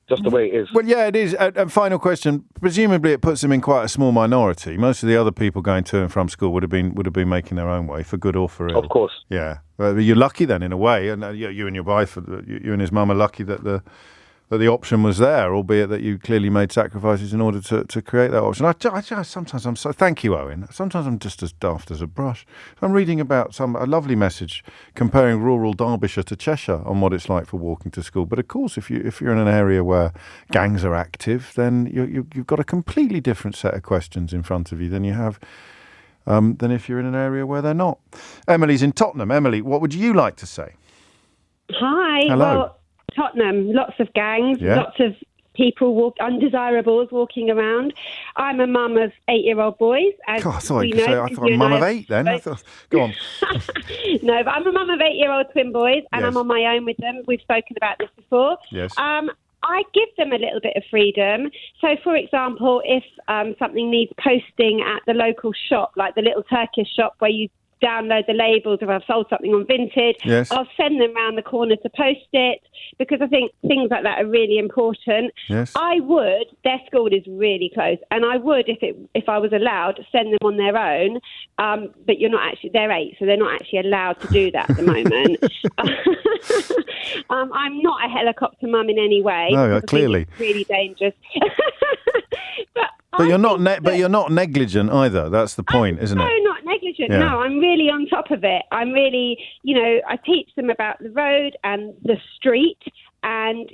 just the way it is. Well, yeah, it is. And final question. Presumably, it puts them in quite a small minority. Most of the other people going to and from school would have been making their own way, for good or for ill. Of course. Yeah. Well, you're lucky then, in a way, and you and your wife, you and his mum are lucky that the option was there, albeit that you clearly made sacrifices in order to create that option. Sometimes thank you, Owen. Sometimes I'm just as daft as a brush. I'm reading about a lovely message comparing rural Derbyshire to Cheshire on what it's like for walking to school. But of course, if you're in an area where gangs are active, then you've got a completely different set of questions in front of you than you have than if you're in an area where they're not. Emily's in Tottenham. Emily, what would you like to say? Hi. Hello. Well, Tottenham, lots of gangs, lots of people, undesirables walking around. I'm a mum of 8-year-old boys. I thought a mum of 8 then. Go on. No, but I'm a mum of 8-year-old twin boys, and I'm on my own with them. We've spoken about this before. Yes. I give them a little bit of freedom. So, for example, if something needs posting at the local shop, like the little Turkish shop where you download the labels if I've sold something on Vinted, I'll send them round the corner to post it, because I think things like that are really important. Yes. Their school is really close, and I would, if I was allowed, send them on their own, but they're 8, so they're not actually allowed to do that at the moment. I'm not a helicopter mum in any way. No, clearly. It's really dangerous. But you're not negligent either. That's the point, isn't it? No, not negligent. intelligent. Yeah. No, I'm really on top of it. I'm really, I teach them about the road and the street, and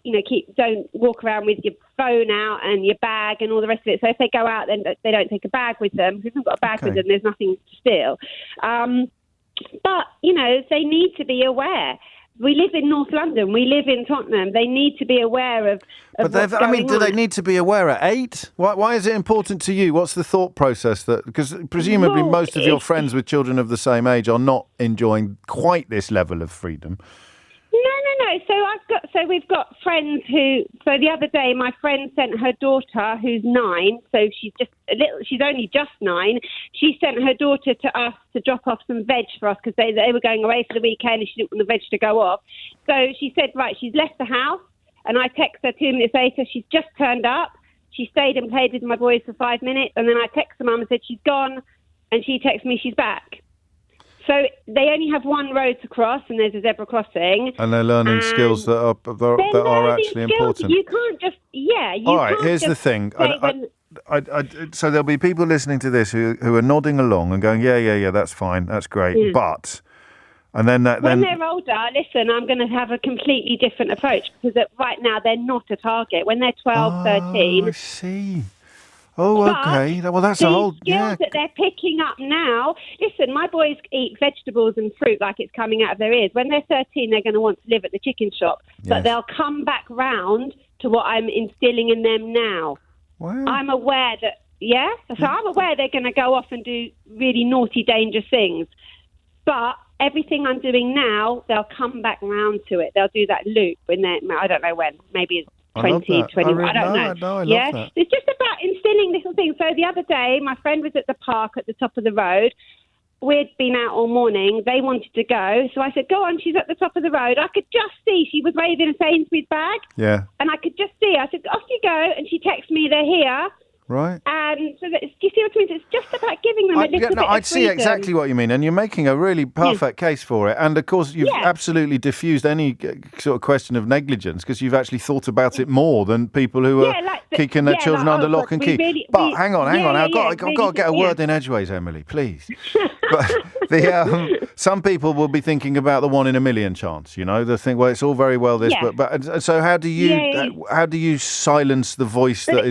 don't walk around with your phone out and your bag and all the rest of it. So if they go out, then they don't take a bag with them. If they've got a bag with them, there's nothing to steal. But they need to be aware. We live in North London. We live in Tottenham. They need to be aware of But what's going do they on. need to be aware at 8? Why is it important to you? What's the thought process because presumably most of your friends with children of the same age are not enjoying quite this level of freedom. No. So we've got friends who. So the other day, my friend sent her daughter, who's 9. So she's only just 9. She sent her daughter to us to drop off some veg for us because they were going away for the weekend and she didn't want the veg to go off. So she said, right, she's left the house, and I text her 2 minutes later. She's just turned up. She stayed and played with my boys for 5 minutes, and then I text her mum and said she's gone, and she texted me she's back. So they only have one road to cross, and there's a zebra crossing. And they're learning skills that are actually important. You can't just, All right, here's the thing. So there'll be people listening to this who are nodding along and going, yeah, that's fine, that's great. Yeah. But, and then when they're older, listen, I'm going to have a completely different approach because right now they're not a target. When they're 12, 13. I see. Oh, okay. Well, that's a whole... skills that they're picking up now. Listen, my boys eat vegetables and fruit like it's coming out of their ears. When they're 13, they're going to want to live at the chicken shop. But they'll come back round to what I'm instilling in them now. Wow. I'm aware that, So I'm aware they're going to go off and do really naughty, dangerous things. But everything I'm doing now, they'll come back round to it. They'll do that loop when they're, I don't know when, maybe it's 20, 21, I don't know. No, I love that. It's just about instilling little things. So the other day, my friend was at the park at the top of the road. We'd been out all morning. They wanted to go. So I said, go on, she's at the top of the road. I could just see she was waving a Sainsbury's bag. Yeah. And I could just see. I said, off you go. And she texted me, they're here. Right. And so do you see what I mean? It's just about giving them a little bit of I'd see freedom. exactly what you mean, and you're making a really perfect case for it. And of course, you've absolutely diffused any sort of question of negligence because you've actually thought about it more than people who are kicking their children under lock and key. But hang on, I've got to get a word in edgeways, Emily, please. But some people will be thinking about the 1 in a million chance. They think, well, it's all very well this, but so how do you silence the voice that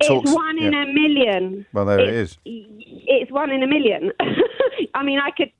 talks? It's 1 in a million. Well, there it is. It's 1 in a million. I mean, I could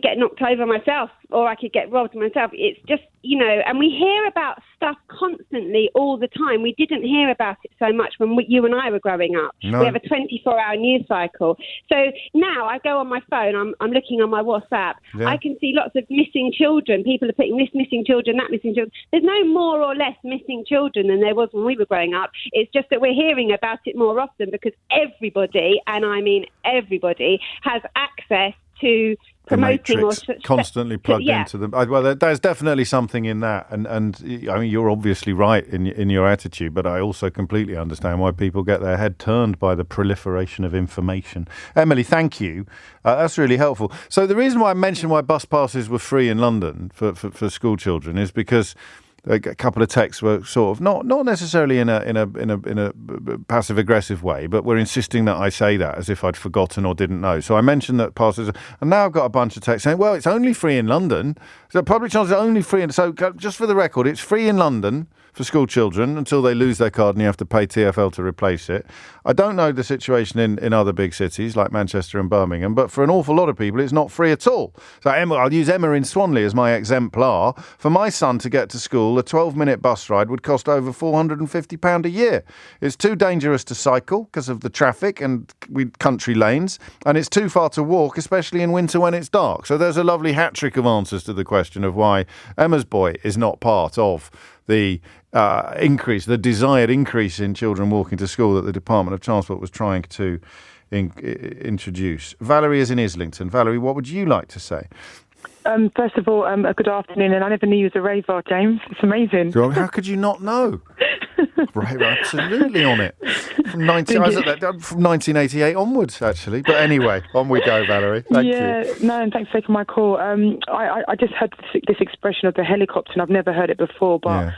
get knocked over myself, or I could get robbed myself. It's just, and we hear about stuff constantly all the time. We didn't hear about it so much when you and I were growing up. No. We have a 24-hour news cycle. So now I go on my phone, I'm looking on my WhatsApp. Yeah. I can see lots of missing children. People are putting this missing children, that missing children. There's no more or less missing children than there was when we were growing up. It's just that we're hearing about it more often because everybody, and I mean everybody, has access to promoting Matrix constantly plugged into them. Well, there's definitely something in that, and I mean you're obviously right in your attitude, but I also completely understand why people get their head turned by the proliferation of information. Emily, thank you. That's really helpful. So the reason why I mentioned why bus passes were free in London for school children is because a couple of texts were sort of not necessarily in a passive aggressive way, but were insisting that I say that as if I'd forgotten or didn't know. So I mentioned that passes, and now I've got a bunch of texts saying, "Well, it's only free in London. So public transport is only free." So just for the record, it's free in London for school children until they lose their card and you have to pay TfL to replace it. I don't know the situation in other big cities like Manchester and Birmingham, but for an awful lot of people, it's not free at all. So I'll use Emma in Swanley as my exemplar. For my son to get to school, a 12-minute bus ride would cost over £450 a year. It's too dangerous to cycle because of the traffic and country lanes, and it's too far to walk, especially in winter when it's dark. So there's a lovely hat-trick of answers to the question of why Emma's boy is not part of the the desired increase in children walking to school that the Department of Transport was trying to introduce. Valerie is in Islington. Valerie, what would you like to say? First of all, a good afternoon, and I never knew you was a raver, James. It's amazing. How could you not know? Right, absolutely on it. From 1988 onwards, actually. But anyway, on we go, Valerie. Thank you. And thanks for taking my call. I just heard this expression of the helicopter, and I've never heard it before, but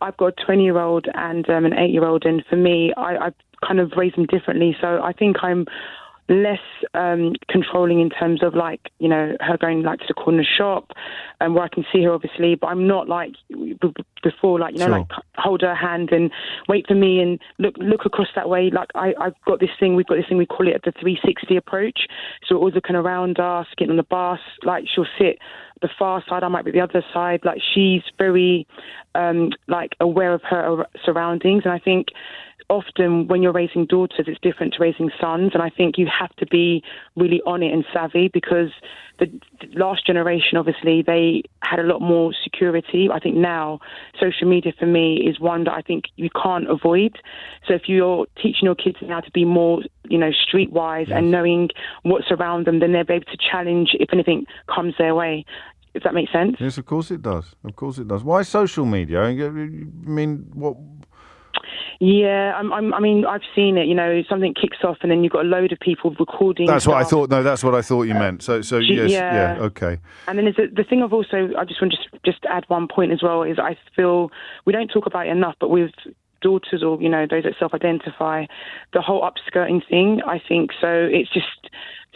I've got a 20-year-old and an 8-year-old, and for me, I kind of raise them differently. So I think I'm less controlling in terms of like, you know, her going like to the corner shop and where I can see her obviously, but I'm not like before, like, you know, like hold her hand and wait for me and look across that way. Like we've got this thing, we call it the 360 approach. So we're always looking around us, getting on the bus, like she'll sit the far side, I might be the other side. Like she's very like aware of her surroundings, and I think often when you're raising daughters, it's different to raising sons, and I think you have to be really on it and savvy, because the last generation, obviously, they had a lot more security. I think now social media for me is one that I think you can't avoid. So if you're teaching your kids now to be more, you know, streetwise and knowing what's around them, then they'll be able to challenge if anything comes their way. If that makes sense. Yes, of course it does. Of course it does. Why social media? I mean, what? Yeah, I mean, I've seen it. You know, something kicks off, and then you've got a load of people recording. That's what I thought. No, that's what I thought you meant. So yes, yeah, okay. And then there's the thing of also, I just want to just add one point as well, is I feel we don't talk about it enough, but with daughters or, you know, those that self-identify, the whole upskirting thing, I think so. It's just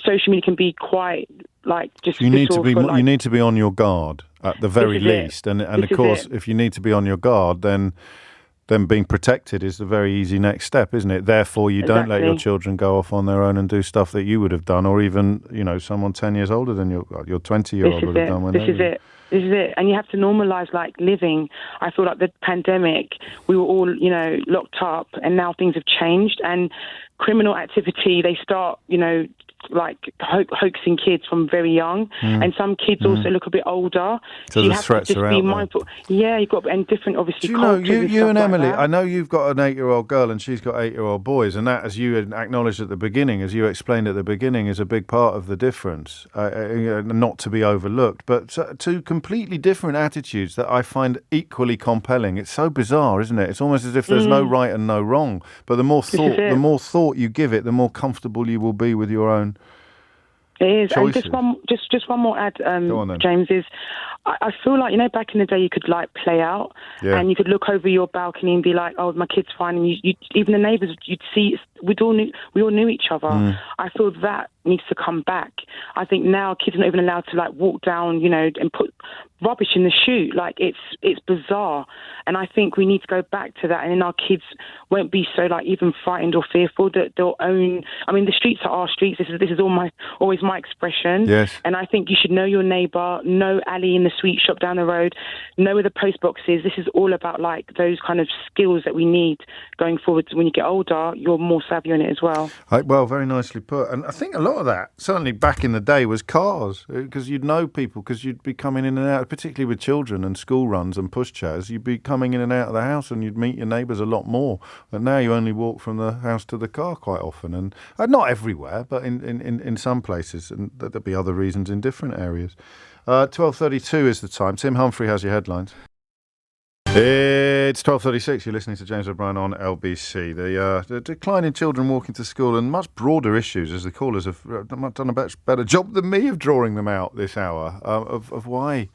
social media can be quite like just. You need to be. You need to be on your guard at the very least, and of course, if you need to be on your guard, then being protected is the very easy next step, isn't it? Therefore, you don't let your children go off on their own and do stuff that you would have done, or even, you know, someone 10 years older than your 20-year-old would have done. When This is it. And you have to normalise, like, living. I feel like the pandemic, we were all, you know, locked up, and now things have changed. And criminal activity, they start, you know, like hoaxing kids from very young, and some kids also look a bit older. So you the have threats to just are be out mindful. Yeah, you've got, and different, obviously. Do you know, cultures you and stuff Emily, like that. I know you've got an 8-year-old girl and she's got 8-year-old boys, and that, as you acknowledged at the beginning, as you explained at the beginning, is a big part of the difference, not to be overlooked. But two completely different attitudes that I find equally compelling. It's so bizarre, isn't it? It's almost as if there's no right and no wrong. But the more thought you give it, the more comfortable you will be with your own. It is. Choices. And just one more add, James, is I feel like, you know, back in the day you could like play out and you could look over your balcony and be like, oh, my kid's fine, and you even the neighbours, you'd see, we all knew each other. I feel that needs to come back. I think now kids are not even allowed to like walk down, you know, and put rubbish in the chute. Like it's bizarre, and I think we need to go back to that, and then our kids won't be so like even frightened or fearful that they'll own. I mean, the streets are our streets. This is always my expression. Yes. And I think you should know your neighbour, know Ali in the sweet shop down the road, know where the post box is. This is all about like those kind of skills that we need going forward. When you get older, you're more savvy on it as well. Well, very nicely put. And I think a lot of that, certainly back in the day, was cars, because you'd know people, because you'd be coming in and out, particularly with children and school runs and pushchairs, you'd be coming in and out of the house and you'd meet your neighbours a lot more. But now you only walk from the house to the car quite often, and not everywhere, but in some places, and there'll be other reasons in different areas. 12:32 is the time. Tim Humphrey has your headlines. It's 12:36. You're listening to James O'Brien on LBC. The decline in children walking to school and much broader issues, as the callers have done a much better job than me of drawing them out this hour, of why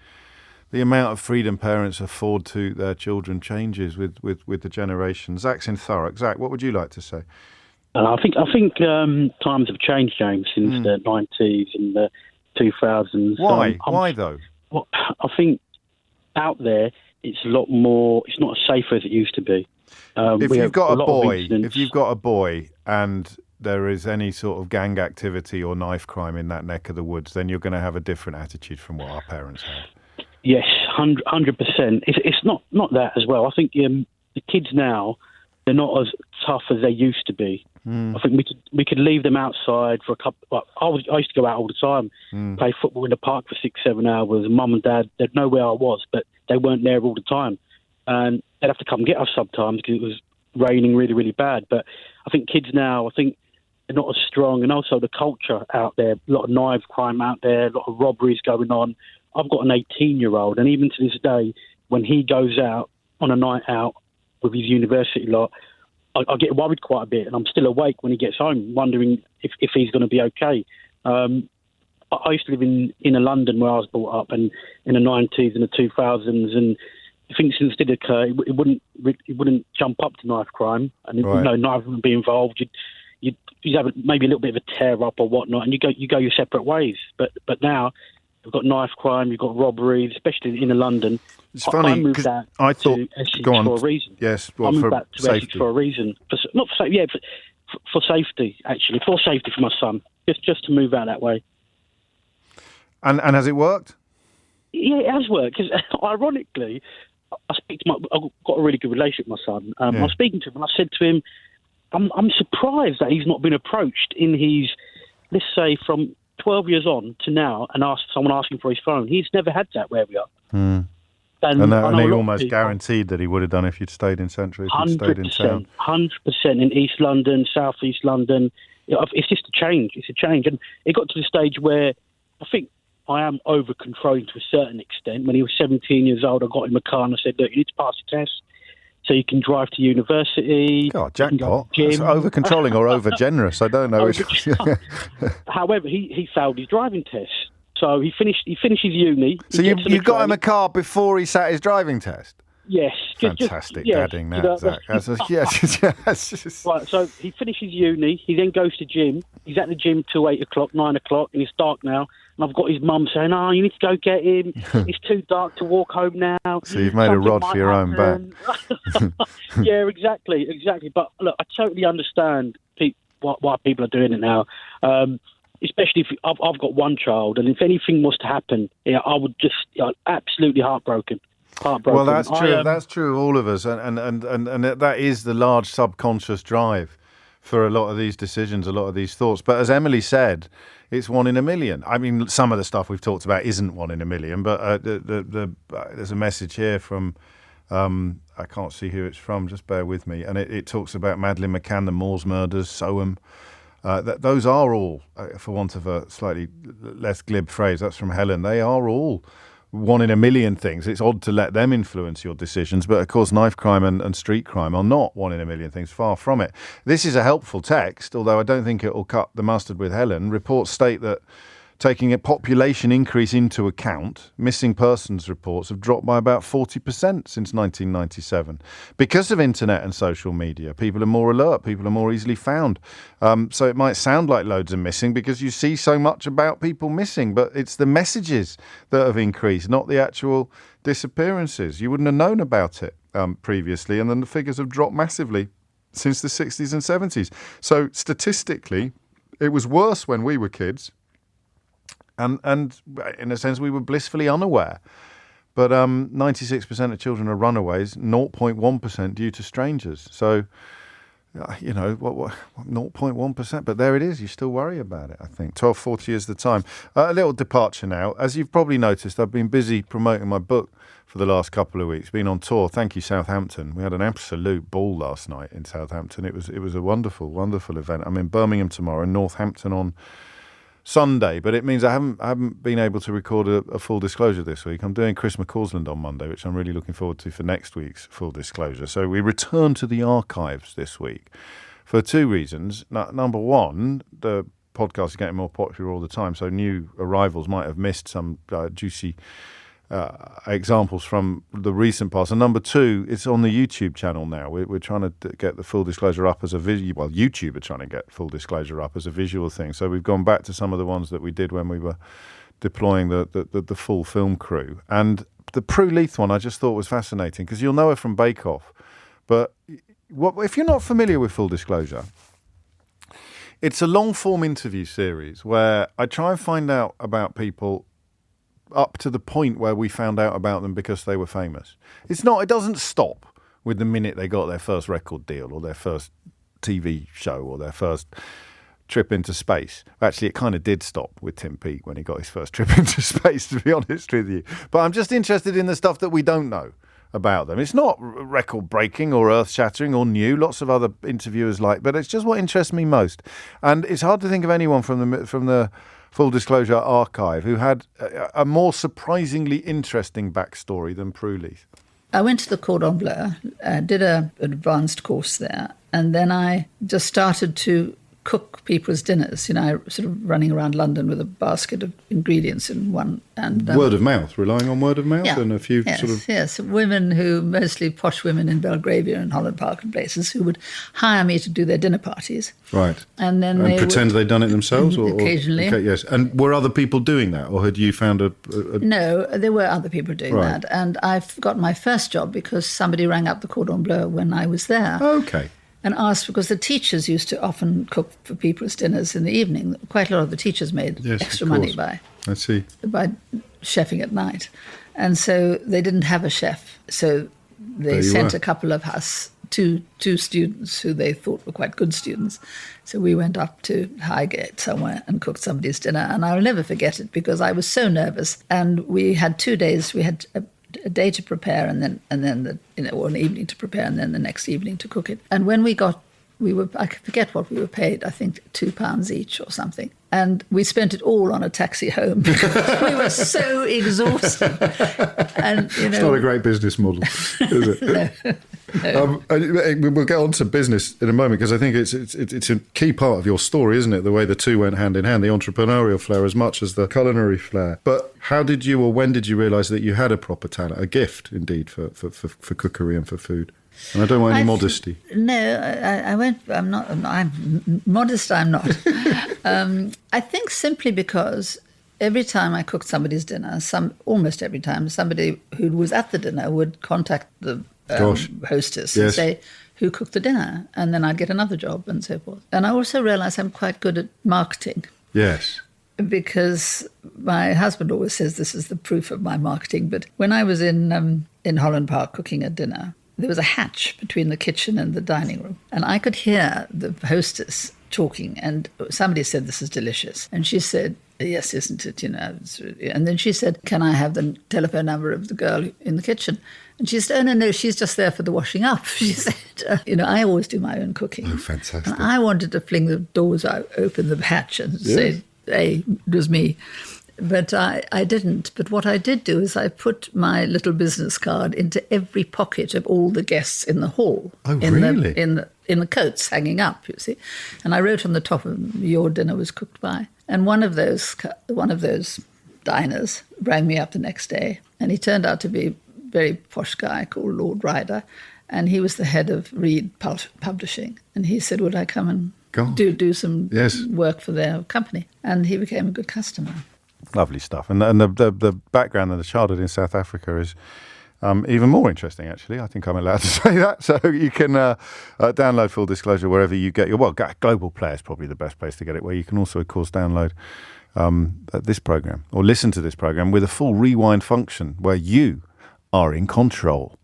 the amount of freedom parents afford to their children changes with the generation. Zach's in Thurrock. Zach, what would you like to say? I think times have changed, James, since the 90s and the 2000s. Why? Why though? Well, I think out there it's a lot more. It's not as safe as it used to be. If you've got a boy, and there is any sort of gang activity or knife crime in that neck of the woods, then you're going to have a different attitude from what our parents had. Yes, 100%. It's not that as well. I think the kids now, they're not as tough as they used to be. I think we could leave them outside for a couple. Well, I used to go out all the time, play football in the park for 6-7 hours. Mum and Dad, they'd know where I was, but they weren't there all the time, and they'd have to come get us sometimes because it was raining really, really bad. But I think kids now, they're not as strong, and also the culture out there. A lot of knife crime out there, a lot of robberies going on. I've got an 18-year-old, and even to this day, when he goes out on a night out with his university lot, I get worried quite a bit, and I'm still awake when he gets home, wondering if he's going to be okay. I used to live in inner London, where I was brought up, and in the 90s and the 2000s, and if incidents did occur, it wouldn't jump up to knife crime, and knives wouldn't be involved. you'd have maybe a little bit of a tear up or whatnot, and you go your separate ways. But now you've got knife crime, you've got robberies, especially in London. It's funny, I moved out I thought, to Essex go on. for a reason. Yes, I moved for back to safety. Essex for a reason. For safety, actually. For safety for my son. Just to move out that way. And has it worked? Yeah, it has worked. Because ironically, I've got a really good relationship with my son. I was speaking to him, and I said to him, I'm surprised that he's not been approached in his, let's say, from 12 years on to now, and someone asking for his phone. He's never had that where we are. And he almost guaranteed that he would have done if you'd stayed in Central, if you'd stayed in town. 100% in East London, South East London. It's just a change. It's a change. And it got to the stage where I think I am over-controlling to a certain extent. When he was 17 years old, I got him a car and I said, look, you need to pass the test so you can drive to university. God, jackpot. That's over-controlling or over-generous. I don't know. However, he failed his driving test. So he finishes uni. So you got him a car before he sat his driving test? Yes. Fantastic dadding that, Zach. Yes. Right, so he finishes uni, he then goes to gym. He's at the gym till 8 o'clock, 9 o'clock, and it's dark now. And I've got his mum saying, you need to go get him. It's too dark to walk home now. So you've made a rod for your own back. Yeah, exactly. But look, I totally understand why people are doing it now. Especially if I've got one child, and if anything was to happen, I would just absolutely heartbroken. Well, that's true. That's true of all of us, and that is the large subconscious drive for a lot of these decisions, a lot of these thoughts. But as Emily said, it's 1 in a million. I mean, some of the stuff we've talked about isn't 1 in a million, but there's a message here from. I can't see who it's from. Just bear with me, and it talks about Madeleine McCann, the Moors murders, Soham. Those are all, for want of a slightly less glib phrase, that's from Helen, they are all 1 in a million things. It's odd to let them influence your decisions, but of course knife crime and street crime are not 1 in a million things, far from it. This is a helpful text, although I don't think it will cut the mustard with Helen. Reports state that taking a population increase into account, missing persons reports have dropped by about 40% since 1997. Because of internet and social media, people are more alert, people are more easily found. So it might sound like loads are missing because you see so much about people missing, but it's the messages that have increased, not the actual disappearances. You wouldn't have known about it previously, and then the figures have dropped massively since the 60s and 70s. So statistically, it was worse when we were kids. And in a sense, we were blissfully unaware. But 96% of children are runaways, 0.1% due to strangers. So, 0.1%. But there it is. You still worry about it, I think. 12:40 is the time. A little departure now. As you've probably noticed, I've been busy promoting my book for the last couple of weeks. Been on tour. Thank you, Southampton. We had an absolute ball last night in Southampton. It was a wonderful, wonderful event. I'm in Birmingham tomorrow and Northampton on Sunday, but it means I haven't been able to record a full disclosure this week. I'm doing Chris McCausland on Monday, which I'm really looking forward to for next week's full disclosure. So we return to the archives this week for 2 reasons. Number one, the podcast is getting more popular all the time, so new arrivals might have missed some juicy examples from the recent past. And number 2, it's on the YouTube channel now. We're trying to get the full disclosure up as a visual. Well, YouTube are trying to get full disclosure up as a visual thing. So we've gone back to some of the ones that we did when we were deploying the full film crew. And the Prue Leith one I just thought was fascinating because you'll know her from Bake Off. But if you're not familiar with Full Disclosure, it's a long-form interview series where I try and find out about people up to the point where we found out about them because they were famous. It doesn't stop with the minute they got their first record deal or their first TV show or their first trip into space. Actually, it kind of did stop with Tim Peake when he got his first trip into space, to be honest with you. But I'm just interested in the stuff that we don't know about them. It's not record-breaking or earth-shattering or new. Lots of other interviewers but it's just what interests me most. And it's hard to think of anyone from the Full Disclosure archive who had a more surprisingly interesting backstory than Prue Leith. I went to the Cordon Bleu, did an advanced course there, and then I just started to cook people's dinners, sort of running around London with a basket of ingredients in one. And word of mouth, relying on word of mouth, and a few Yes, women mostly posh women in Belgravia and Holland Park and places, who would hire me to do their dinner parties. Right. And then they pretend they'd done it themselves? Occasionally. Okay, yes. And were other people doing that, or had you found a... No, there were other people doing that. And I got my first job because somebody rang up the Cordon Bleu when I was there. Okay. And asked, because the teachers used to often cook for people's dinners in the evening. Quite a lot of the teachers made extra money by chefing at night. And so they didn't have a chef. So they sent a couple of us, two students who they thought were quite good students. So we went up to Highgate somewhere and cooked somebody's dinner. And I'll never forget it because I was so nervous. And we had 2 days. We had a day to prepare, and then or an evening to prepare, and then the next evening to cook it. And when I forget what we were paid. I think £2 each or something. And we spent it all on a taxi home because we were so exhausted. And it's not a great business model, is it? No. We'll get on to business in a moment because I think it's a key part of your story, isn't it? The way the two went hand in hand, the entrepreneurial flair as much as the culinary flair. But how did you, or when did you realise that you had a proper talent, a gift indeed for cookery and for food? And I don't want any modesty. No, I won't. I'm not. I'm modest. I'm not. I think simply because every time I cooked somebody's dinner, almost every time, somebody who was at the dinner would contact the hostess and say, who cooked the dinner? And then I'd get another job and so forth. And I also realised I'm quite good at marketing. Yes. Because my husband always says this is the proof of my marketing. But when I was in Holland Park cooking a dinner, there was a hatch between the kitchen and the dining room. And I could hear the hostess talking, and somebody said, this is delicious. And she said, yes, isn't it? And then she said, can I have the telephone number of the girl in the kitchen? And she said, oh, no, she's just there for the washing up. She said, I always do my own cooking. Oh, fantastic. And I wanted to fling the doors out, open the hatch and say, hey, it was me. But I didn't. But what I did do is I put my little business card into every pocket of all the guests in the hall. Oh, really? In the coats hanging up, you see. And I wrote on the top of your dinner was cooked by. And one of those diners rang me up the next day, and he turned out to be a very posh guy called Lord Ryder, and he was the head of Reed Publishing. And he said, would I come and do some work for their company? And he became a good customer. Lovely stuff. And the background and the childhood in South Africa is even more interesting, actually. I think I'm allowed to say that. So you can download Full Disclosure wherever you get your... Well, Global Play is probably the best place to get it, where you can also, of course, download this programme or listen to this programme with a full rewind function where you are in control.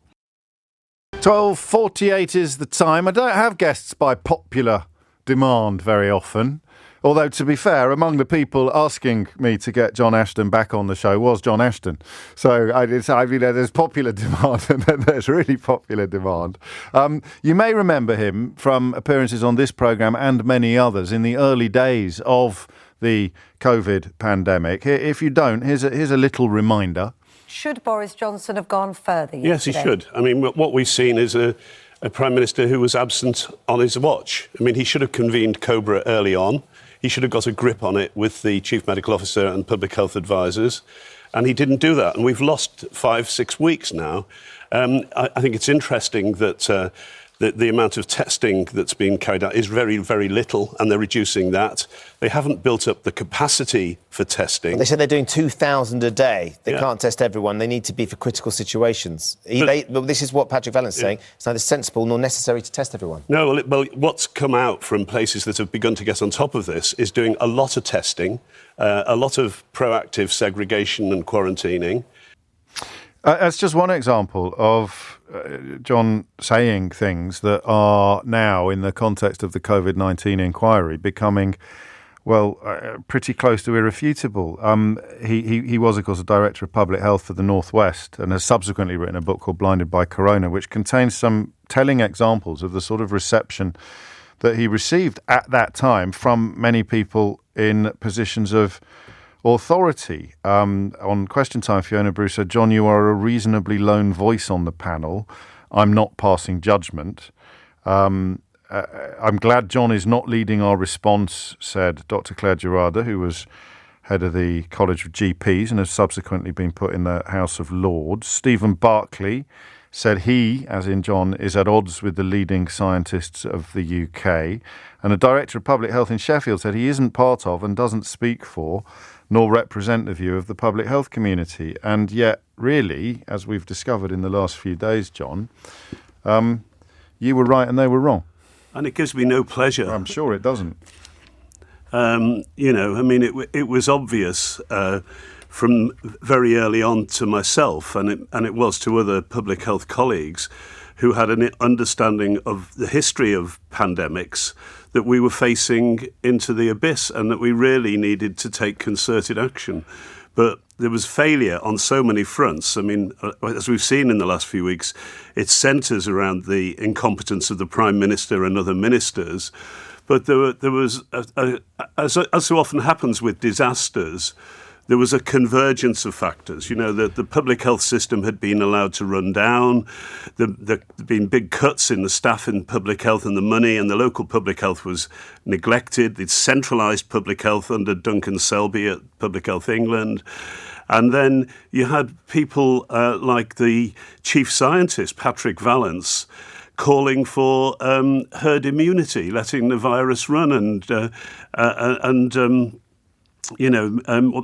12:48 is the time. I don't have guests by popular demand very often. Although, to be fair, among the people asking me to get John Ashton back on the show was John Ashton. So there's popular demand and then there's really popular demand. You may remember him from appearances on this programme and many others in the early days of the COVID pandemic. If you don't, here's a little reminder. Should Boris Johnson have gone further yesterday? Yes, he should. I mean, what we've seen is a Prime Minister who was absent on his watch. I mean, he should have convened COBRA early on. He should have got a grip on it with the Chief Medical Officer and public health advisors, and he didn't do that. And we've lost 5-6 weeks now. I think it's interesting that the amount of testing that's being carried out is very, very little, and they're reducing that. They haven't built up the capacity for testing. They said they're doing 2,000 a day. They can't test everyone. They need to be for critical situations. But this is what Patrick Vallon's saying. It's neither sensible nor necessary to test everyone. No, well, what's come out from places that have begun to get on top of this is doing a lot of testing, a lot of proactive segregation and quarantining. That's just one example of John saying things that are now, in the context of the COVID-19 inquiry, becoming, pretty close to irrefutable. He was, of course, a director of public health for the Northwest and has subsequently written a book called Blinded by Corona, which contains some telling examples of the sort of reception that he received at that time from many people in positions of authority. On Question Time, Fiona Bruce said, John, you are a reasonably lone voice on the panel. I'm not passing judgment. I'm glad John is not leading our response, said Dr. Claire Gerarda, who was head of the College of GPs and has subsequently been put in the House of Lords. Stephen Barclay said he, as in John, is at odds with the leading scientists of the UK. And the Director of Public Health in Sheffield said he isn't part of and doesn't speak for nor represent the view of the public health community. And yet, really, as we've discovered in the last few days, John, you were right and they were wrong. And it gives me no pleasure. I'm sure it doesn't. It was obvious from very early on to myself, and it was to other public health colleagues who had an understanding of the history of pandemics, that we were facing into the abyss and that we really needed to take concerted action. But there was failure on so many fronts. I mean, as we've seen in the last few weeks, it centres around the incompetence of the Prime Minister and other ministers. But there was, as so often happens with disasters, there was a convergence of factors. You know, the public health system had been allowed to run down. There'd been big cuts in the staff in public health and the money, and the local public health was neglected. They'd centralised public health under Duncan Selby at Public Health England. And then you had people like the chief scientist, Patrick Vallance, calling for herd immunity, letting the virus run, and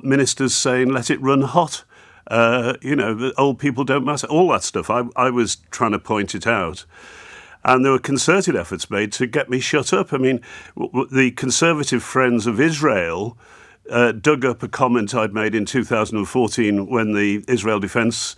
ministers saying, let it run hot. Old people don't matter, all that stuff. I was trying to point it out. And there were concerted efforts made to get me shut up. I mean, the Conservative Friends of Israel dug up a comment I'd made in 2014 when the Israel Defence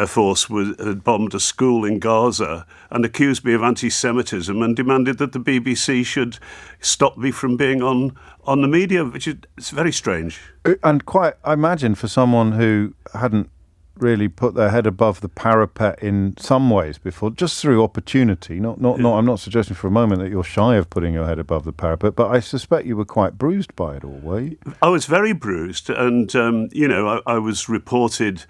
Force had bombed a school in Gaza and accused me of anti-Semitism and demanded that the BBC should stop me from being on the media, which is it's very strange. And quite, I imagine, for someone who hadn't really put their head above the parapet in some ways before, just through opportunity. Not. I'm not suggesting for a moment that you're shy of putting your head above the parapet, but I suspect you were quite bruised by it all, were you? I was very bruised, and I was reported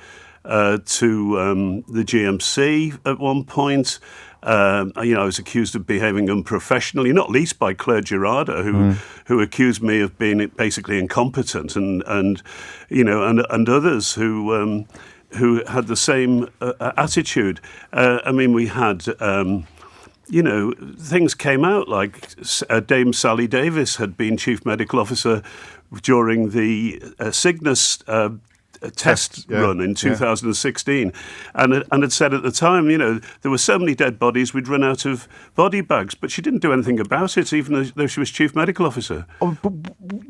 to the GMC at one point. I was accused of behaving unprofessionally, not least by Claire Gerarda, who accused me of being basically incompetent, and others who had the same attitude. We had. Things came out like Dame Sally Davis had been chief medical officer during the Cygnus test run in 2016, and had said at the time, there were so many dead bodies, we'd run out of body bags, but she didn't do anything about it, even though she was chief medical officer.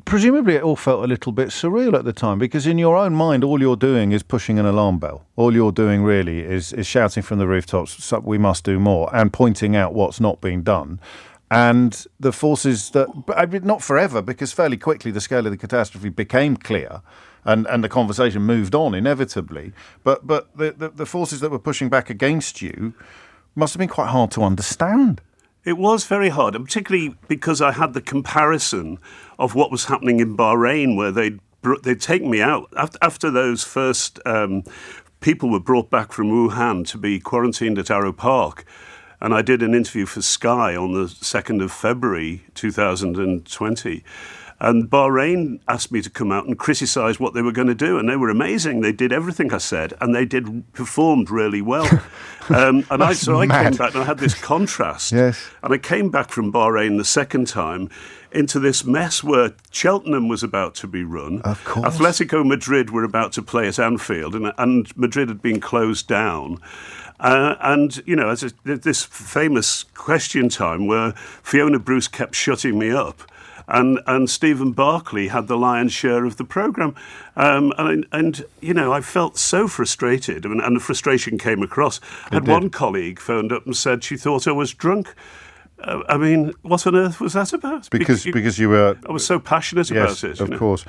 Presumably it all felt a little bit surreal at the time, because in your own mind, all you're doing is pushing an alarm bell. All you're doing really is shouting from the rooftops, we must do more, and pointing out what's not being done. And the forces that, not forever, because fairly quickly the scale of the catastrophe became clear, and the conversation moved on inevitably. But the forces that were pushing back against you must have been quite hard to understand. It was very hard, and particularly because I had the comparison of what was happening in Bahrain, where they'd taken me out after those first people were brought back from Wuhan to be quarantined at Arrow Park. And I did an interview for Sky on the 2nd of February 2020. And Bahrain asked me to come out and criticise what they were going to do. And they were amazing. They did everything I said. And they performed really well. I came back and I had this contrast. Yes. And I came back from Bahrain the second time into this mess where Cheltenham was about to be run. Of course. Atletico Madrid were about to play at Anfield. And Madrid had been closed down. This famous question time where Fiona Bruce kept shutting me up, and Stephen Barclay had the lion's share of the programme. I felt so frustrated, and the frustration came across. I had one colleague phoned up and said she thought I was drunk. What on earth was that about? Because you were... I was so passionate about it. Yes, of course.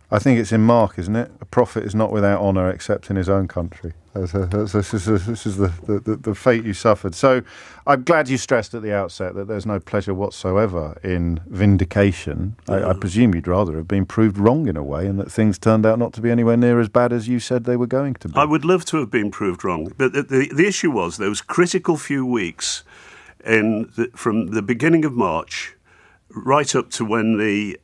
I think it's in Mark, isn't it? A prophet is not without honour except in his own country. This is the fate you suffered. So I'm glad you stressed at the outset that there's no pleasure whatsoever in vindication. I presume you'd rather have been proved wrong in a way, and that things turned out not to be anywhere near as bad as you said they were going to be. I would love to have been proved wrong. But the issue was those critical few weeks from the beginning of March right up to when the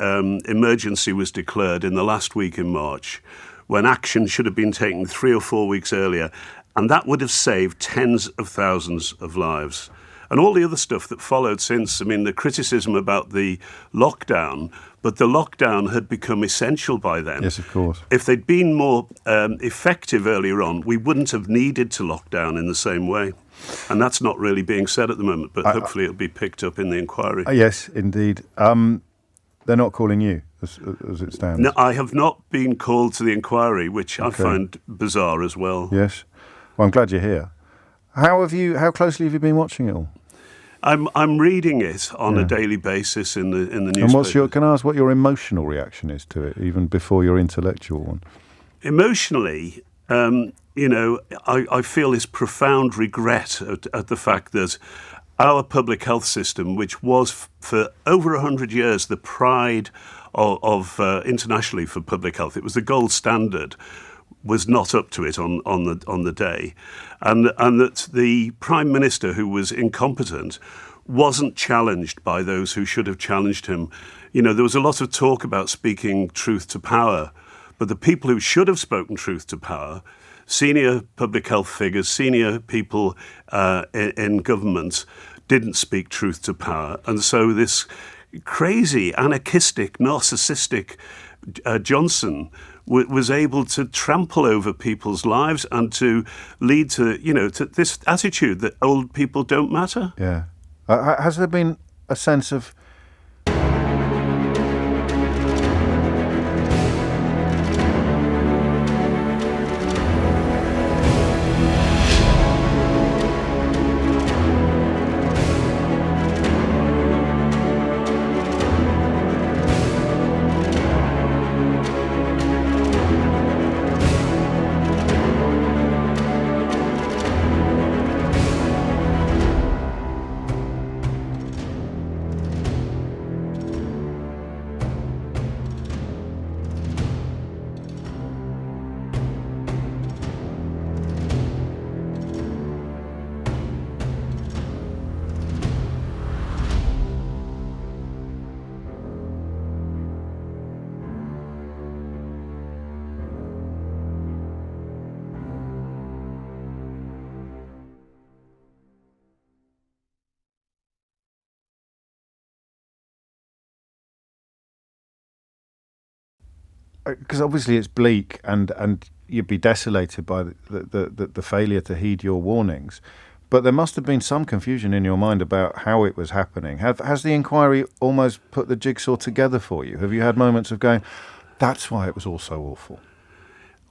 emergency was declared in the last week in March, when action should have been taken 3 or 4 weeks earlier, and that would have saved tens of thousands of lives. And all the other stuff that followed since, I mean, the criticism about the lockdown, but the lockdown had become essential by then. Yes, of course. If they'd been more effective earlier on, we wouldn't have needed to lock down in the same way. And that's not really being said at the moment, but hopefully it'll be picked up in the inquiry. Yes, indeed. They're not calling you, as it stands. No, I have not been called to the inquiry, which I find bizarre as well. Yes. Well, I'm glad you're here. How closely have you been watching it all? I'm reading it on a daily basis in the newspaper. And can I ask what your emotional reaction is to it, even before your intellectual one? Emotionally, I feel this profound regret at the fact that our public health system, which was for over 100 years the pride of internationally for public health, it was the gold standard, was not up to it on the day, and that the Prime Minister, who was incompetent, wasn't challenged by those who should have challenged him. There was a lot of talk about speaking truth to power, but the people who should have spoken truth to power, senior public health figures, senior people in government, didn't speak truth to power. And so this crazy, anarchistic, narcissistic Johnson was able to trample over people's lives and to lead to this attitude that old people don't matter. Yeah. Has there been a sense of... Because obviously it's bleak, and you'd be desolated by the failure to heed your warnings. But there must have been some confusion in your mind about how it was happening. Has the inquiry almost put the jigsaw together for you? Have you had moments of going, that's why it was all so awful?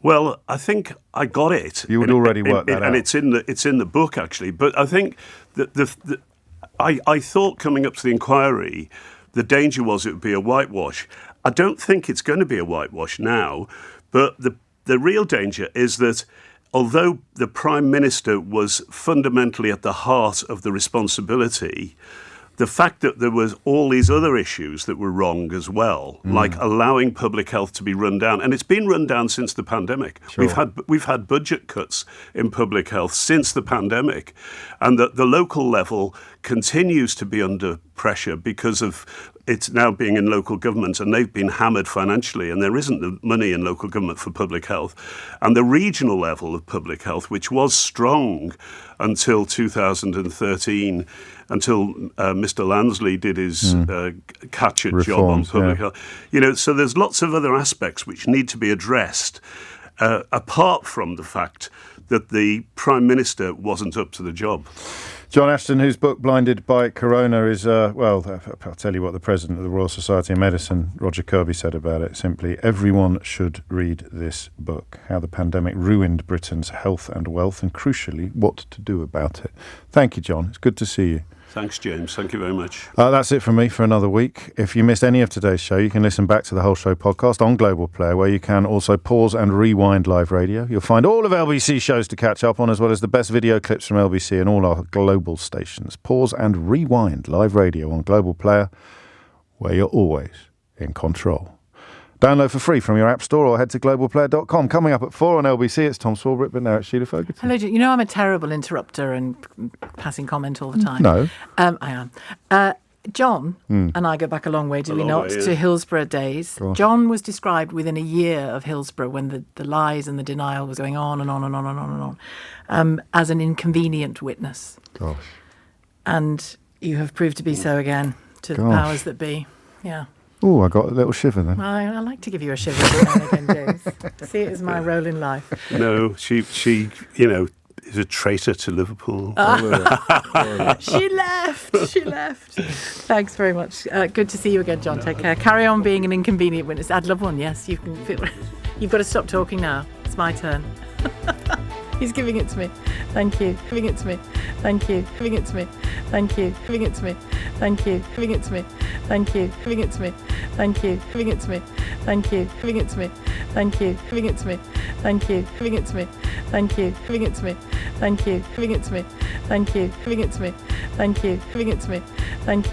Well, I think I got it. You would already work that out. And it's in the book, actually. But I think that I thought coming up to the inquiry, the danger was it would be a whitewash. I don't think it's going to be a whitewash now, but the real danger is that although the Prime Minister was fundamentally at the heart of the responsibility, the fact that there was all these other issues that were wrong as well, like allowing public health to be run down, and it's been run down since the pandemic. Sure. We've had budget cuts in public health since the pandemic, and that the local level continues to be under pressure because of it's now being in local government, and they've been hammered financially, and there isn't the money in local government for public health. And the regional level of public health, which was strong until 2013, until Mr. Lansley did his catch-it job on public health. So there's lots of other aspects which need to be addressed, apart from the fact that the Prime Minister wasn't up to the job. John Ashton, whose book Blinded by Corona is, I'll tell you what the President of the Royal Society of Medicine, Roger Kirby, said about it. Simply, everyone should read this book, How the Pandemic Ruined Britain's Health and Wealth, and crucially, what to do about it. Thank you, John. It's good to see you. Thanks, James. Thank you very much. That's it from me for another week. If you missed any of today's show, you can listen back to the whole show podcast on Global Player, where you can also pause and rewind live radio. You'll find all of LBC shows to catch up on, as well as the best video clips from LBC and all our global stations. Pause and rewind live radio on Global Player, where you're always in control. Download for free from your app store or head to globalplayer.com. Coming up at 4 on LBC, it's Tom Swarbrick, but now it's Sheila Fogarty. Hello, you know I'm a terrible interrupter and passing comment all the time. No. I am. John and I go back a long way, do we not, to Hillsborough days. Gosh. John was described within a year of Hillsborough, when the lies and the denial was going on and on and on and on and on, as an inconvenient witness. Gosh. And you have proved to be so again, to the powers that be. Yeah. Oh, I got a little shiver then. I like to give you a shiver every now and again, James. See it as my role in life. No, she is a traitor to Liverpool. She left. Thanks very much. Good to see you again, John. Take care. Carry on being an inconvenient witness. I'd love one, yes. You can feel. You've got to stop talking now. It's my turn. He's giving it to me. Thank you. Giving it to me. Thank you. Giving it to me. Thank you. Giving it to me. Thank you. Giving it to me. Thank you. Giving it to me. Thank you. Giving it to me. Thank you. Giving it to me. Thank you. Giving it to me. Thank you. Giving it to me. Thank you. Giving it to me. Thank you. Giving it to me. Thank you. Giving it to me. Thank you. Giving it to me. Thank you.